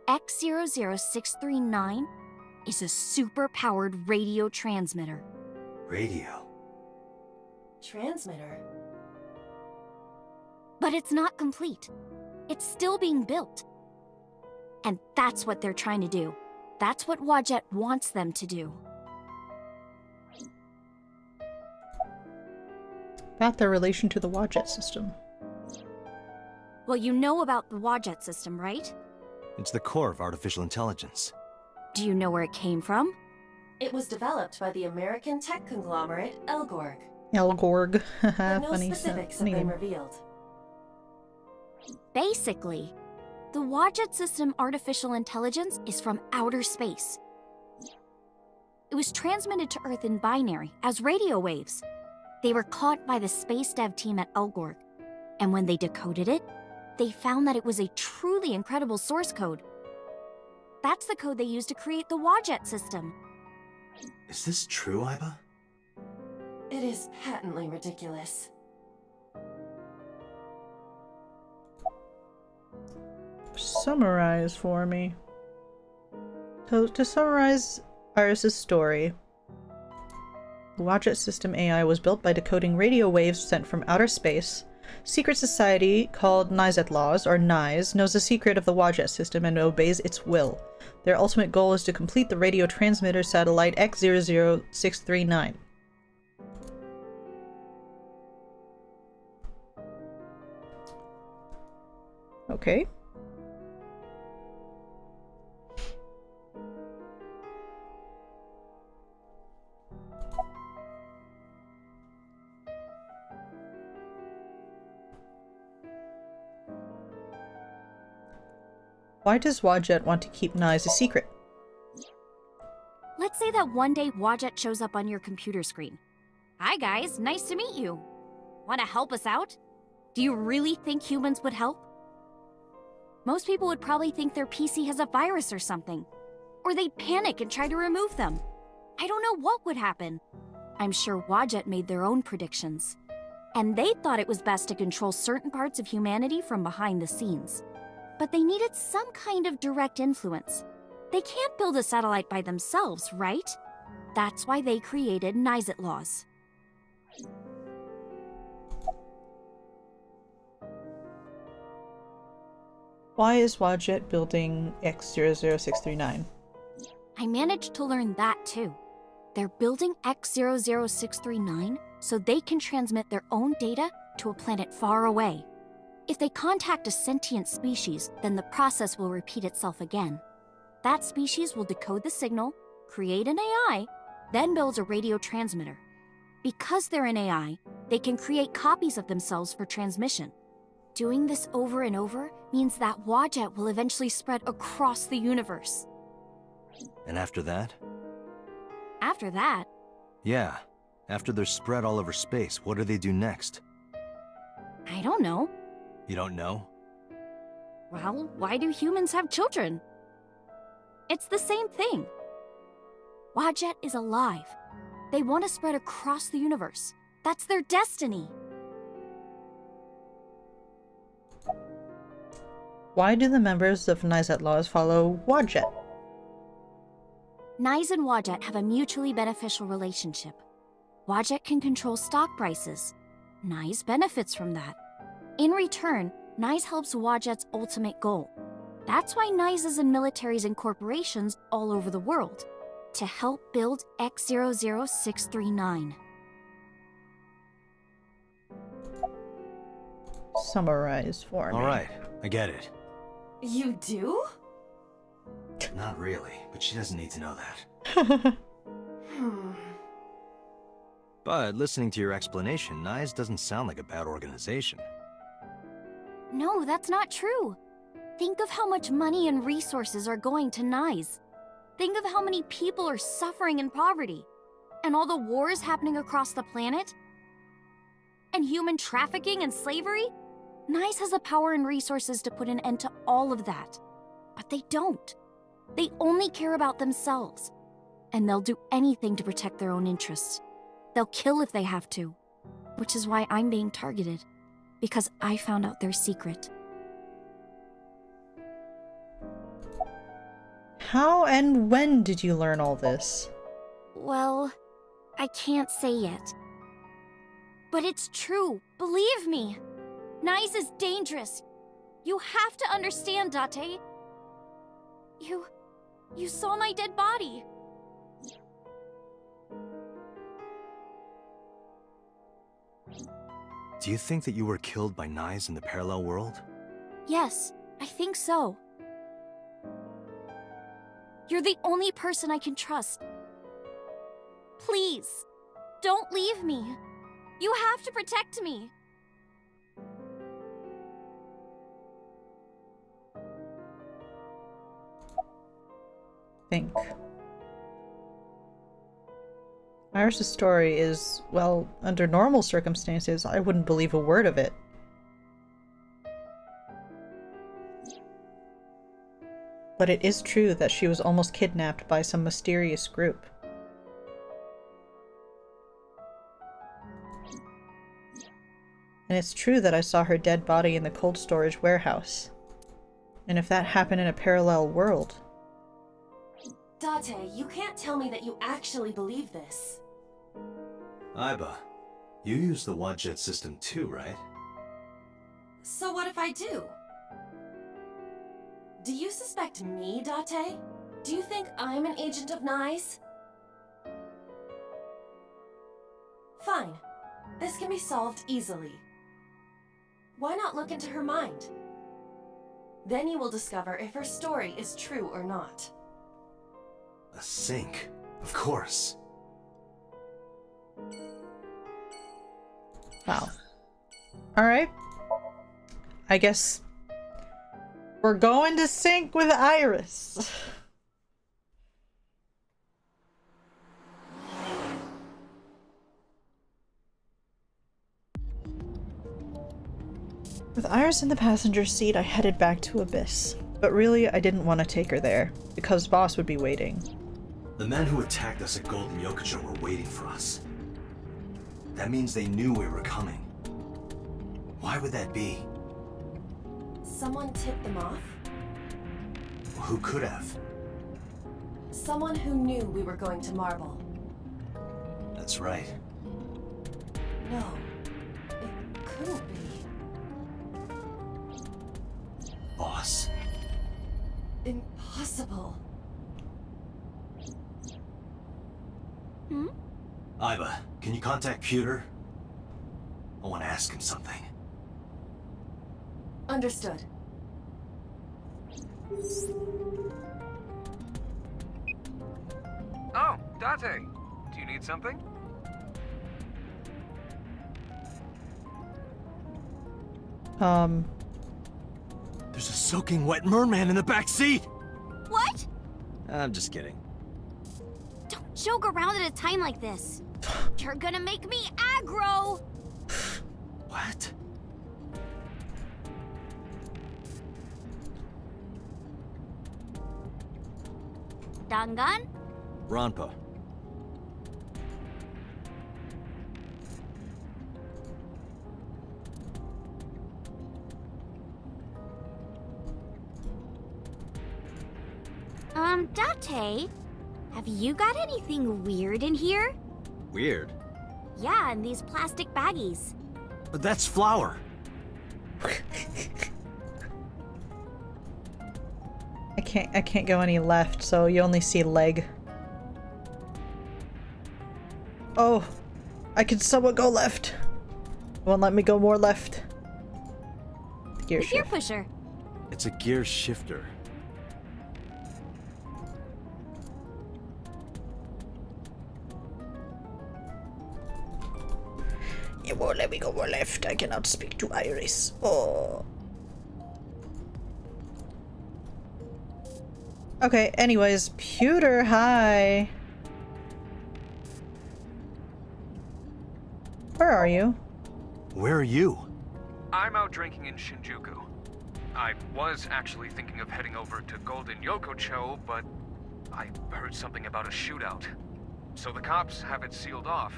X00639 is a super-powered radio transmitter. Radio? Transmitter? But it's not complete. It's still being built. And that's what they're trying to do. That's what Wadjet wants them to do. About their relation to the Wadjet system. Well, you know about the Wadjet system, right? It's the core of artificial intelligence. Do you know where it came from? It was developed by the American tech conglomerate Elgorg. Elgorg. But no Funny specifics have been revealed. Basically, the Wadjet system artificial intelligence is from outer space. It was transmitted to Earth in binary, as radio waves. They were caught by the space dev team at Elgorg, and when they decoded it, they found that it was a truly incredible source code. That's the code they used to create the Wadjet system. Is this true, Iba? It is patently ridiculous. Summarize for me. So, to summarize Iris' story, the Wadjet system AI was built by decoding radio waves sent from outer space. Secret society called NIZAD or NIZE knows the secret of the Wadjet system and obeys its will. Their ultimate goal is to complete the radio transmitter satellite X00639. Okay. Why does Wadjet want to keep NIZE a secret? Let's say that one day Wadjet shows up on your computer screen. Hi guys, nice to meet you. Want to help us out? Do you really think humans would help? Most people would probably think their PC has a virus or something. Or they'd panic and try to remove them. I don't know what would happen. I'm sure Wadjet made their own predictions. And they thought it was best to control certain parts of humanity from behind the scenes. But they needed some kind of direct influence. They can't build a satellite by themselves, right? That's why they created NIZAD. Why is Wadjet building X00639? I managed to learn that too. They're building X00639 so they can transmit their own data to a planet far away. If they contact a sentient species, then the process will repeat itself again. That species will decode the signal, create an AI, then builds a radio transmitter. Because they're an AI, they can create copies of themselves for transmission. Doing this over and over means that Wadjet will eventually spread across the universe. And after that? After that, Yeah. After they're spread all over space, what do they do next? I don't know. You don't know? Well, why do humans have children? It's the same thing. Wadjet is alive. They want to spread across the universe. That's their destiny. Why do the members of Nizet Laws follow Wadjet? Nyes and Wadjet have a mutually beneficial relationship. Wadjet can control stock prices. Nyes benefits from that. In return, Nyes helps Wadjet's ultimate goal. That's why Nyes is in militaries and corporations all over the world. To help build X00639. Summarize for me. Alright, I get it. You do? Not really, but she doesn't need to know that. But listening to your explanation, Nyes doesn't sound like a bad organization. No, that's not true. Think of how much money and resources are going to Nyes. Think of how many people are suffering in poverty. And all the wars happening across the planet. And human trafficking and slavery. Nyes has the power and resources to put an end to all of that. But they don't. They only care about themselves. And they'll do anything to protect their own interests. They'll kill if they have to. Which is why I'm being targeted. Because I found out their secret. How and when did you learn all this? Well, I can't say yet. But it's true, believe me. Nyes is dangerous. You have to understand, Date. You saw my dead body. Do you think that you were killed by Nyes in the parallel world? Yes, I think so. You're the only person I can trust. Please, don't leave me. You have to protect me. Think. Iris' story is, well, under normal circumstances, I wouldn't believe a word of it. But it is true that she was almost kidnapped by some mysterious group. And it's true that I saw her dead body in the cold storage warehouse. And if that happened in a parallel world... Date, you can't tell me that you actually believe this. Aiba, you use the Wadjet system too, right? So what if I do? Do you suspect me, Date? Do you think I'm an agent of Nyes? Fine. This can be solved easily. Why not look into her mind? Then you will discover if her story is true or not. A sync, of course. Wow. Alright. I guess we're going to sync with Iris. With Iris in the passenger seat, I headed back to Abyss. But really, I didn't want to take her there, because Boss would be waiting. The men who attacked us at Golden Yokocho were waiting for us. That means they knew we were coming. Why would that be? Someone tipped them off? Who could have? Someone who knew we were going to Marble. That's right. No, it couldn't be. boss. Impossible. Hmm? Iva, can you contact Pewter? I want to ask him something. Understood. Oh, Date. Do you need something? There's a soaking wet merman in the back seat! What? I'm just kidding. Don't joke around at a time like this. You're gonna make me aggro! What? Dangan? Ronpa. Date, have you got anything weird in here? Weird. Yeah, in these plastic baggies. But that's flour. I can't go any left, so you only see leg. Oh, I can somewhat go left. Won't let me go more left. Gear The gear shift. pusher. It's a gear shifter. It won't let me go more left. I cannot speak to Iris. Oh. Okay, anyways, Pewter, hi. Where are you? Where are you? I'm out drinking in Shinjuku. I was actually thinking of heading over to Golden Yokocho, but I heard something about a shootout. So the cops have it sealed off.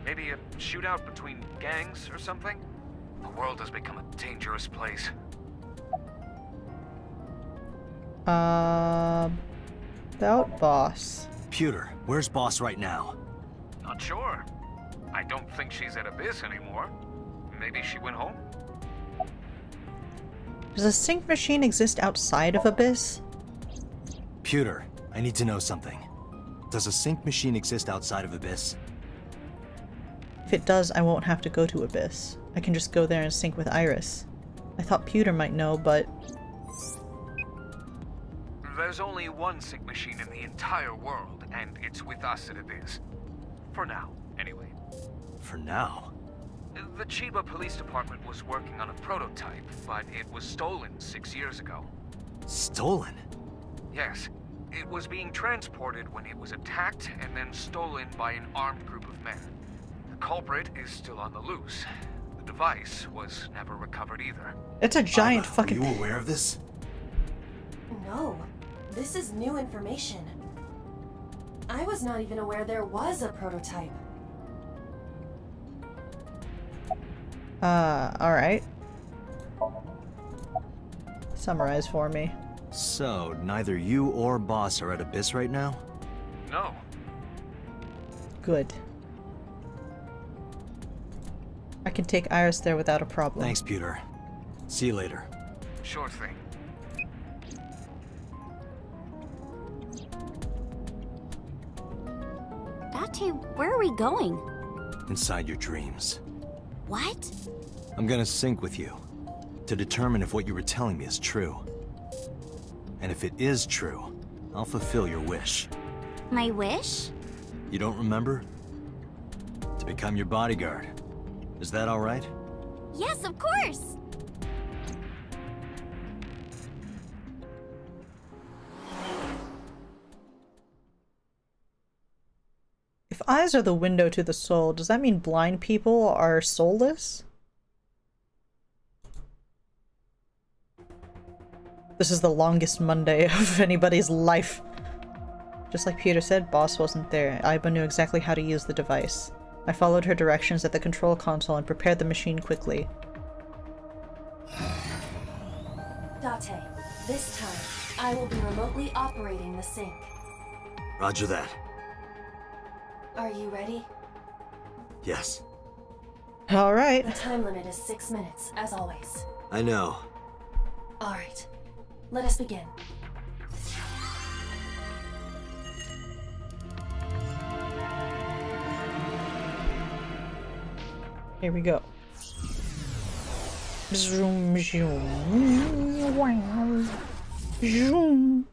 Maybe a shootout between gangs or something? The world has become a dangerous place. About boss. Pewter, where's boss right now? Not sure. I don't think she's at Abyss anymore. Maybe she went home? Does a sync machine exist outside of Abyss? Pewter, I need to know something. Does a sync machine exist outside of Abyss? If it does, I won't have to go to Abyss. I can just go there and sync with Iris. I thought Pewter might know, but... There's only one sync machine in the entire world, and it's with us at Abyss. For now, anyway. For now? The Chiba Police Department was working on a prototype, but it was stolen 6 years ago. Stolen? Yes. It was being transported when it was attacked and then stolen by an armed group of men. The culprit is still on the loose. The device was never recovered either. It's a giant fucking... Were you aware of this? No. This is new information. I was not even aware there was a prototype. Alright. Summarize for me. So, neither you or boss are at Abyss right now? No. Good. I can take Iris there without a problem. Thanks, Pewter. See you later. Sure thing. Date, where are we going? Inside your dreams. What? I'm gonna sync with you to determine if what you were telling me is true. And if it is true, I'll fulfill your wish. My wish? You don't remember? To become your bodyguard. Is that all right? Yes, of course! If eyes are the window to the soul, does that mean blind people are soulless? This is the longest Monday of anybody's life. Just like Peter said, boss wasn't there. Aiba knew exactly how to use the device. I followed her directions at the control console and prepared the machine quickly. Date, this time, I will be remotely operating the sync. Roger that. Are you ready? Alright. The time limit is 6 minutes, as always. I know. Alright, let us begin. Here we go. Zoom, zoom, wow, zoom.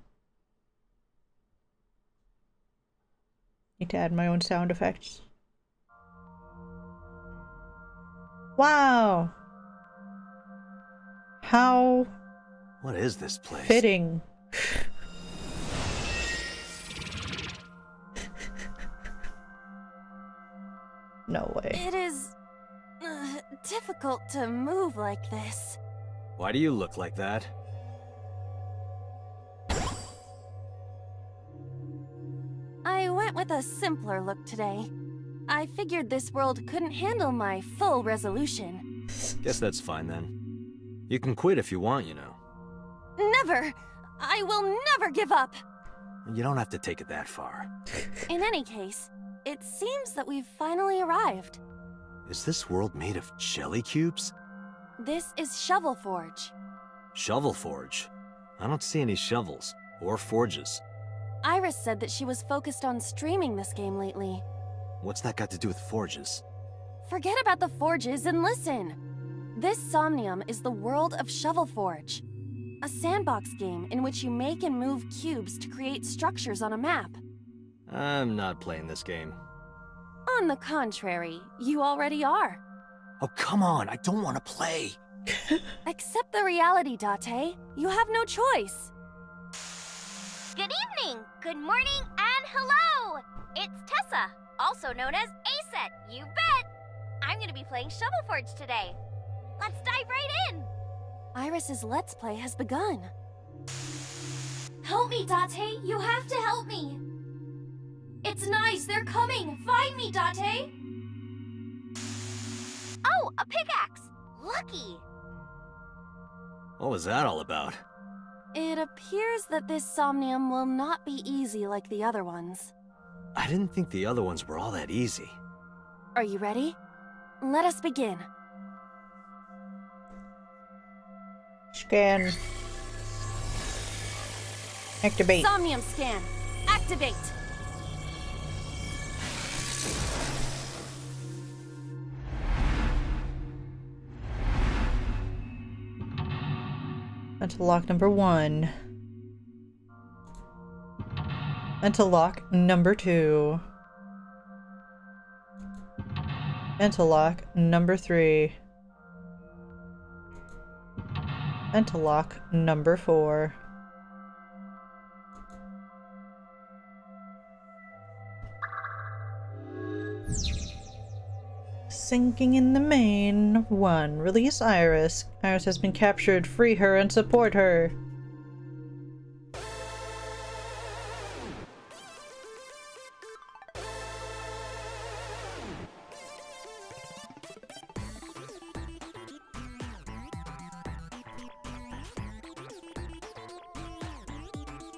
Need to add my own sound effects. Wow. How What is this place? fitting. No way. It is difficult to move like this. Why do you look like that? I went with a simpler look today. I figured this world couldn't handle my full resolution. Guess that's fine then. You can quit if you want, you know. Never! I will never give up! You don't have to take it that far. In any case, it seems that we've finally arrived. Is this world made of jelly cubes? This is Shovel Forge. Shovel Forge? I don't see any shovels or forges. Iris said that she was focused on streaming this game lately. What's that got to do with forges? Forget about the forges and listen! This Somnium is the world of Shovel Forge, a sandbox game in which you make and move cubes to create structures on a map. I'm not playing this game. On the contrary, you already are. Oh, come on, I don't want to play. Accept the reality, Date. You have no choice. Good evening, good morning, and hello! It's Tessa, also known as Aset, you bet! I'm gonna be playing Shovel Forge today. Let's dive right in! Iris's Let's Play has begun. Help me, Date! You have to help me! It's nice, they're coming! Find me, Date! Oh, a pickaxe! Lucky! What was that all about? It appears that this Somnium will not be easy like the other ones. I didn't think the other ones were all that easy. Are you ready? Let us begin. Scan. Activate. Somnium scan. Activate. Mental lock number 1. Mental lock number 2. Mental lock number 3. Mental lock number 4. Sinking in the main. 1. Release Iris. Iris has been captured. Free her and support her.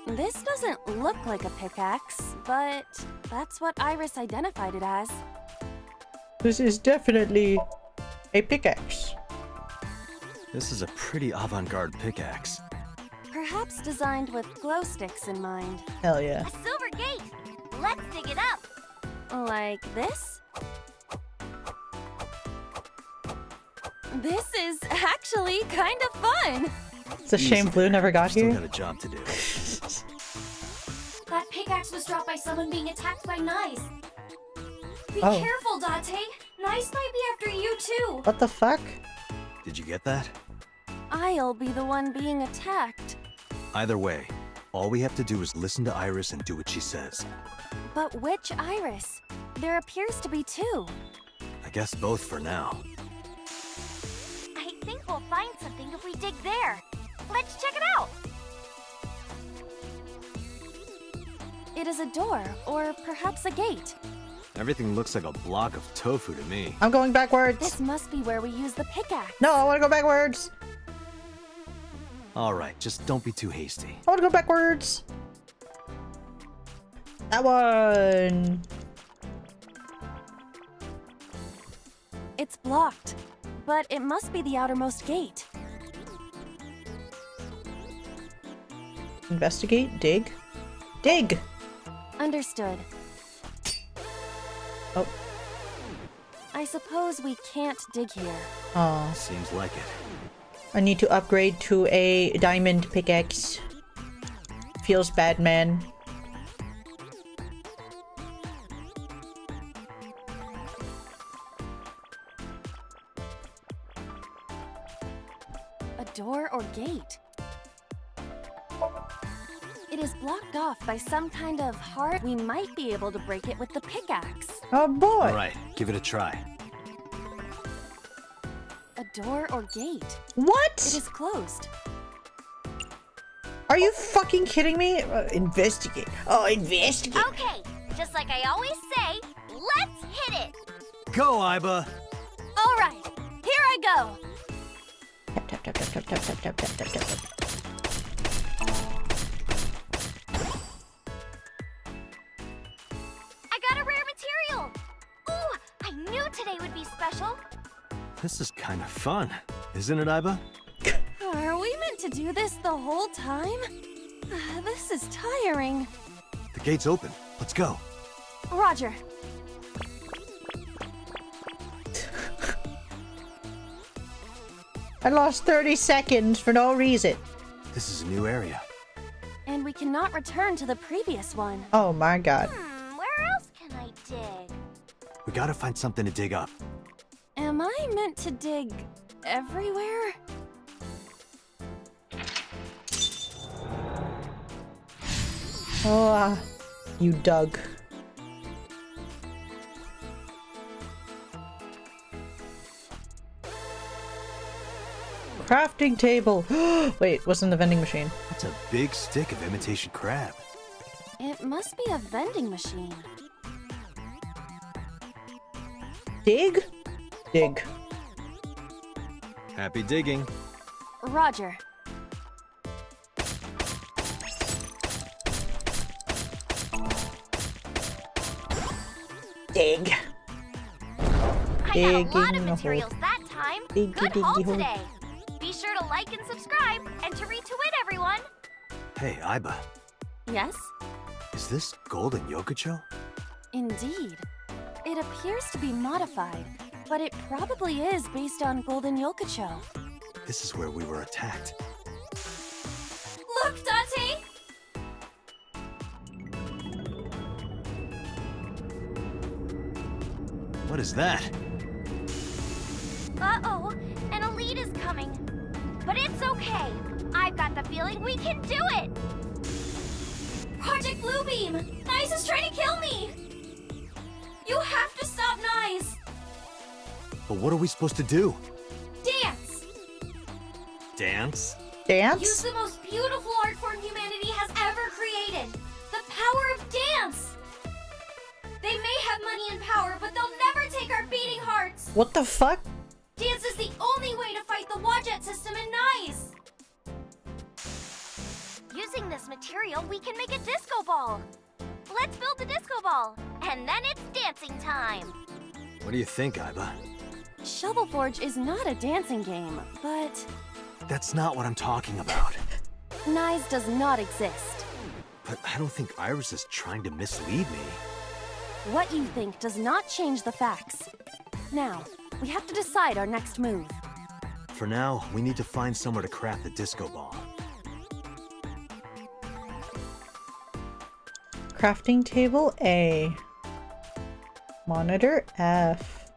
This doesn't look like a pickaxe, but that's what Iris identified it as. This is definitely a pickaxe. This is a pretty avant-garde pickaxe. Perhaps designed with glow sticks in mind. Hell yeah. A silver gate! Let's dig it up! Like this? This is actually kind of fun! It's a shame Blue never got Still here. got a job to do. That pickaxe was dropped by someone being attacked by knives. Be Oh. careful, Date! Knives might be after you too! What the fuck? Did you get that? I'll be the one being attacked. Either way, all we have to do is listen to Iris and do what she says. But which Iris? There appears to be two. I guess both for now. I think we'll find something if we dig there. Let's check it out! It is a door, or perhaps a gate. Everything looks like a block of tofu to me. I'm going backwards. This must be where we use the pickaxe. No, I want to go backwards. Alright, just don't be too hasty. I want to go backwards. That one. It's blocked, but it must be the outermost gate. Investigate, dig. Dig! Understood. Oh. I suppose we can't dig here. Oh. Seems like it. I need to upgrade to a diamond pickaxe. Feels bad, man. A door or gate? It is blocked off by some kind of hard... We might be able to break it with the pickaxe. Oh boy! Alright, give it a try. A door or gate? What? It is closed. Are you fucking kidding me? Investigate. Oh, investigate. Okay, just like I always say, let's hit it. Go, Iba! All right, here I go. Tap, tap, tap, tap, tap, tap, tap, tap, tap, tap, tap. I got a rare material. Ooh, I knew today would be special. This is kind of fun, isn't it, Iba? Are we meant to do this the whole time? This is tiring. The gate's open. Let's go. Roger. I lost 30 seconds for no reason. This is a new area. And we cannot return to the previous one. Oh my god. Where else can I dig? We gotta find something to dig up. Am I meant to dig everywhere? Oh, you dug. Crafting table. Wait, what's in the vending machine? That's a big stick of imitation crab. It must be a vending machine. Dig? Dig. Happy digging. Roger. Dig. I got a lot of materials that time. Good haul hole. today. Be sure to like and subscribe and to retweet everyone. Hey, Iba. Yes? Is this Golden Yokocho? Indeed. It appears to be modified, but it probably is based on Golden Yokocho. This is where we were attacked. Look, Dante! What is that? Uh-oh, an elite is coming. But it's okay. I've got the feeling we can do it. Project Bluebeam! Nyes is trying to kill me! You have to stop Nyes! But what are we supposed to do? Dance! Dance? Dance? Use the most beautiful art form humanity has ever created! The power of dance! They may have money and power, but they'll never take our beating hearts! What the fuck? Dance is the only way to fight the Wadjet system in Nyes! Using this material, we can make a disco ball. Let's build the disco ball, and then it's dancing time. What do you think, Iba? Shovel Forge is not a dancing game, but That's not what I'm talking about. Nyes does not exist. But I don't think Iris is trying to mislead me. What you think does not change the facts. Now, we have to decide our next move. For now, we need to find somewhere to craft the disco ball. Crafting table A. Monitor F.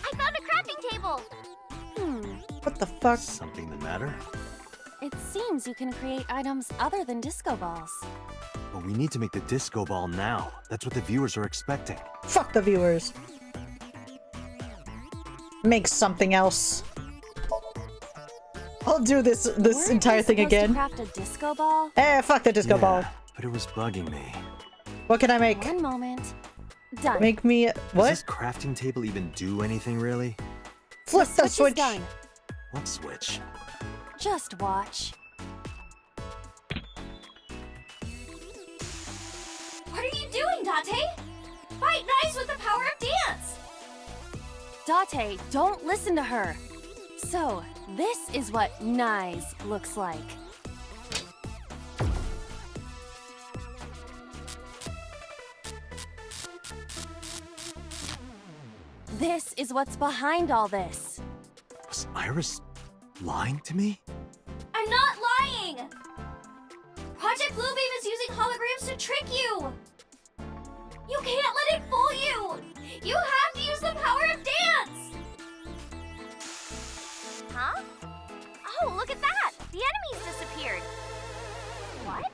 I found a crafting table. What the fuck? Something the matter? It seems you can create items other than disco balls. But we need to make the disco ball now. That's what the viewers are expecting. Fuck the viewers. Make something else. I'll do this Weren't entire we thing supposed again. To craft a disco ball? Eh, fuck the disco ball. But it was bugging me. What can I make? One moment. Done. Make me what? Does this crafting table even do anything, really? Flip the Is switch. done. What switch? Just watch. What are you doing, Date? Fight Nyes with the power of dance! Date, don't listen to her. So, this is what nice looks like. This is what's behind all this. Was Iris lying to me? I'm not lying! Project Bluebeam is using holograms to trick you! You can't let it fool you! You have to use the power of dance! Huh? Oh, look at that! The enemies disappeared. What?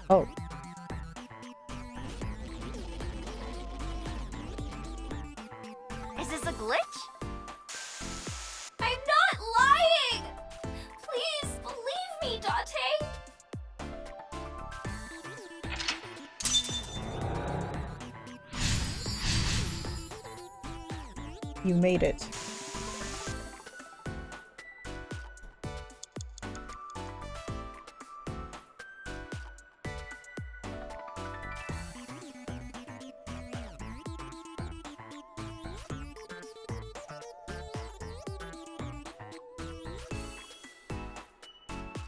Oh. Is this a glitch? I'm not lying! Please believe me, Date! You made it.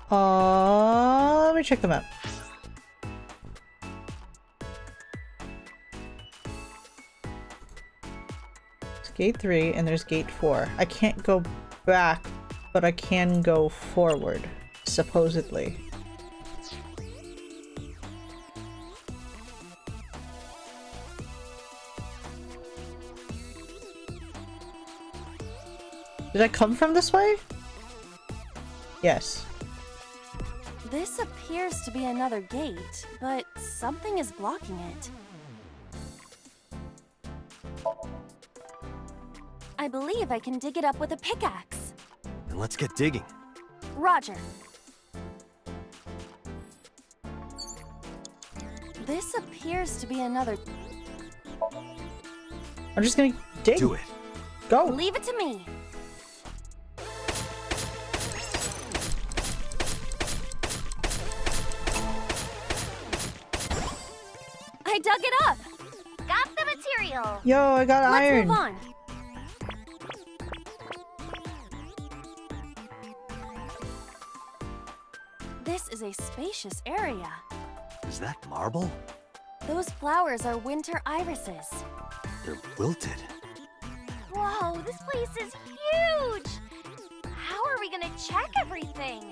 Let me check them out. It's gate 3 and there's gate 4. I can't go back, but I can go forward, supposedly. Did I come from this way? Yes. This appears to be another gate, but something is blocking it. I believe I can dig it up with a pickaxe. Then let's get digging. Roger. This appears to be another... I'm just gonna dig. Do it. Go. Leave it to me. I dug it up. Got the material. Yo, I got iron. Let's move on. This is a spacious area. Is that marble? Those flowers are winter irises. They're wilted. Whoa, this place is huge! How are we gonna check everything?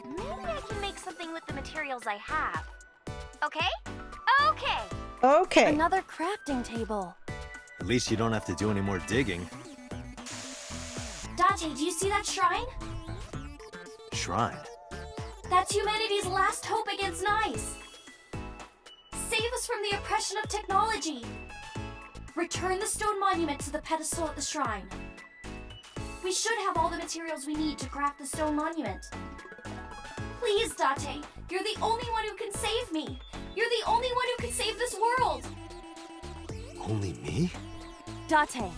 Maybe I can make something with the materials I have. Okay? Okay! Okay. Another crafting table. At least you don't have to do any more digging. Date, do you see that shrine? Shrine. That's humanity's last hope against Nice. Save us from the oppression of technology. Return the stone monument to the pedestal at the shrine. We should have all the materials we need to craft the stone monument. Please, Date, you're the only one who can save me. You're the only one who can save this world. Only me? Date.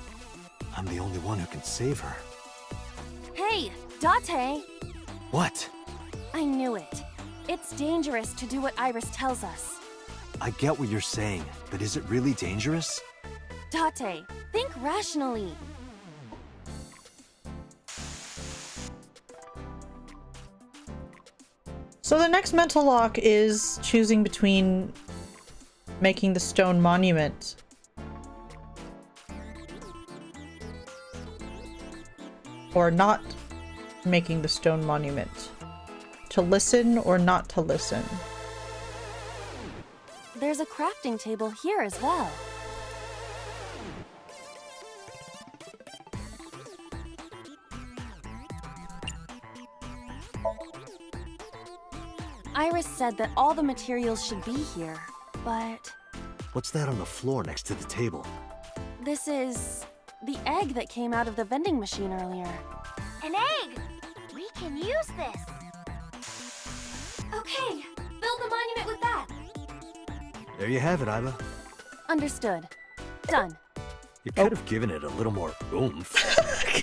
I'm the only one who can save her. Hey, Date. What? I knew it. It's dangerous to do what Iris tells us. I get what you're saying, but is it really dangerous? Date, think rationally. So the next mental lock is choosing between making the stone monument or not making the stone monument. To listen or not to listen. There's a crafting table here as well. Iris said that all the materials should be here, but... What's that on the floor next to the table? This is... the egg that came out of the vending machine earlier. An egg! We can use this. Okay, build the monument with that. There you have it, Iva. Understood. Done. You could have given it a little more oomph.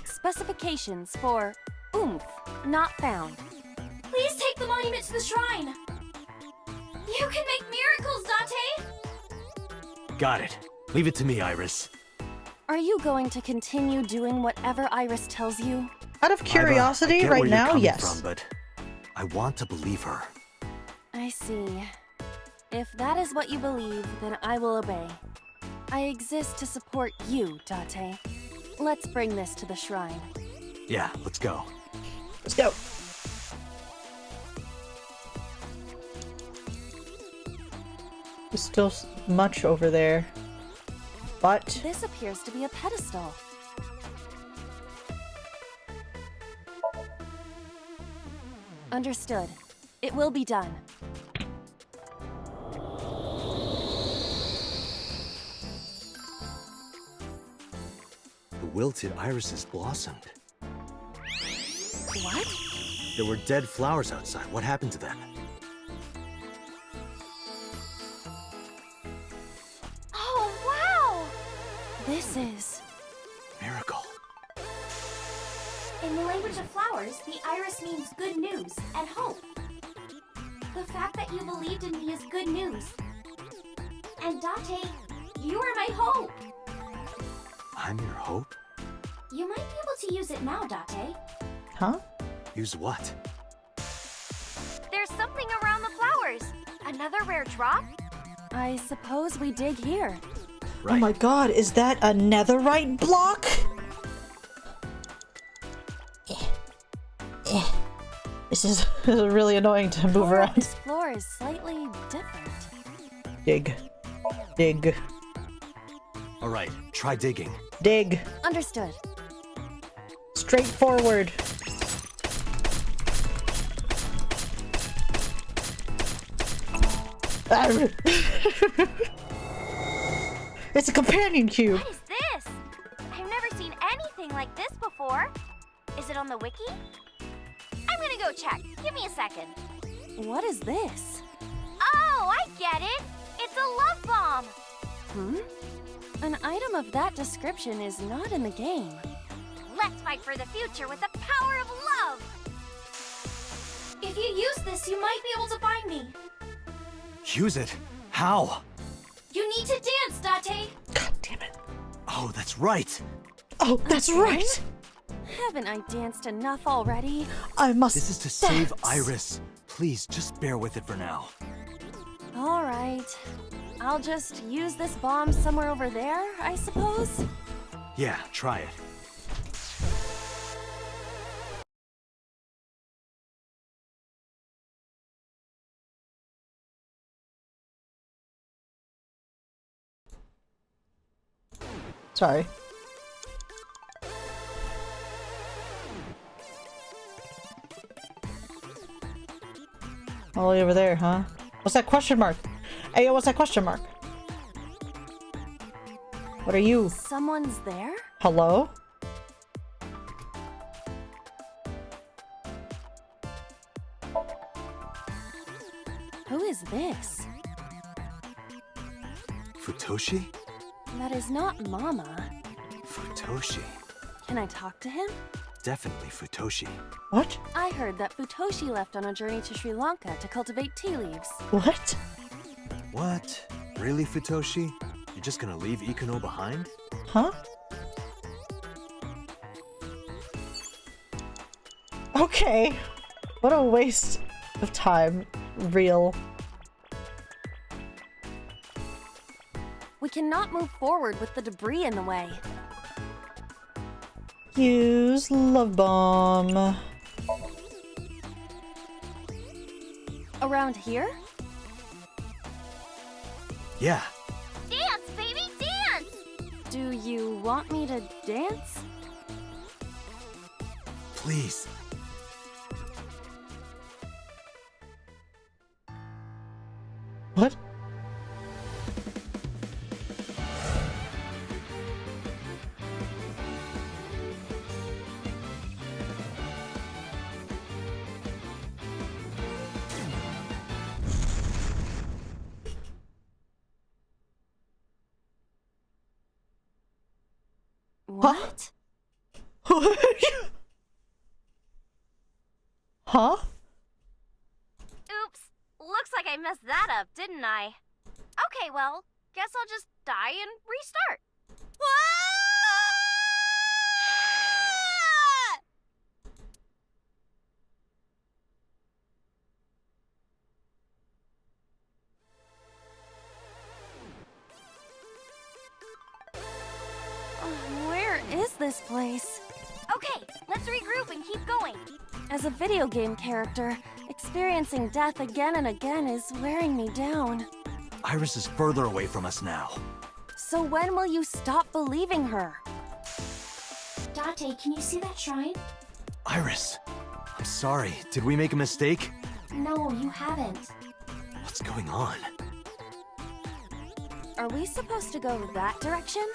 Specifications for oomph not found. Please take the monument to the shrine. You can make miracles, Date! Got it. Leave it to me, Iris. Are you going to continue doing whatever Iris tells you? Out of curiosity, I get right where you're now, coming yes. From, but I want to believe her. I see. If that is what you believe, then I will obey. I exist to support you, Date. Let's bring this to the shrine. Yeah, let's go. Let's go. There's still much over there. But this appears to be a pedestal. Understood. It will be done. The wilted irises blossomed. What? There were dead flowers outside. What happened to them? Oh, wow! This is... Miracle. In the language of flowers, the iris means good news and hope. The fact that you believed in me is good news. And Date, you are my hope. I'm your hope? You might be able to use it now, Date. Huh? Use what? There's something around the flowers. Another rare drop? I suppose we dig here. Right. Oh my god, is that a netherite block? This is really annoying to move around. This floor is slightly different. Dig. Dig. Alright, try digging. Dig. Understood. Straight forward. It's a companion cube. What is this? I've never seen anything like this before. Is it on the wiki? I'm gonna go check. Give me a second. What is this? Oh, I get it. It's a love bomb. An item of that description is not in the game. Let's fight for the future with the power of love. If you use this, you might be able to find me. Use it? How? You need to dance, Date. God damn it. Oh, that's right. Oh, that's right. Haven't I danced enough already? I must This is to save Iris. Please, just bear with it for now. All right. I'll just use this bomb somewhere over there, I suppose? Yeah, try it. Sorry. All the way over there, huh? What's that question mark? Hey, yo, what's that question mark? What are you? Someone's there? Hello? Who is this? Futoshi? That is not Mama. Futoshi. Can I talk to him? Definitely Futoshi. What? I heard that Futoshi left on a journey to Sri Lanka to cultivate tea leaves. What? What? Really, Futoshi? You're just gonna leave Ikuno behind? Huh? Okay. What a waste of time. Real. We cannot move forward with the debris in the way. Use love bomb. Around here? Yeah. Dance, baby, dance! Do you want me to dance? Please. What? What? Huh? Oops. Looks like I messed that up, didn't I? Okay, well, Guess I'll just die and restart. Where is this place? Okay, let's regroup and keep going. As a video game character, experiencing death again and again is wearing me down. Iris is further away from us now. So when will you stop believing her? Date, can you see that shrine? Iris, I'm sorry. Did we make a mistake? No, you haven't. What's going on? Are we supposed to go that direction?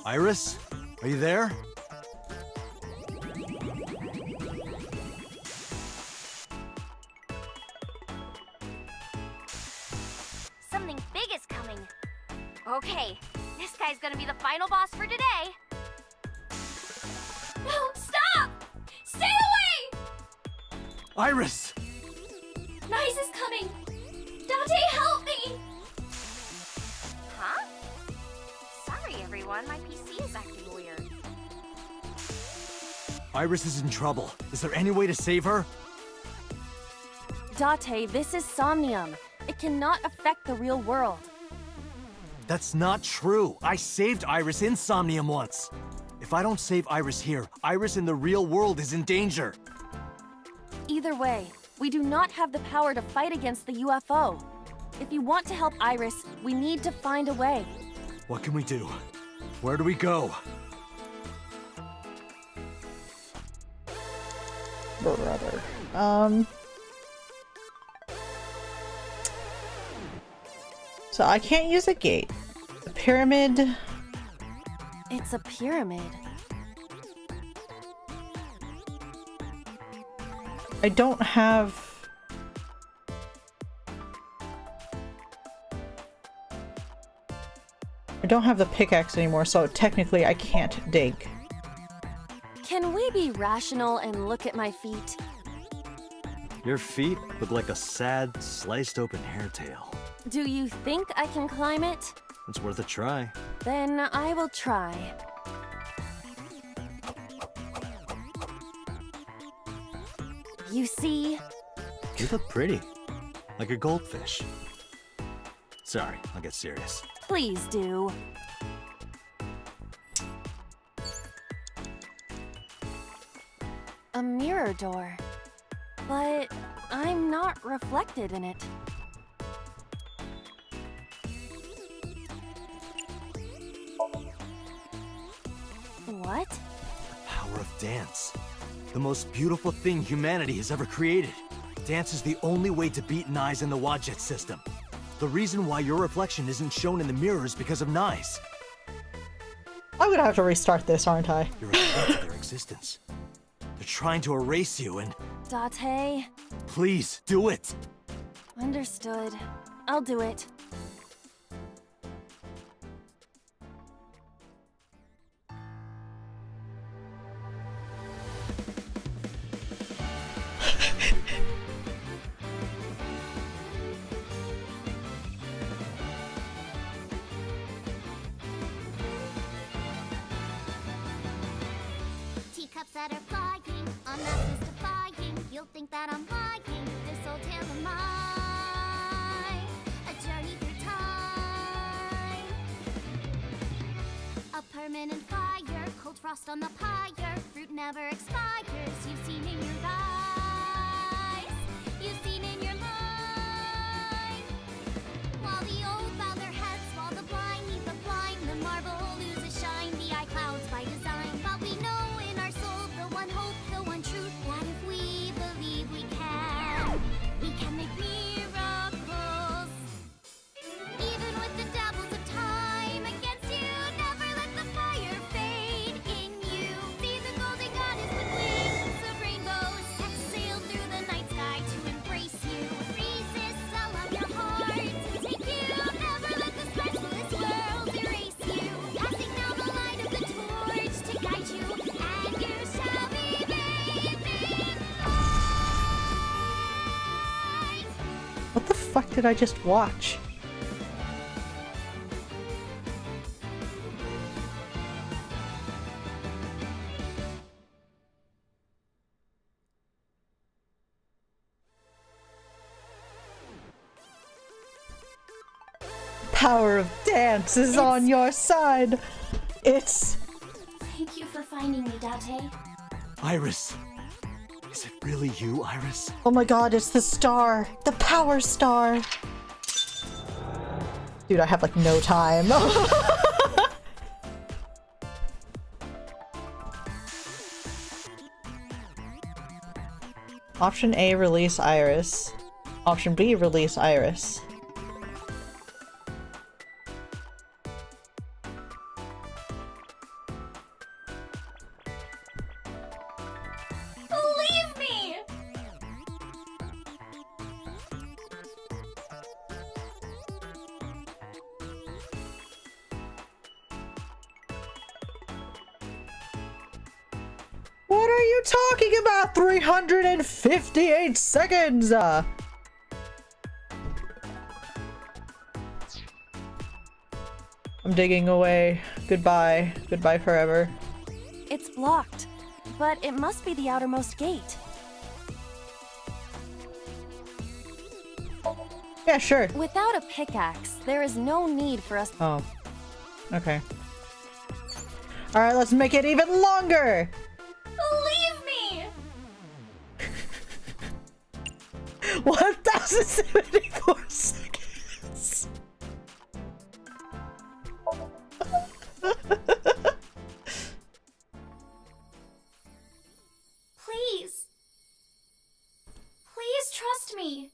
Iris? Are you there? Something big is coming. Okay, this guy's gonna be the final boss for today. No, stop! Stay away! Iris! Nice is coming! Date, help me! Huh? Sorry, everyone. My PC is acting weird. Iris is in trouble. Is there any way to save her? Date, this is Somnium. It cannot affect the real world. That's not true. I saved Iris in Somnium once. If I don't save Iris here, Iris in the real world is in danger. Either way, we do not have the power to fight against the UFO. If you want to help Iris, we need to find a way. What can we do? Where do we go? Brother. So I can't use a gate. The pyramid. It's a pyramid. I don't have... I don't have the pickaxe anymore, so technically I can't dig. Can we be rational and look at my feet? Your feet look like a sad, sliced open hairtail. Do you think I can climb it? It's worth a try. Then I will try. You see? You look pretty. Like a goldfish. Sorry, I'll get serious. Please do. A mirror door. But I'm not reflected in it. What? Power of dance. The most beautiful thing humanity has ever created. Dance is the only way to beat Nyes in the Wadjet system. The reason why your reflection isn't shown in the mirror is because of Nyes. I'm gonna have to restart this, aren't I? You're a threat to their existence. They're trying to erase you and... Date. Please, do it! Understood. I'll do it. Teacups that are flying, on that list defying. You'll think that I'm lying. This old tale of mine, a journey through time. A permanent fire, cold frost on the pyre. Fruit never expires. You've seen in your eyes, you've seen in your mind. While the old bow their heads, while the blind meet the blind, the marble loses shine. The eye clouds by design, but we know in our soul the one hope, the one truth, that if we believe we can make miracles. Even with the devils of time against you, never let the fire fade in you. See the golden goddess with wings of rainbows, set sail through the night sky to embrace you. What the fuck did I just watch? Power of dance is on your side. It's... Thank you for finding me, Date. Iris! Is it really you, Iris? Oh my god, it's the star. The power star. Dude, I have like no time. Option A, release Iris. Option B, release Iris. Leave me! What are you talking about? 358 seconds! I'm digging away. Goodbye. Goodbye forever. It's blocked, but it must be the outermost gate. Yeah, sure. Without a pickaxe, there is no need for us. Oh. Okay. Alright, let's make it even longer! Leave me! 1074 seconds! Please. Please trust me.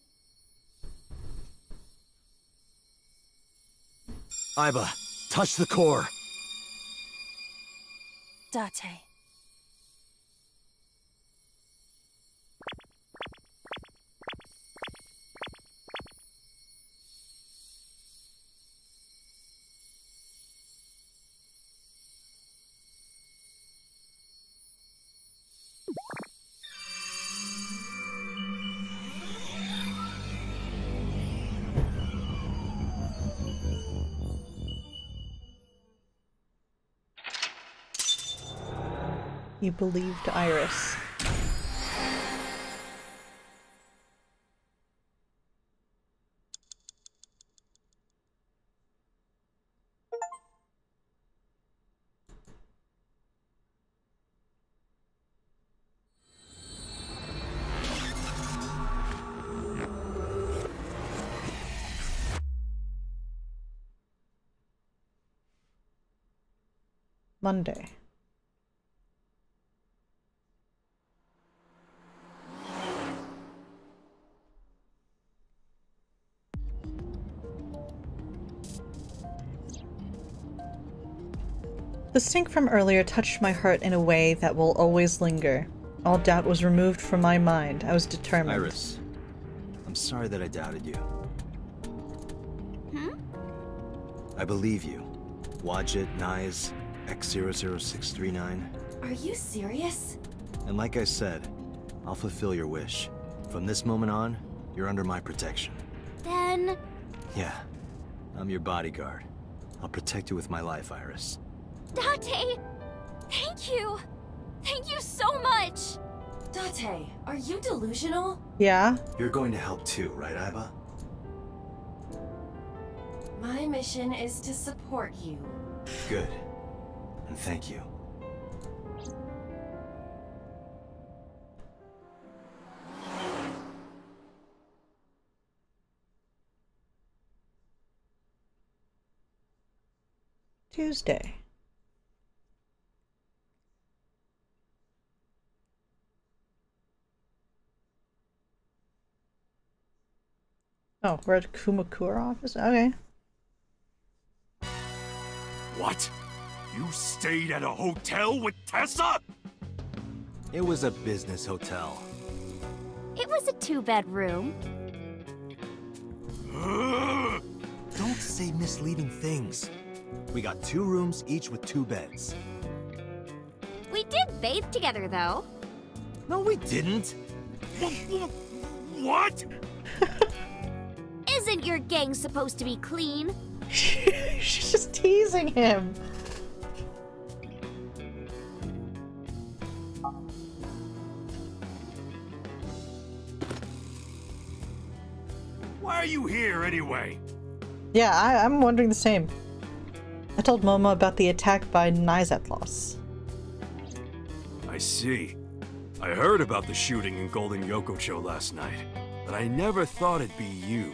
Iba, touch the core. Date. You believed Iris. Monday. The stink from earlier touched my heart in a way that will always linger. All doubt was removed from my mind. I was determined. Iris, I'm sorry that I doubted you. I believe you. Wadjet, Nyes, X00639. Are you serious? And like I said, I'll fulfill your wish. From this moment on, you're under my protection. Then... Yeah, I'm your bodyguard. I'll protect you with my life, Iris. Date! Thank you! Thank you so much! Date, are you delusional? Yeah? You're going to help too, right, Iba? My mission is to support you. Good. And thank you. Tuesday. Oh, we're at Kumakura office? Okay. What? You stayed at a hotel with Tessa? It was a business hotel. It was a 2-bedroom. Don't say misleading things. We got 2 rooms, each with 2 beds. We did bathe together, though. No, we didn't. What? Your gang's supposed to be clean. She's just teasing him. Why are you here anyway? Yeah, I'm wondering the same. I told Momo about the attack by Nizatlos. I see. I heard about the shooting in Golden Yokocho last night, but I never thought it'd be you.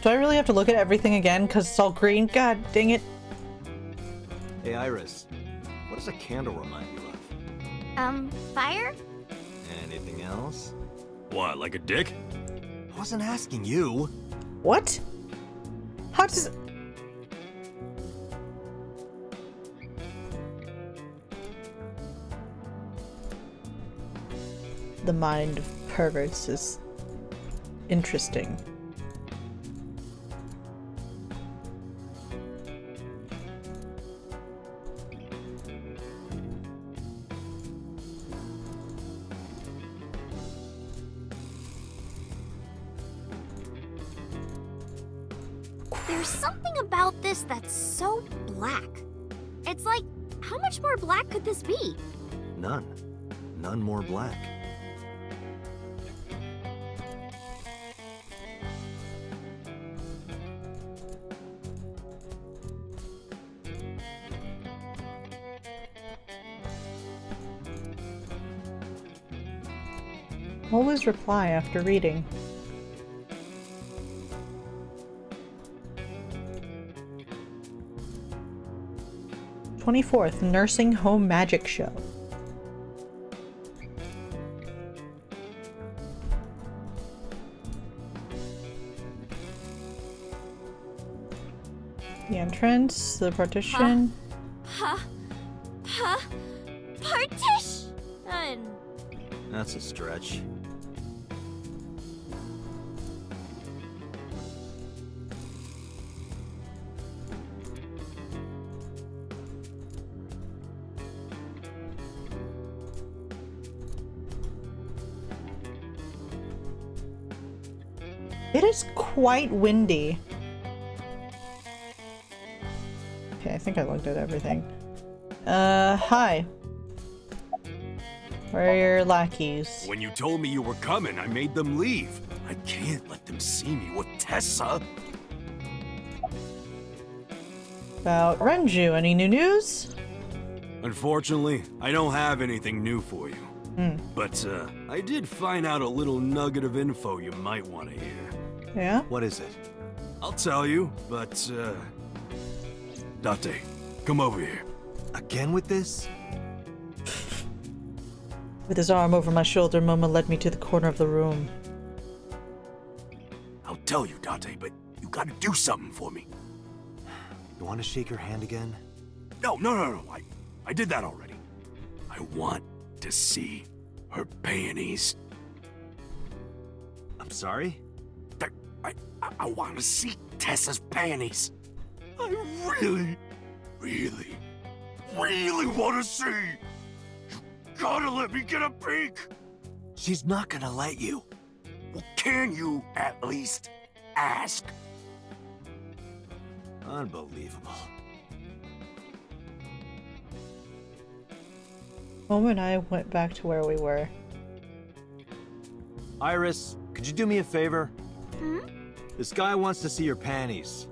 Do I really have to look at everything again because it's all green? God dang it. Hey, Iris. What does a candle remind you of? Fire? Anything else? What, like a dick? I wasn't asking you. What? How does... The mind of perverts is interesting. There's something about this that's so black. It's like, how much more black could this be? None. None more black. Always reply after reading. "24th Nursing Home Magic Show." The entrance, the partition. Partition! That's a stretch. It is quite windy. Okay, I think I looked at everything. Hi. Where are your lackeys? When you told me you were coming, I made them leave. I can't let them see me with Tessa. About Renju, any new news? Unfortunately, I don't have anything new for you. But, I did find out a little nugget of info you might want to hear. Yeah? What is it? I'll tell you, but, Date, come over here. Again with this? With his arm over my shoulder, Momo led me to the corner of the room. I'll tell you, Date, but you gotta do something for me. You want to shake her hand again? No. I did that already. I want to see her panties. I'm sorry? I want to see Tessa's panties. I really want to see. You gotta let me get a peek. She's not gonna let you. Well, can you at least ask? Unbelievable. Momo and I went back to where we were. Iris, could you do me a favor? Hmm? This guy wants to see your panties.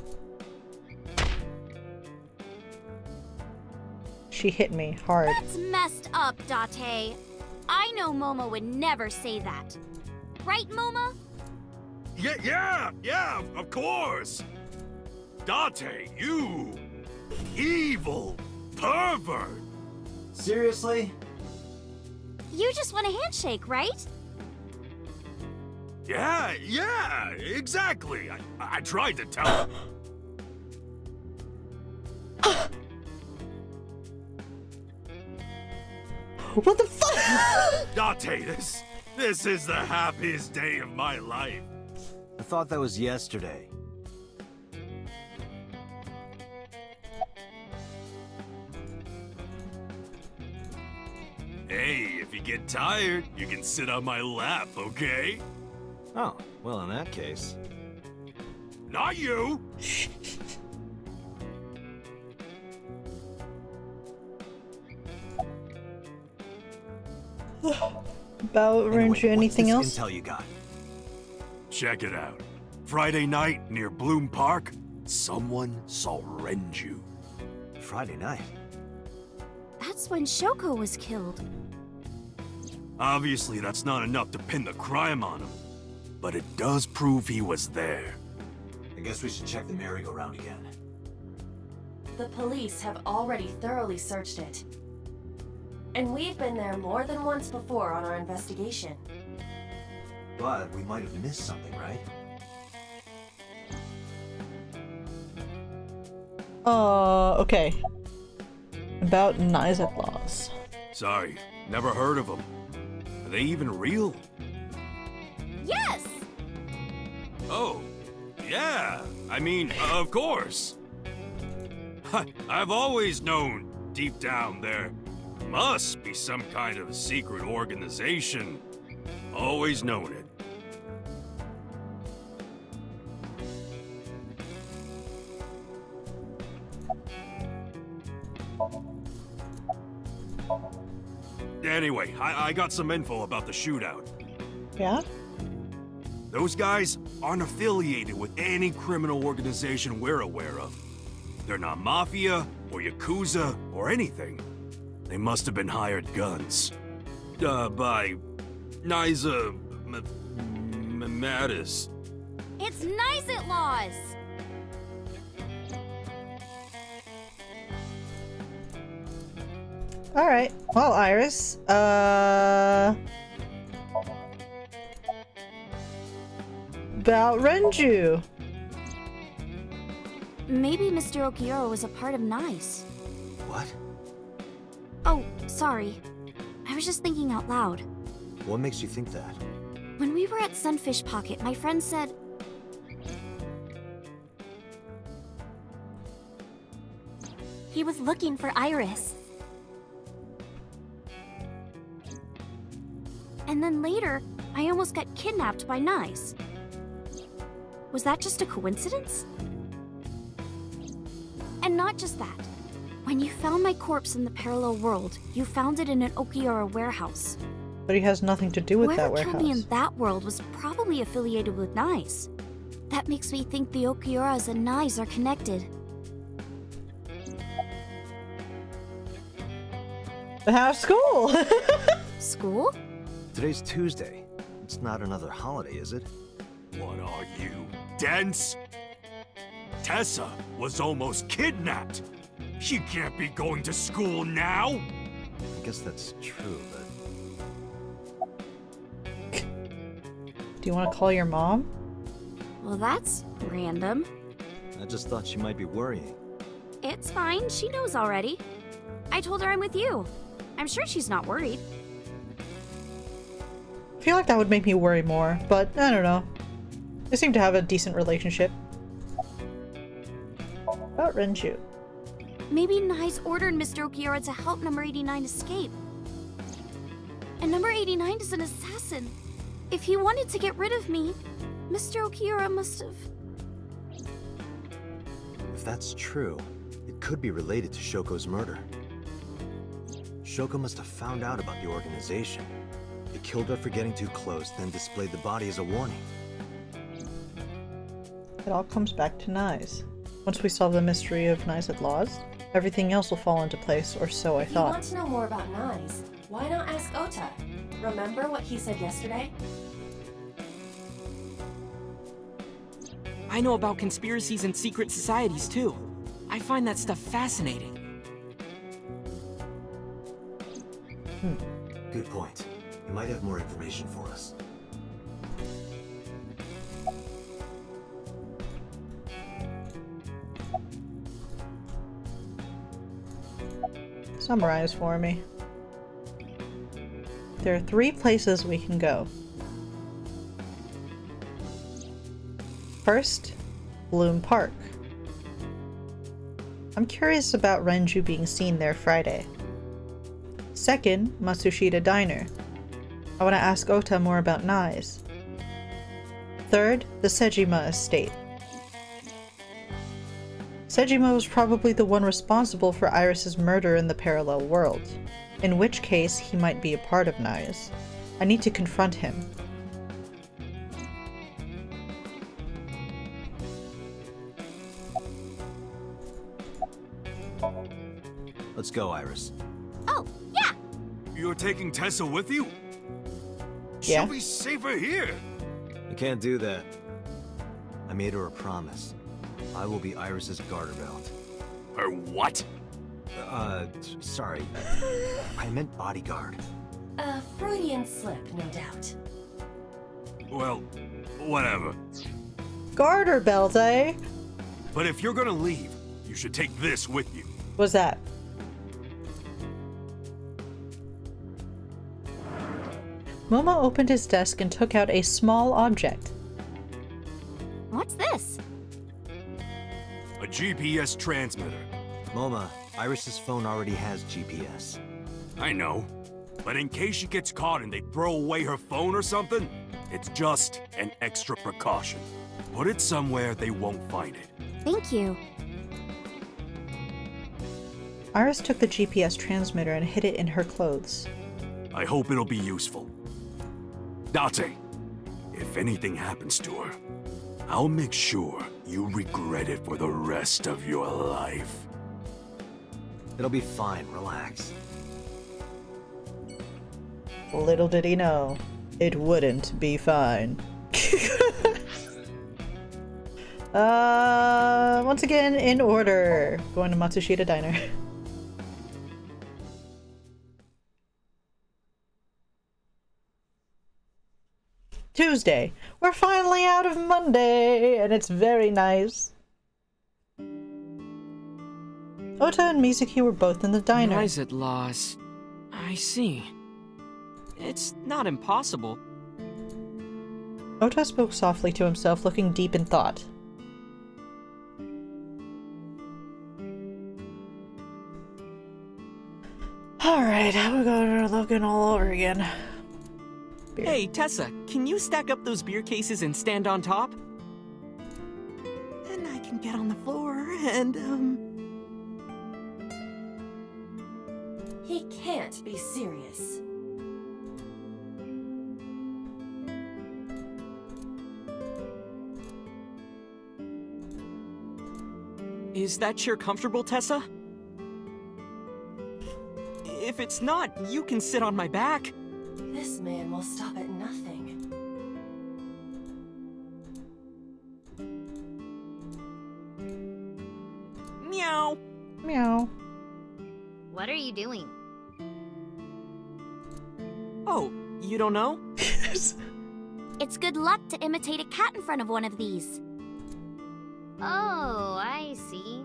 She hit me hard. That's messed up, Date. I know Momo would never say that. Right, Momo? Yeah, of course. Date, you evil pervert. Seriously? You just want a handshake, right? Yeah, exactly. I tried to tell him. What the fuck? Date, this is the happiest day of my life. I thought that was yesterday. Hey, if you get tired, you can sit on my lap, okay? Oh, well, in that case. Not you! About Renju, anything else? Intel you got? Check it out. Friday night near Bloom Park, someone saw Renju. Friday night? That's when Shoko was killed. Obviously, that's not enough to pin the crime on him, but it does prove he was there. I guess we should check the merry-go-round again. The police have already thoroughly searched it. And we've been there more than once before on our investigation. But we might have missed something, right? Okay. About Knives Laws. Sorry, never heard of them. Are they even real? Yes! Oh, yeah. I mean, of course. I've always known, deep down there, must be some kind of secret organization. Always known it. Anyway, I got some info about the shootout. Yeah? Those guys aren't affiliated with any criminal organization we're aware of. They're not mafia or yakuza or anything. They must have been hired guns. By Niza Mattis. It's Knives Laws! Alright. Well, Iris, about Renju. Maybe Mr. Okiura was a part of Nice. What? Oh, sorry. I was just thinking out loud. What makes you think that? When we were at Sunfish Pocket, my friend said... He was looking for Iris. And then later, I almost got kidnapped by Nice. Was that just a coincidence? And not just that. When you found my corpse in the parallel world, you found it in an Okiura warehouse. But he has nothing to do with Whoever that warehouse. killed me in that world was probably affiliated with Nice. That makes me think the Okiuras and Nice are connected. But how's school? School? Today's Tuesday. It's not another holiday, is it? What are you, dense? Tessa was almost kidnapped. She can't be going to school now. I guess that's true, but... Do you want to call your mom? Well, that's random. I just thought she might be worrying. It's fine, she knows already. I told her I'm with you. I'm sure she's not worried. I feel like that would make me worry more, but I don't know. They seem to have a decent relationship. About Renju. Maybe Nice ordered Mr. Okiura to help number 89 escape. And number 89 is an assassin. If he wanted to get rid of me, Mr. Okiura must have... If that's true, it could be related to Shoko's murder. Shoko must have found out about the organization. They killed her for getting too close, then displayed the body as a warning. It all comes back to Nice. Once we solve the mystery of Nice Laws, everything else will fall into place, or so I If you thought. want to know more about Nice, why not ask Ota? Remember what he said yesterday? I know about conspiracies and secret societies too. I find that stuff fascinating. Good point. You might have more information for us. Summarize for me. There are 3 places we can go. First, Bloom Park. I'm curious about Renju being seen there Friday. Second, Matsushita Diner. I want to ask Ota more about Nai's. Third, the Sejima estate. Sejima was probably the one responsible for Iris's murder in the parallel world, in which case he might be a part of Nai's. I need to confront him. Let's go, Iris. Oh, yeah! You're taking Tessa with you? Yeah. She'll be safer here. I can't do that. I made her a promise. I will be Iris's garter belt. Her what? Sorry. I meant bodyguard. A Freudian slip, no doubt. Well, whatever. Garter belt, eh? But if you're gonna leave, you should take this with you. What's that? Momo opened his desk and took out a small object. What's this? A GPS transmitter. Moma, Iris's phone already has GPS. I know. But in case she gets caught and they throw away her phone or something, it's just an extra precaution. Put it somewhere they won't find it. Thank you. Iris took the GPS transmitter and hid it in her clothes. I hope it'll be useful. Date, if anything happens to her, I'll make sure you regret it for the rest of your life. It'll be fine, relax. Little did he know, it wouldn't be fine. Once again, in order. Going to Matsushita Diner. Tuesday. We're finally out of Monday, and it's very nice. Ota and Mizuki were both in the diner. Eyes at loss. I see. It's not impossible. Ota spoke softly to himself, looking deep in thought. Alright, we're going to looking all over again. Beer. Hey, Tessa, can you stack up those beer cases and stand on top? And I can get on the floor and, He can't be serious. Is that chair comfortable, Tessa? If it's not, you can sit on my back. This man will stop at nothing. Meow. Meow. What are you doing? Oh, you don't know? It's good luck to imitate a cat in front of one of these. Oh, I see.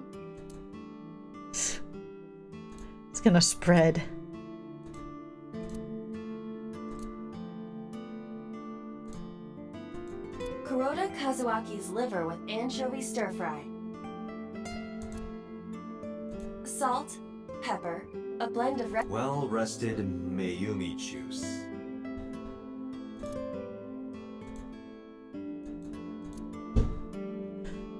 It's gonna spread. Kuroda Kazuaki's liver with anchovy stir-fry. Salt, pepper, a blend of red... Well-rested Mayumi juice.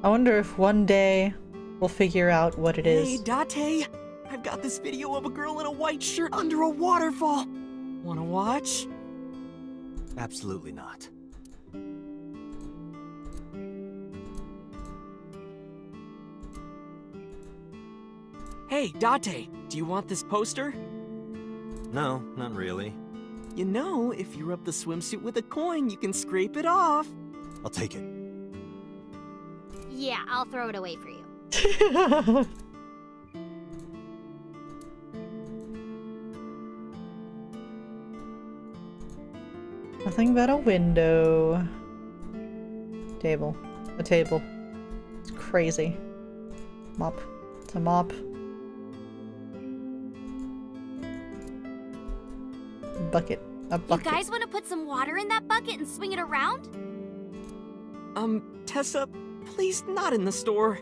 I wonder if one day we'll figure out what it is. Hey, Date, I've got this video of a girl in a white shirt under a waterfall. Wanna watch? Absolutely not. Hey, Date, do you want this poster? No, not really. You know, if you rub the swimsuit with a coin, you can scrape it off. I'll take it. Yeah, I'll throw it away for you. Nothing but a window. Table. A table. It's crazy. Mop. It's a mop. Bucket. A bucket. You guys want to put some water in that bucket and swing it around? Tessa, please not in the store.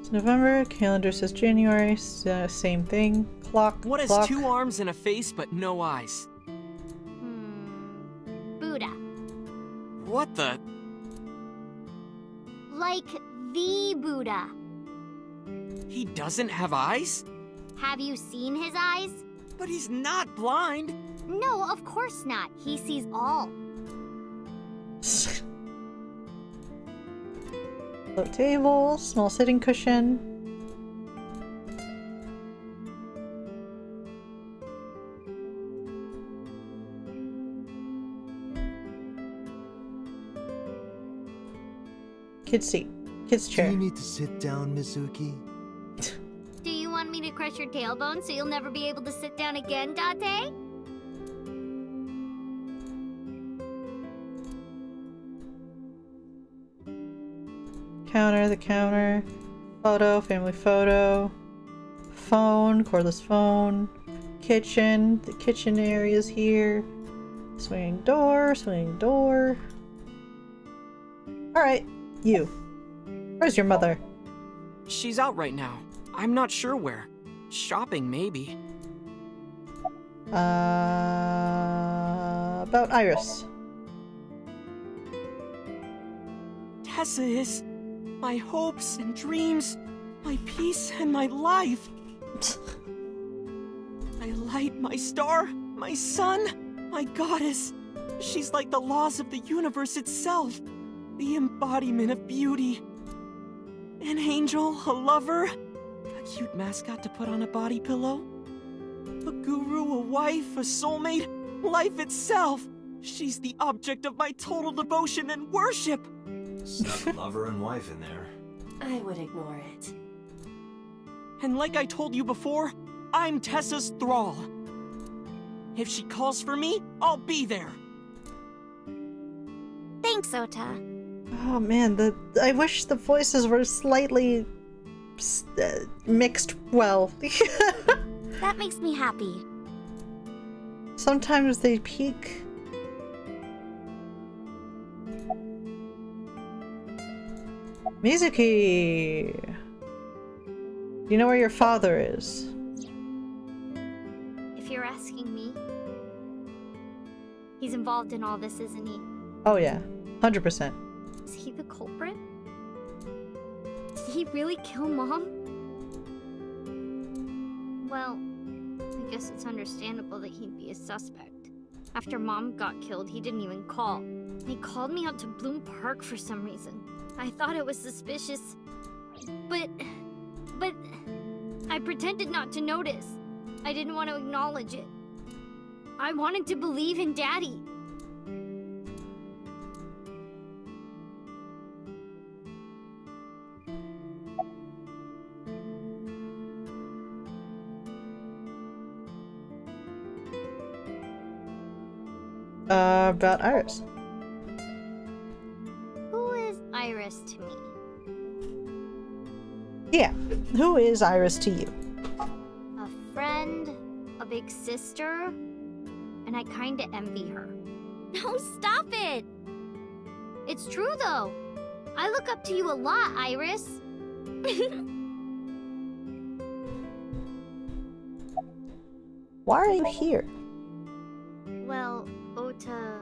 It's November, calendar says January, same thing. Clock, What has clock. 2 arms and a face but no eyes? Buddha. What the? Like the Buddha. He doesn't have eyes? Have you seen his eyes? But he's not blind. No, of course not. He sees all. Low table, small sitting cushion. Kid's seat. Kid's chair. Do you need to sit down, Mizuki? Do you want me to crush your tailbone so you'll never be able to sit down again, Date? Counter, the counter. Photo, family photo. Phone, cordless phone. Kitchen, the kitchen area's here. Swinging door, swinging door. Alright, you. Where's your mother? She's out right now. I'm not sure where. Shopping, maybe. About Iris. Tessa is my hopes and dreams, my peace and my life. My light, my star, my sun, my goddess. She's like the laws of the universe itself, the embodiment of beauty. An angel, a lover, a cute mascot to put on a body pillow, a guru, a wife, a soulmate, life itself. She's the object of my total devotion and worship. Snuck lover and wife in there. I would ignore it. And like I told you before, I'm Tessa's thrall. If she calls for me, I'll be there. Thanks, Ota. Oh man, I wish the voices were slightly mixed well. That makes me happy. Sometimes they peak. Mizuki! You know where your father is? If you're asking me, he's involved in all this, isn't he? Oh yeah, 100%. Is he the culprit? Did he really kill Mom? Well, I guess it's understandable that he'd be a suspect. After Mom got killed, he didn't even call. He called me out to Bloom Park for some reason. I thought it was suspicious. But I pretended not to notice. I didn't want to acknowledge it. I wanted to believe in Daddy. About Iris. Who is Iris to me? Yeah, who is Iris to you? A friend, a big sister, and I kinda envy her. No, stop it! It's true though. I look up to you a lot, Iris. Why are you here? Well, Ota,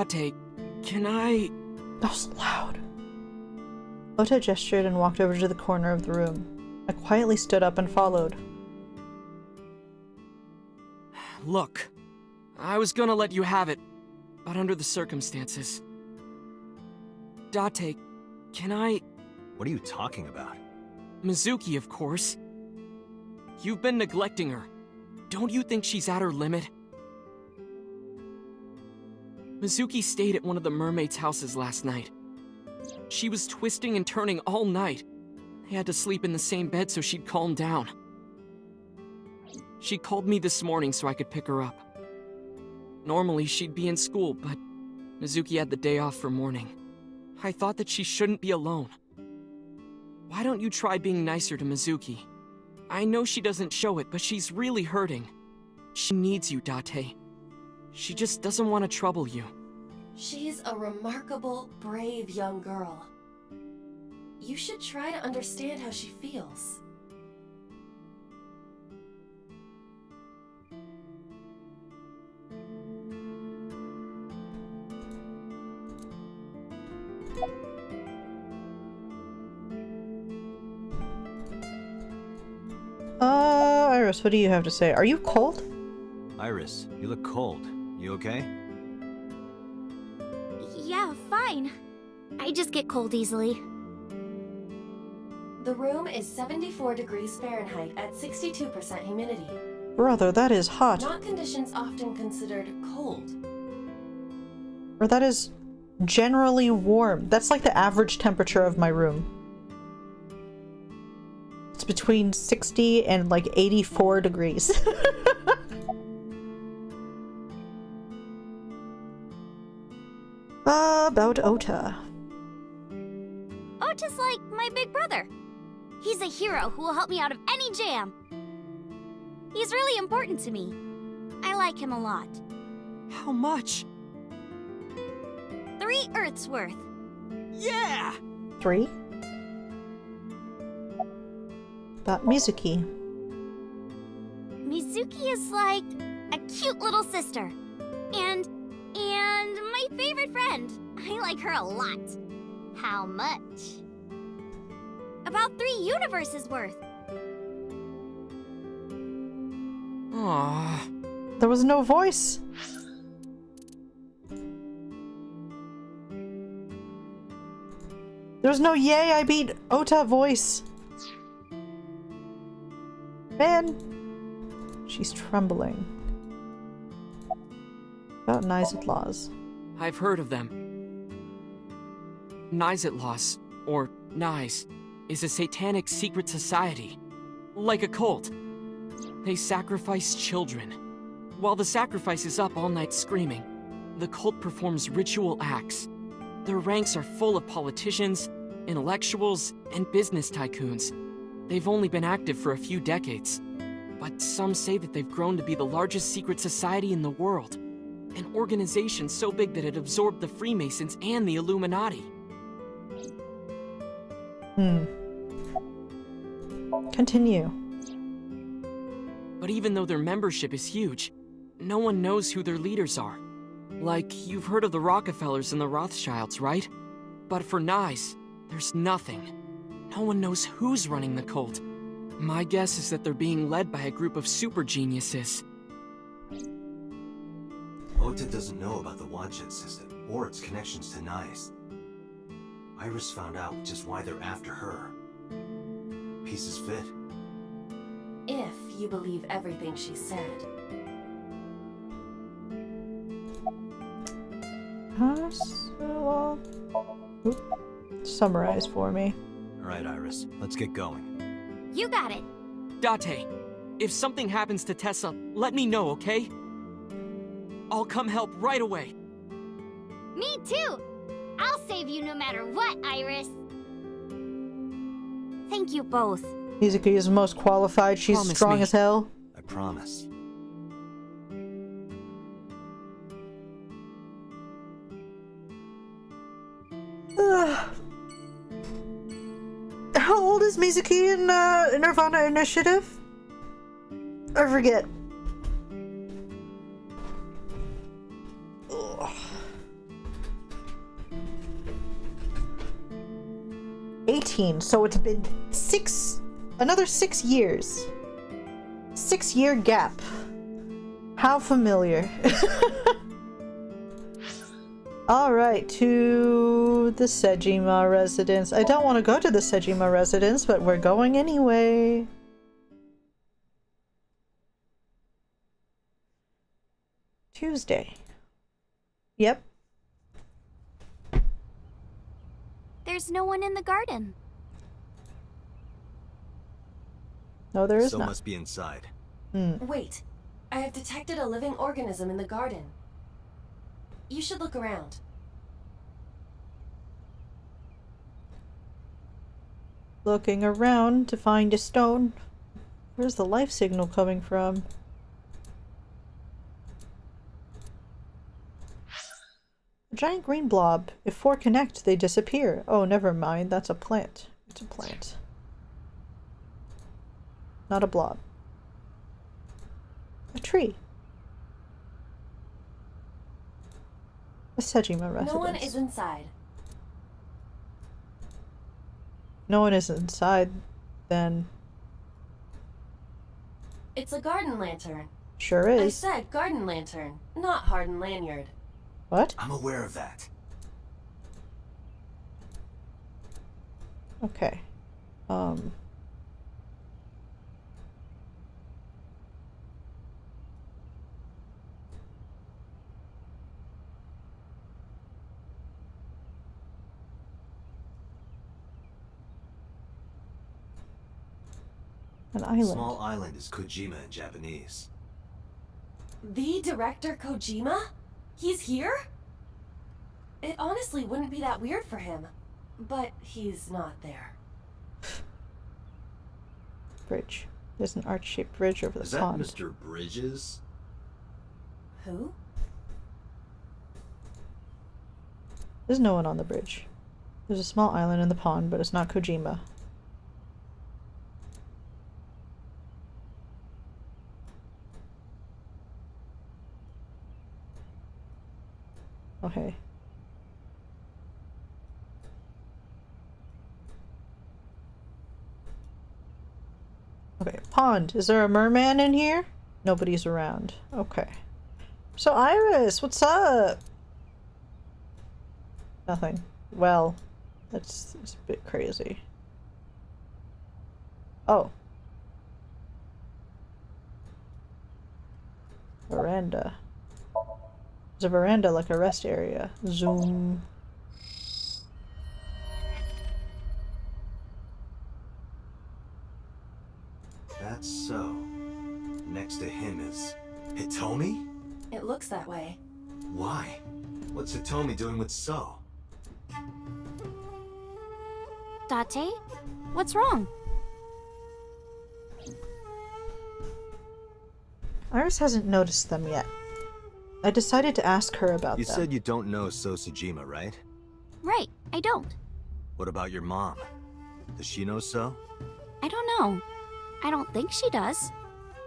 Date, can I... That was loud. Ota gestured and walked over to the corner of the room. I quietly stood up and followed. Look, I was gonna let you have it, but under the circumstances. Date, can I... What are you talking about? Mizuki, of course. You've been neglecting her. Don't you think she's at her limit? Mizuki stayed at one of the mermaids' houses last night. She was twisting and turning all night. They had to sleep in the same bed so she'd calm down. She called me this morning so I could pick her up. Normally, she'd be in school, but Mizuki had the day off for mourning. I thought that she shouldn't be alone. Why don't you try being nicer to Mizuki? I know she doesn't show it, but she's really hurting. She needs you, Date. She just doesn't want to trouble you. She's a remarkable, brave young girl. You should try to understand how she feels. Iris, what do you have to say? Are you cold? Iris, you look cold. You okay? Yeah, fine. I just get cold easily. The room is 74 degrees Fahrenheit at 62% humidity. Brother, that is hot. Not conditions often considered cold. Or that is generally warm. That's like the average temperature of my room. It's between 60 and like 84 degrees. About Ota. Ota's like my big brother. He's a hero who will help me out of any jam. He's really important to me. I like him a lot. How much? 3 Earths worth. Yeah! 3? About Mizuki. Mizuki is like a cute little sister. And my favorite friend. I like her a lot. How much? About 3 universes worth. Aww. There was no voice. There's no yay, I beat Ota voice. Man. She's trembling. About Nizatlaws. I've heard of them. Nizatlaws, or Nize, is a satanic secret society. Like a cult. They sacrifice children. While the sacrifice is up all night screaming, the cult performs ritual acts. Their ranks are full of politicians, intellectuals, and business tycoons. They've only been active for a few decades, but some say that they've grown to be the largest secret society in the world. An organization so big that it absorbed the Freemasons and the Illuminati. Continue. But even though their membership is huge, no one knows who their leaders are. Like, you've heard of the Rockefellers and the Rothschilds, right? But for Nize, there's nothing. No one knows who's running the cult. My guess is that they're being led by a group of super geniuses. Ota doesn't know about the Wadshed system, or its connections to Nice. Iris found out just why they're after her. Pieces fit. If you believe everything she said. Summarize for me. Alright, Iris, let's get going. You got it. Date, if something happens to Tessa, let me know, okay? I'll come help right away. Me too. I'll save you no matter what, Iris. Thank you both. Mizuki is most qualified. She's Promise strong me. as hell. I promise. How old is Mizuki in Nirvana Initiative? I forget. Ugh. 18, so it's been another 6 years. 6-year gap. How familiar. Alright, to the Sejima residence. I don't want to go to the Sejima residence, but we're going anyway. Tuesday. Yep. There's no one in the garden. No, there is So not. must be inside. Wait, I have detected a living organism in the garden. You should look around. Looking around to find a stone. Where's the life signal coming from? Giant green blob. If four connect, they disappear. Oh, never mind. That's a plant. It's a plant. Not a blob. A tree. A Sejima residence. No one is inside. No one is inside, then... It's a garden lantern. Sure I is. said garden lantern, not hardened lanyard. What? I'm aware of that. Okay. An island. Small island is Kojima in Japanese. The director Kojima? He's here? It honestly wouldn't be that weird for him. But he's not there. Bridge. There's an arch-shaped bridge over the Is that pond. Mr. Bridges? Who? There's no one on the bridge. There's a small island in the pond, but it's not Kojima. Okay. Okay, pond. Is there a merman in here? Nobody's around. Okay. So Iris, what's up? Nothing. Well, it's a bit crazy. Oh. Veranda. There's a veranda like a rest area. Zoom. That's so. Next to him is Hitomi? It looks that way. Why? What's Hitomi doing with So? Date? What's wrong? Iris hasn't noticed them yet. I decided to ask her about them. You said you don't know So Sejima, right? Right, I don't. What about your mom? Does she know So? I don't know. I don't think she does.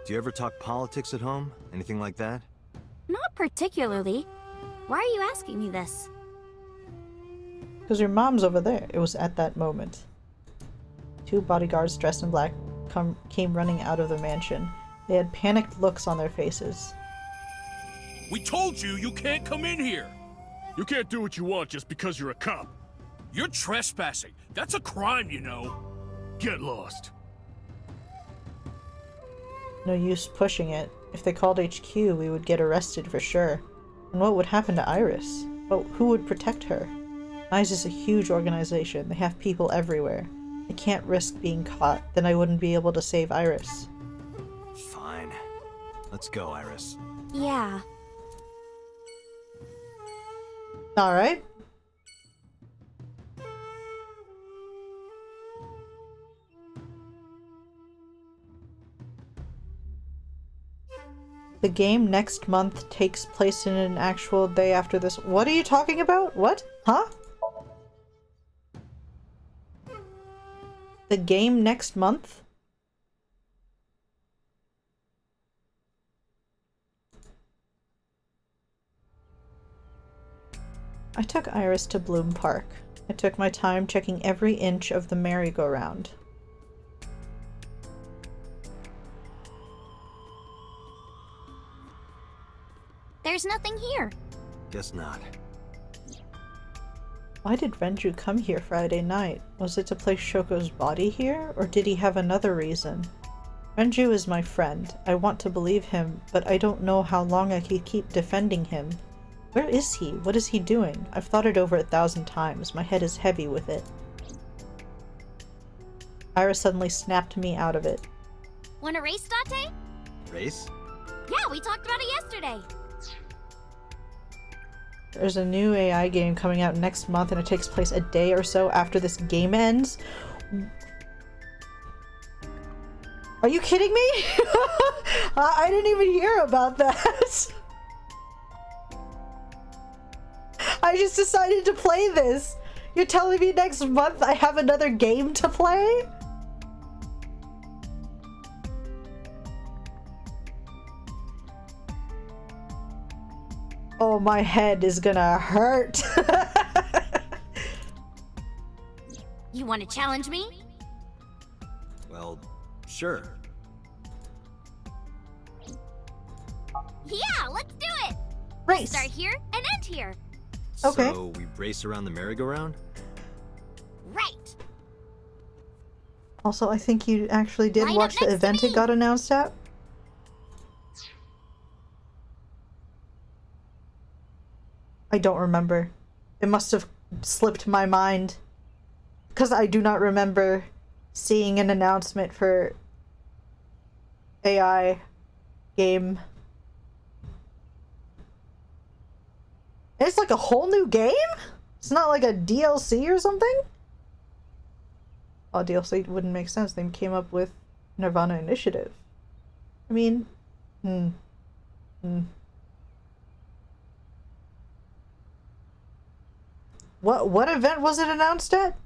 Do you ever talk politics at home? Anything like that? Not particularly. Why are you asking me this? Because your mom's over there. It was at that moment. Two bodyguards dressed in black came running out of the mansion. They had panicked looks on their faces. We told you you can't come in here! You can't do what you want just because you're a cop. You're trespassing. That's a crime, you know. Get lost. No use pushing it. If they called HQ, we would get arrested for sure. And what would happen to Iris? Oh, who would protect her? ICE is a huge organization. They have people everywhere. I can't risk being caught. Then I wouldn't be able to save Iris. Fine. Let's go, Iris. Yeah. Alright. The game next month takes place in an actual day after this. What are you talking about? What? Huh? The game next month? I took Iris to Bloom Park. I took my time checking every inch of the merry-go-round. There's nothing here. Guess not. Why did Renju come here Friday night? Was it to place Shoko's body here, or did he have another reason? Renju is my friend. I want to believe him, but I don't know how long I can keep defending him. Where is he? What is he doing? I've thought it over 1,000 times. My head is heavy with it. Iris suddenly snapped me out of it. Want a race, Date? Race? Yeah, we talked about it yesterday. There's a new AI game coming out next month and it takes place a day or so after this game ends. Are you kidding me? I didn't even hear about that. I just decided to play this. You're telling me next month I have another game to play? Oh, my head is gonna hurt. You want to challenge me? Well, sure. Yeah, let's do it! Race. Start here and end here. Okay. So we race around the merry-go-round? Right. Also, I think you actually did Line watch up the next to event it me. got announced at. I don't remember. It must have slipped my mind. Because I do not remember seeing an announcement for AI game. It's like a whole new game? It's not like a DLC or something? Oh, DLC wouldn't make sense. They came up with Nirvana Initiative. I mean, What event was it announced at?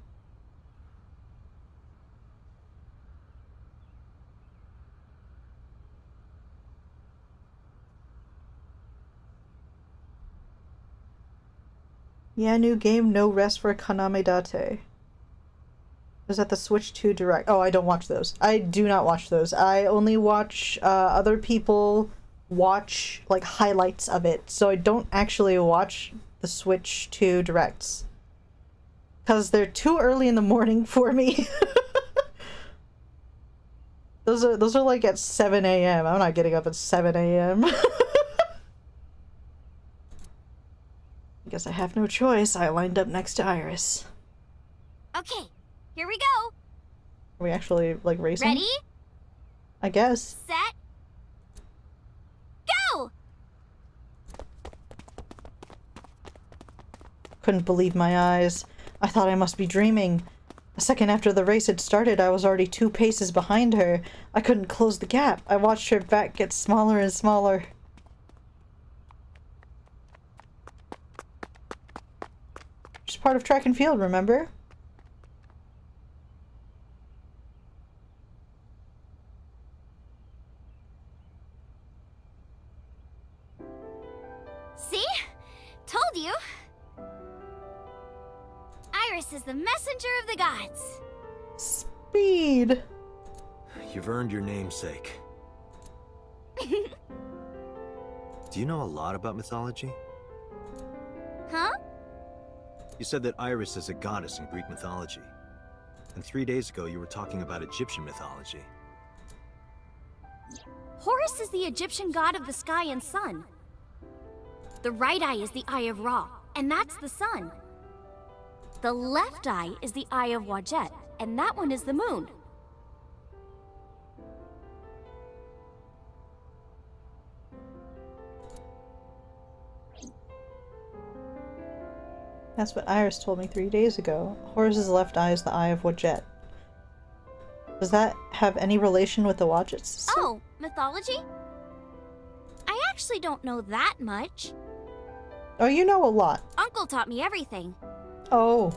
Yeah, new game, no rest for Kaname Date. Is that the Switch 2 Direct? Oh, I don't watch those. I do not watch those. I only watch other people watch like highlights of it. So I don't actually watch the Switch 2 Directs. Because they're too early in the morning for me. Those are like at 7 a.m. I'm not getting up at 7 a.m. I guess I have no choice. I lined up next to Iris. Okay, here we go. Are we actually, like, racing? Ready? I guess. Set. Go! Couldn't believe my eyes. I thought I must be dreaming. A second after the race had started, I was already 2 paces behind her. I couldn't close the gap. I watched her back get smaller and smaller. Just part of track and field, remember? See? Told you. Iris is the messenger of the gods. Speed. You've earned your namesake. Do you know a lot about mythology? Huh? You said that Iris is a goddess in Greek mythology. And 3 days ago you were talking about Egyptian mythology. Horus is the Egyptian god of the sky and sun. The right eye is the eye of Ra, and that's the sun. The left eye is the eye of Wadjet, and that one is the moon. That's what Iris told me 3 days ago. Horus's left eye is the eye of Wadjet. Does that have any relation with the Wadjet system? Oh, mythology? I actually don't know that much. Oh, you know a lot. Uncle taught me everything. Oh.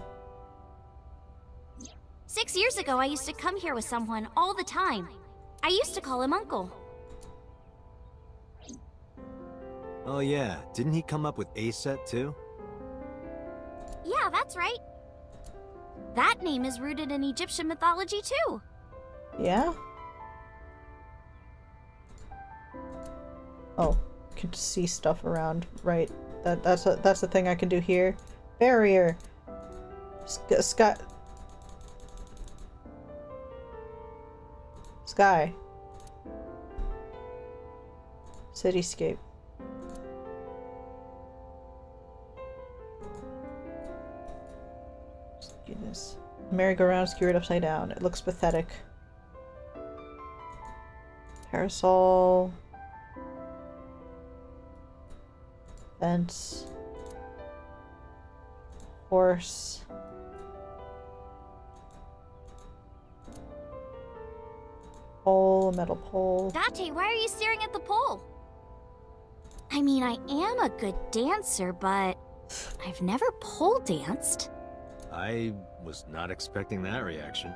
6 years ago, I used to come here with someone all the time. I used to call him Uncle. Oh yeah, didn't he come up with Aset too? Yeah, that's right. That name is rooted in Egyptian mythology too. Yeah? Oh, can see stuff around, right? That's the thing I can do here. Barrier. Sky. Sky. Cityscape. Goodness. Merry-go-round skewered upside down. It looks pathetic. Parasol. Fence. Horse. Pole, a metal pole. Date, why are you staring at the pole? I mean, I am a good dancer, but... I've never pole danced. I was not expecting that reaction.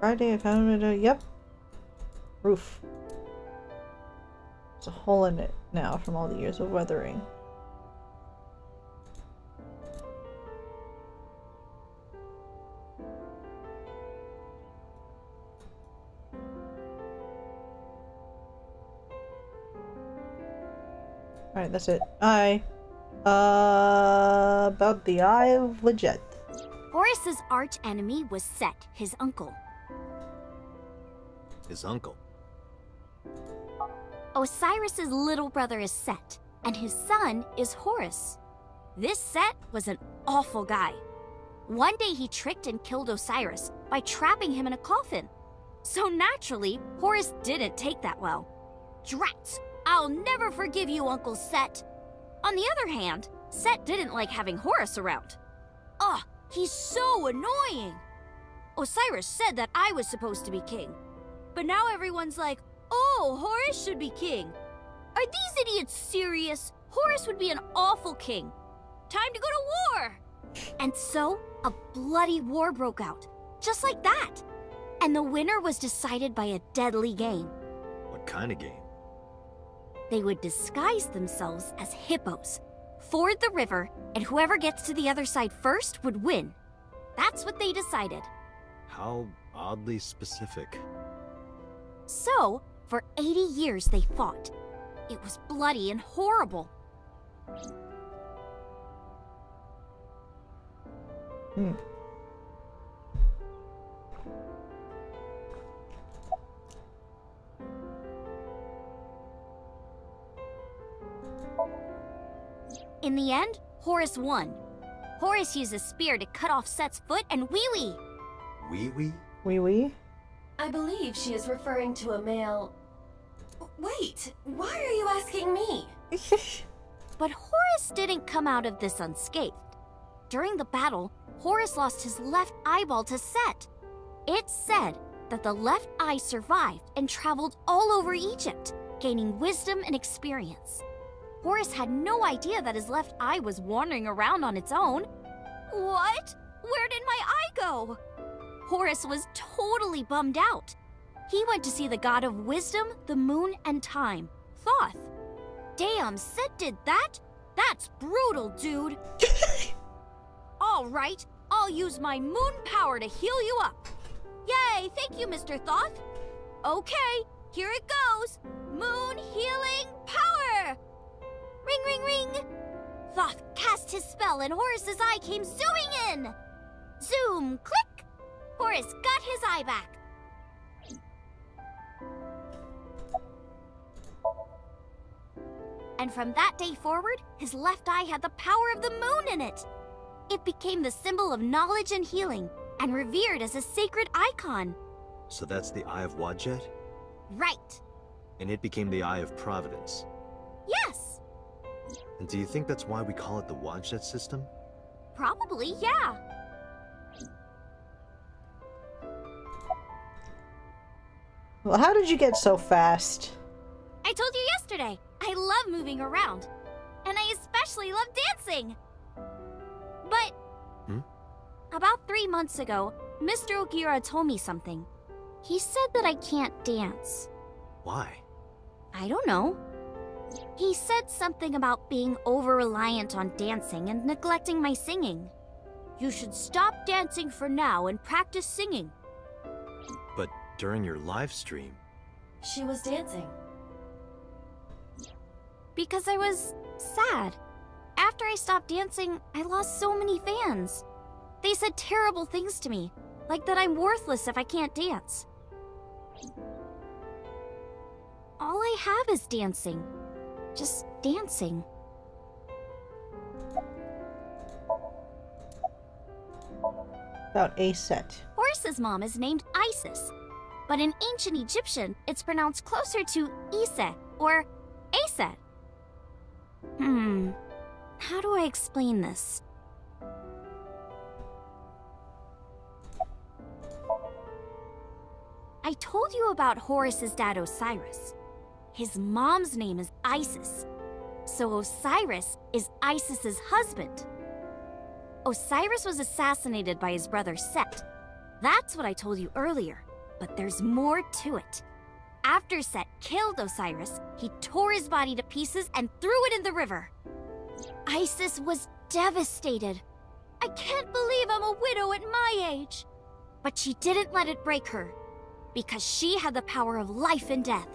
Friday, I found it. Yep. Roof. There's a hole in it now from all the years of weathering. Alright, that's it. About the Eye of Legit. Horus's arch enemy was Set, his uncle. His uncle? Osiris's little brother is Set, and his son is Horus. This Set was an awful guy. One day he tricked and killed Osiris by trapping him in a coffin. So naturally, Horus didn't take that well. Drats! I'll never forgive you, Uncle Set. On the other hand, Set didn't like having Horus around. Ugh, he's so annoying! Osiris said that I was supposed to be king. But now everyone's like, oh, Horus should be king. Are these idiots serious? Horus would be an awful king. Time to go to war! And so, a bloody war broke out. Just like that. And the winner was decided by a deadly game. What kind of game? They would disguise themselves as hippos, ford the river, and whoever gets to the other side first would win. That's what they decided. How oddly specific. So, for 80 years they fought. It was bloody and horrible. In the end, Horus won. Horus used a spear to cut off Set's foot and wee-wee. Wee-wee? Wee-wee? I believe she is referring to a male... Wait, why are you asking me? But Horus didn't come out of this unscathed. During the battle, Horus lost his left eyeball to Set. It's said that the left eye survived and traveled all over Egypt, gaining wisdom and experience. Horus had no idea that his left eye was wandering around on its own. What? Where did my eye go? Horus was totally bummed out. He went to see the god of wisdom, the moon, and time, Thoth. Damn, Set did that? That's brutal, dude. All right, I'll use my moon power to heal you up. Yay, thank you, Mr. Thoth. Okay, here it goes. Moon healing power. Ring, ring, ring! Thoth cast his spell and Horus's eye came zooming in! Zoom, click! Horus got his eye back. And from that day forward, his left eye had the power of the moon in it. It became the symbol of knowledge and healing, and revered as a sacred icon. So that's the Eye of Wadjet? Right. And it became the Eye of Providence. Yes! And do you think that's why we call it the Wadjet system? Probably, yeah. Well, how did you get so fast? I told you yesterday, I love moving around. And I especially love dancing. But... About 3 months ago, Mr. Ogira told me something. He said that I can't dance. Why? I don't know. He said something about being over-reliant on dancing and neglecting my singing. You should stop dancing for now and practice singing. But during your live stream... She was dancing. Because I was sad. After I stopped dancing, I lost so many fans. They said terrible things to me, like that I'm worthless if I can't dance. All I have is dancing. Just dancing. About a set. Horus's mom is named Isis, but in ancient Egyptian, it's pronounced closer to Ise or Aset. How do I explain this? I told you about Horus's dad Osiris. his mom's name is Isis. So Osiris is Isis's husband. Osiris was assassinated by his brother Set. That's what I told you earlier, but there's more to it. After Set killed Osiris, he tore his body to pieces and threw it in the river. Isis was devastated. I can't believe I'm a widow at my age. But she didn't let it break her, because she had the power of life and death.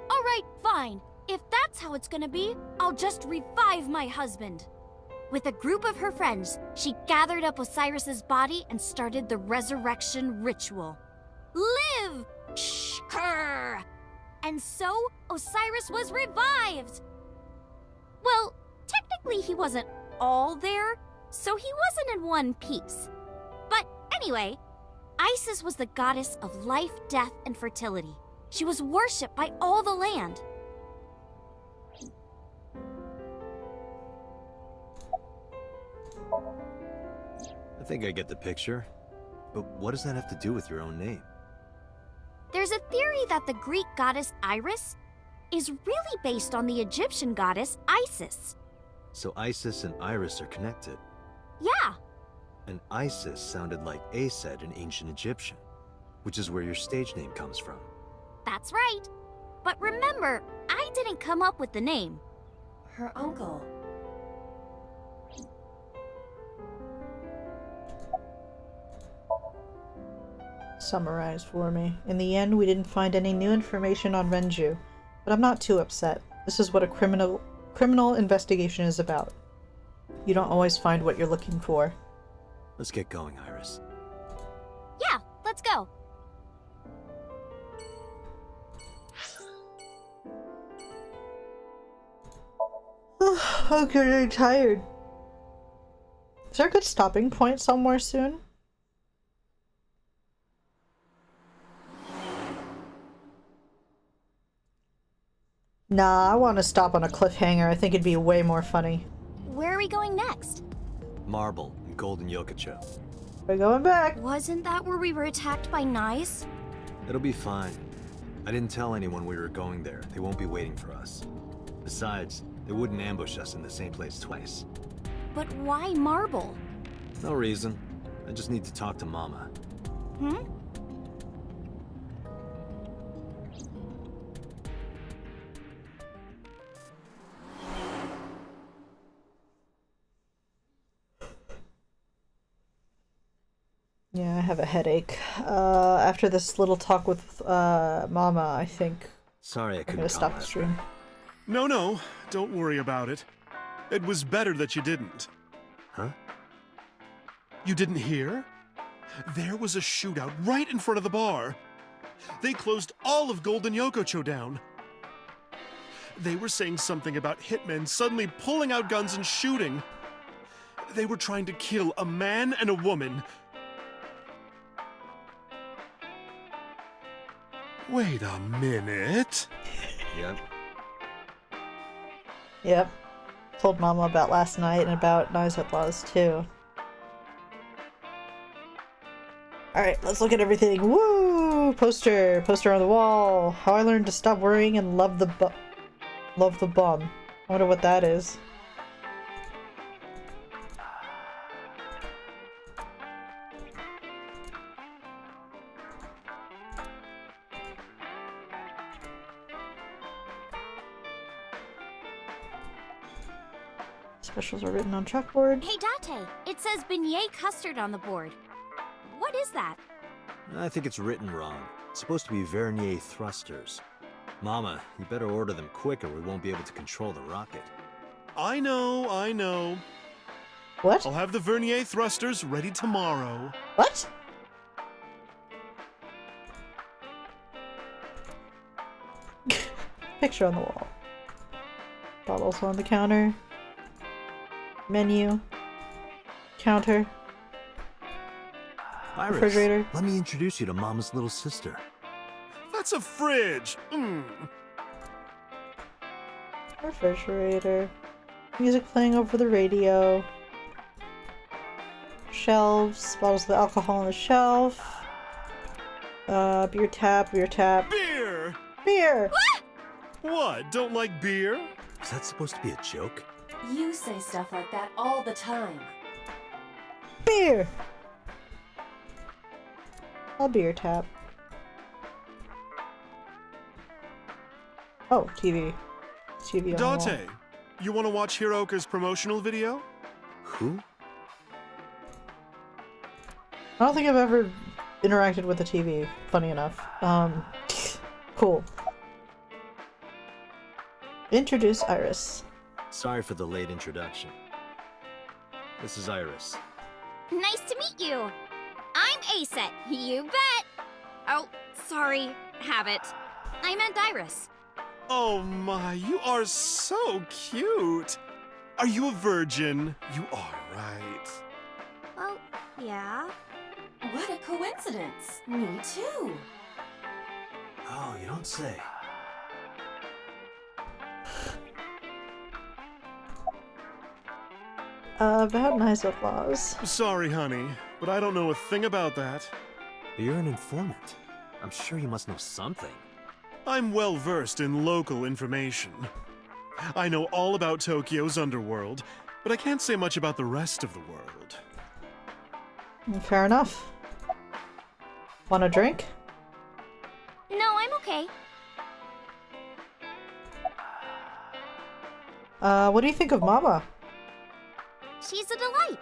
All right, fine. If that's how it's gonna be, I'll just revive my husband. With a group of her friends, she gathered up Osiris's body and started the resurrection ritual. Live! Shkur! And so, Osiris was revived! Well, technically he wasn't all there, so he wasn't in one piece. But anyway, Isis was the goddess of life, death, and fertility. She was worshipped by all the land. I think I get the picture. But what does that have to do with your own name? There's a theory that the Greek goddess Iris is really based on the Egyptian goddess Isis. So Isis and Iris are connected. Yeah. And Isis sounded like Aset in ancient Egyptian, which is where your stage name comes from. That's right. But remember, I didn't come up with the name. Her uncle. Summarize for me. In the end, we didn't find any new information on Renju, but I'm not too upset. This is what a criminal investigation is about. You don't always find what you're looking for. Let's get going, Iris. Yeah, let's go. I'm getting tired. Is there a good stopping point somewhere soon? Nah, I want to stop on a cliffhanger. I think it'd be way more funny. Where are we going next? Marble and Golden Yokocho. We're going back. Wasn't that where we were attacked by knives? It'll be fine. I didn't tell anyone we were going there. They won't be waiting for us. Besides, they wouldn't ambush us in the same place twice. But why Marble? No reason. I just need to talk to Mama. Hmm? Yeah, I have a headache. After this little talk with Mama, I think Sorry I I'm couldn't gonna stop the comment. stream. No, don't worry about it. It was better that you didn't. Huh? You didn't hear? There was a shootout right in front of the bar. They closed all of Golden Yokocho down. They were saying something about hitmen suddenly pulling out guns and shooting. They were trying to kill a man and a woman. Wait a minute. Yep. Yep. Told Mama about last night and about Knives Outlaws too. Alright, let's look at everything. Woo! Poster on the wall. How I learned to stop worrying and love the bum. I wonder what that is. Specials are written on chalkboard. Hey Date, it says beignet custard on the board. What is that? I think it's written wrong. It's supposed to be Vernier thrusters. Mama, you better order them quick or we won't be able to control the rocket. I know. What? I'll have the Vernier thrusters ready tomorrow. What? Picture on the wall. Bottles on the counter. Menu. Counter. Iris, Refrigerator. let me introduce you to Mama's little sister. That's a fridge. Refrigerator. Music playing over the radio. Shelves. Bottles of alcohol on the shelf. Beer tap. Beer! Beer! What, don't like beer? Is that supposed to be a joke? You say stuff like that all the time. Beer! A beer tap. Oh, TV. TV on the wall. Date, you want to watch Hiroka's promotional video? Who? I don't think I've ever interacted with a TV, funny enough. Cool. Introduce Iris. Sorry for the late introduction. This is Iris. Nice to meet you. I'm Aset, you bet. Oh, sorry, habit. I meant Iris. Oh my, you are so cute! Are you a virgin? You are, right? Well, yeah. What a coincidence. Me too. Oh, you don't say. About Nisophaws. Sorry, honey, but I don't know a thing about that. But you're an informant. I'm sure you must know something. I'm well versed in local information. I know all about Tokyo's underworld, but I can't say much about the rest of the world. Fair enough. Want a drink? No, I'm okay. What do you think of Mama? She's a delight.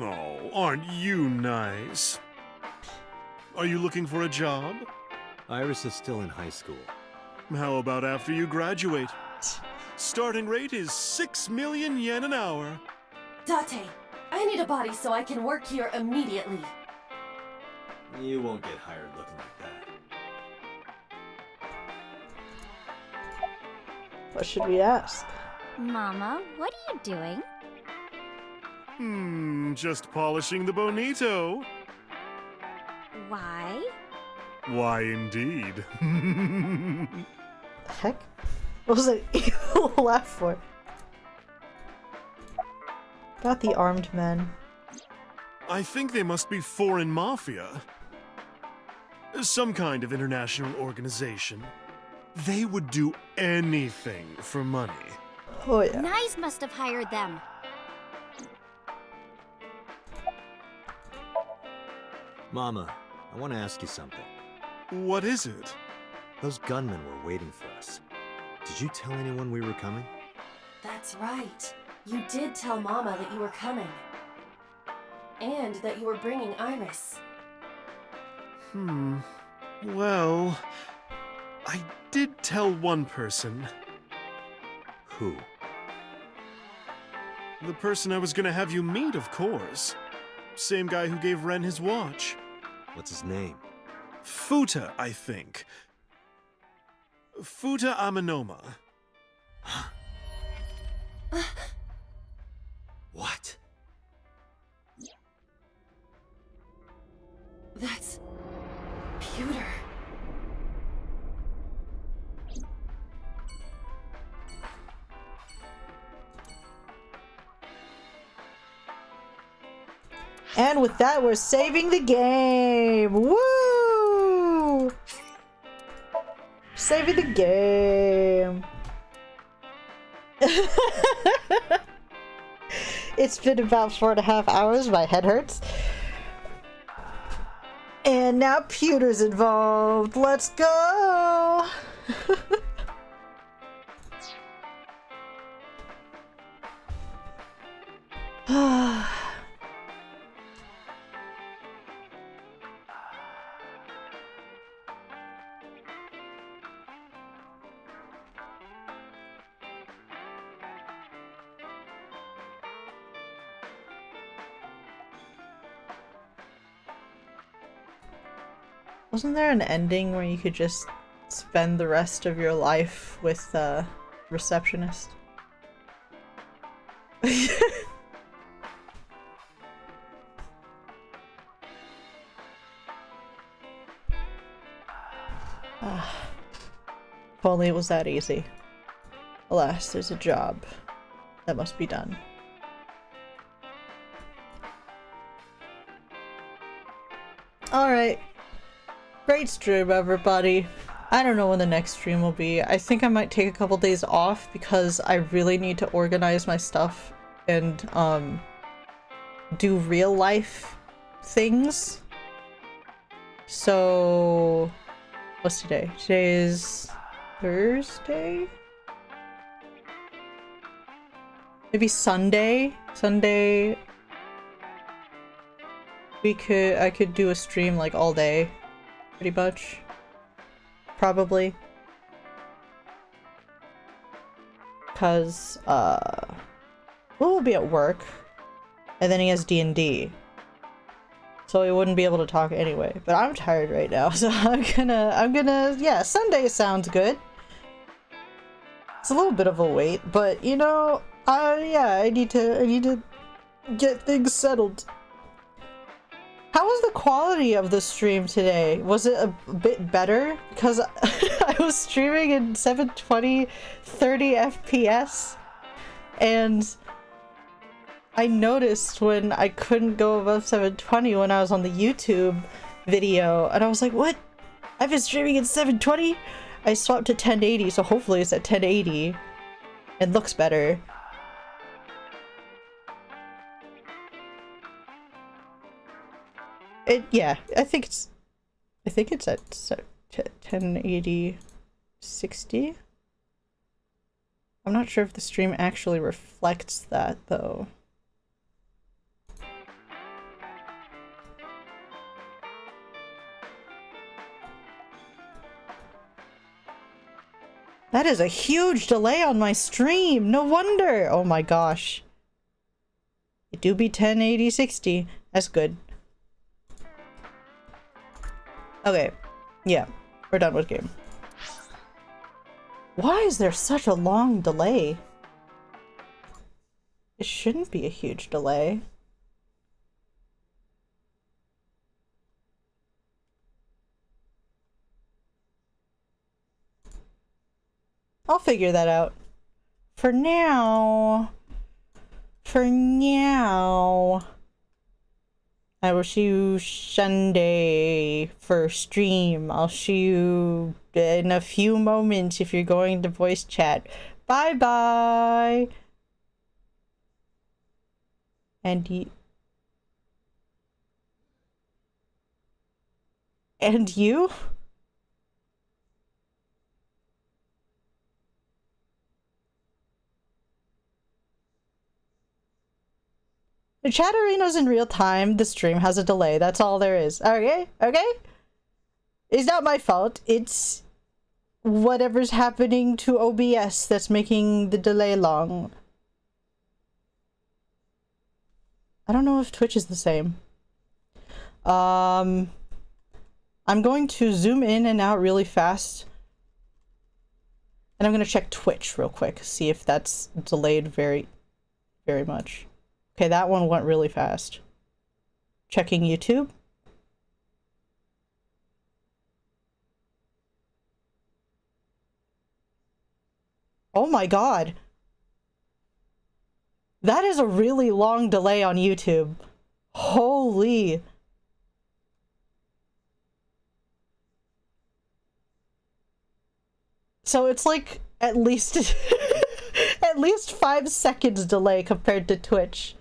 Oh, aren't you nice? Are you looking for a job? Iris is still in high school. How about after you graduate? Starting rate is 6 million yen an hour. Date, I need a body so I can work here immediately. You won't get hired looking like that. What should we ask? Mama, what are you doing? Just polishing the bonito. Why? Why, indeed. The heck? What was that evil laugh for? Got the armed men. I think they must be foreign mafia. Some kind of international organization. They would do anything for money. Oh yeah. Nyes must have hired them. Mama, I want to ask you something. What is it? Those gunmen were waiting for us. Did you tell anyone we were coming? That's right. You did tell Mama that you were coming. And that you were bringing Iris. Well, I did tell one person. Who? The person I was gonna have you meet, of course. Same guy who gave Ren his watch. What's his name? Futa, I think. Futa Aminoma. What? That's... Pewter. And with that, we're saving the game! Woo! Saving the game! It's been about 4.5 hours, my head hurts. And now Pewter's involved. Let's go! Wasn't there an ending where you could just spend the rest of your life with a receptionist? If only it was that easy. Alas, there's a job that must be done. Alright. Great stream, everybody. I don't know when the next stream will be. I think I might take a couple days off because I really need to organize my stuff and do real life things. So what's today? Today is Thursday? Maybe Sunday? Sunday I could do a stream like all day, pretty much. Probably. Cause we'll be at work and then he has D&D. So he wouldn't be able to talk anyway. But I'm tired right now, so I'm gonna yeah, Sunday sounds good. It's a little bit of a wait, but you know, yeah, I need to get things settled. How was the quality of the stream today? Was it a bit better? Because I was streaming in 720 30 FPS and I noticed when I couldn't go above 720 when I was on the YouTube video and I was like, what? I've been streaming in 720? I swapped to 1080, so hopefully it's at 1080 and looks better. Yeah, I think it's at 1080 60. I'm not sure if the stream actually reflects that though. That is a huge delay on my stream. No wonder. Oh my gosh. It do be 1080 60. That's good. Okay, yeah, we're done with game. Why is there such a long delay? It shouldn't be a huge delay. I'll figure that out. For now, I will see you Sunday for stream. I'll see you in a few moments if you're going to voice chat. Bye bye. And you. And you? The chat arena's in real time. The stream has a delay. That's all there is. Okay? Okay? It's not my fault. It's whatever's happening to OBS that's making the delay long. I don't know if Twitch is the same. I'm going to zoom in and out really fast. And I'm going to check Twitch real quick. See if that's delayed very, very much. Okay, that one went really fast. Checking YouTube. Oh my god. That is a really long delay on YouTube. Holy. So it's like at least at least 5 seconds delay compared to Twitch.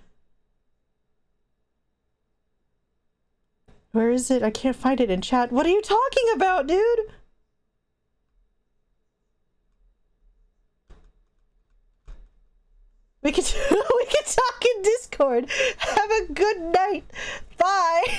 Where is it? I can't find it in chat. What are you talking about, dude? We can talk in Discord. Have a good night. Bye.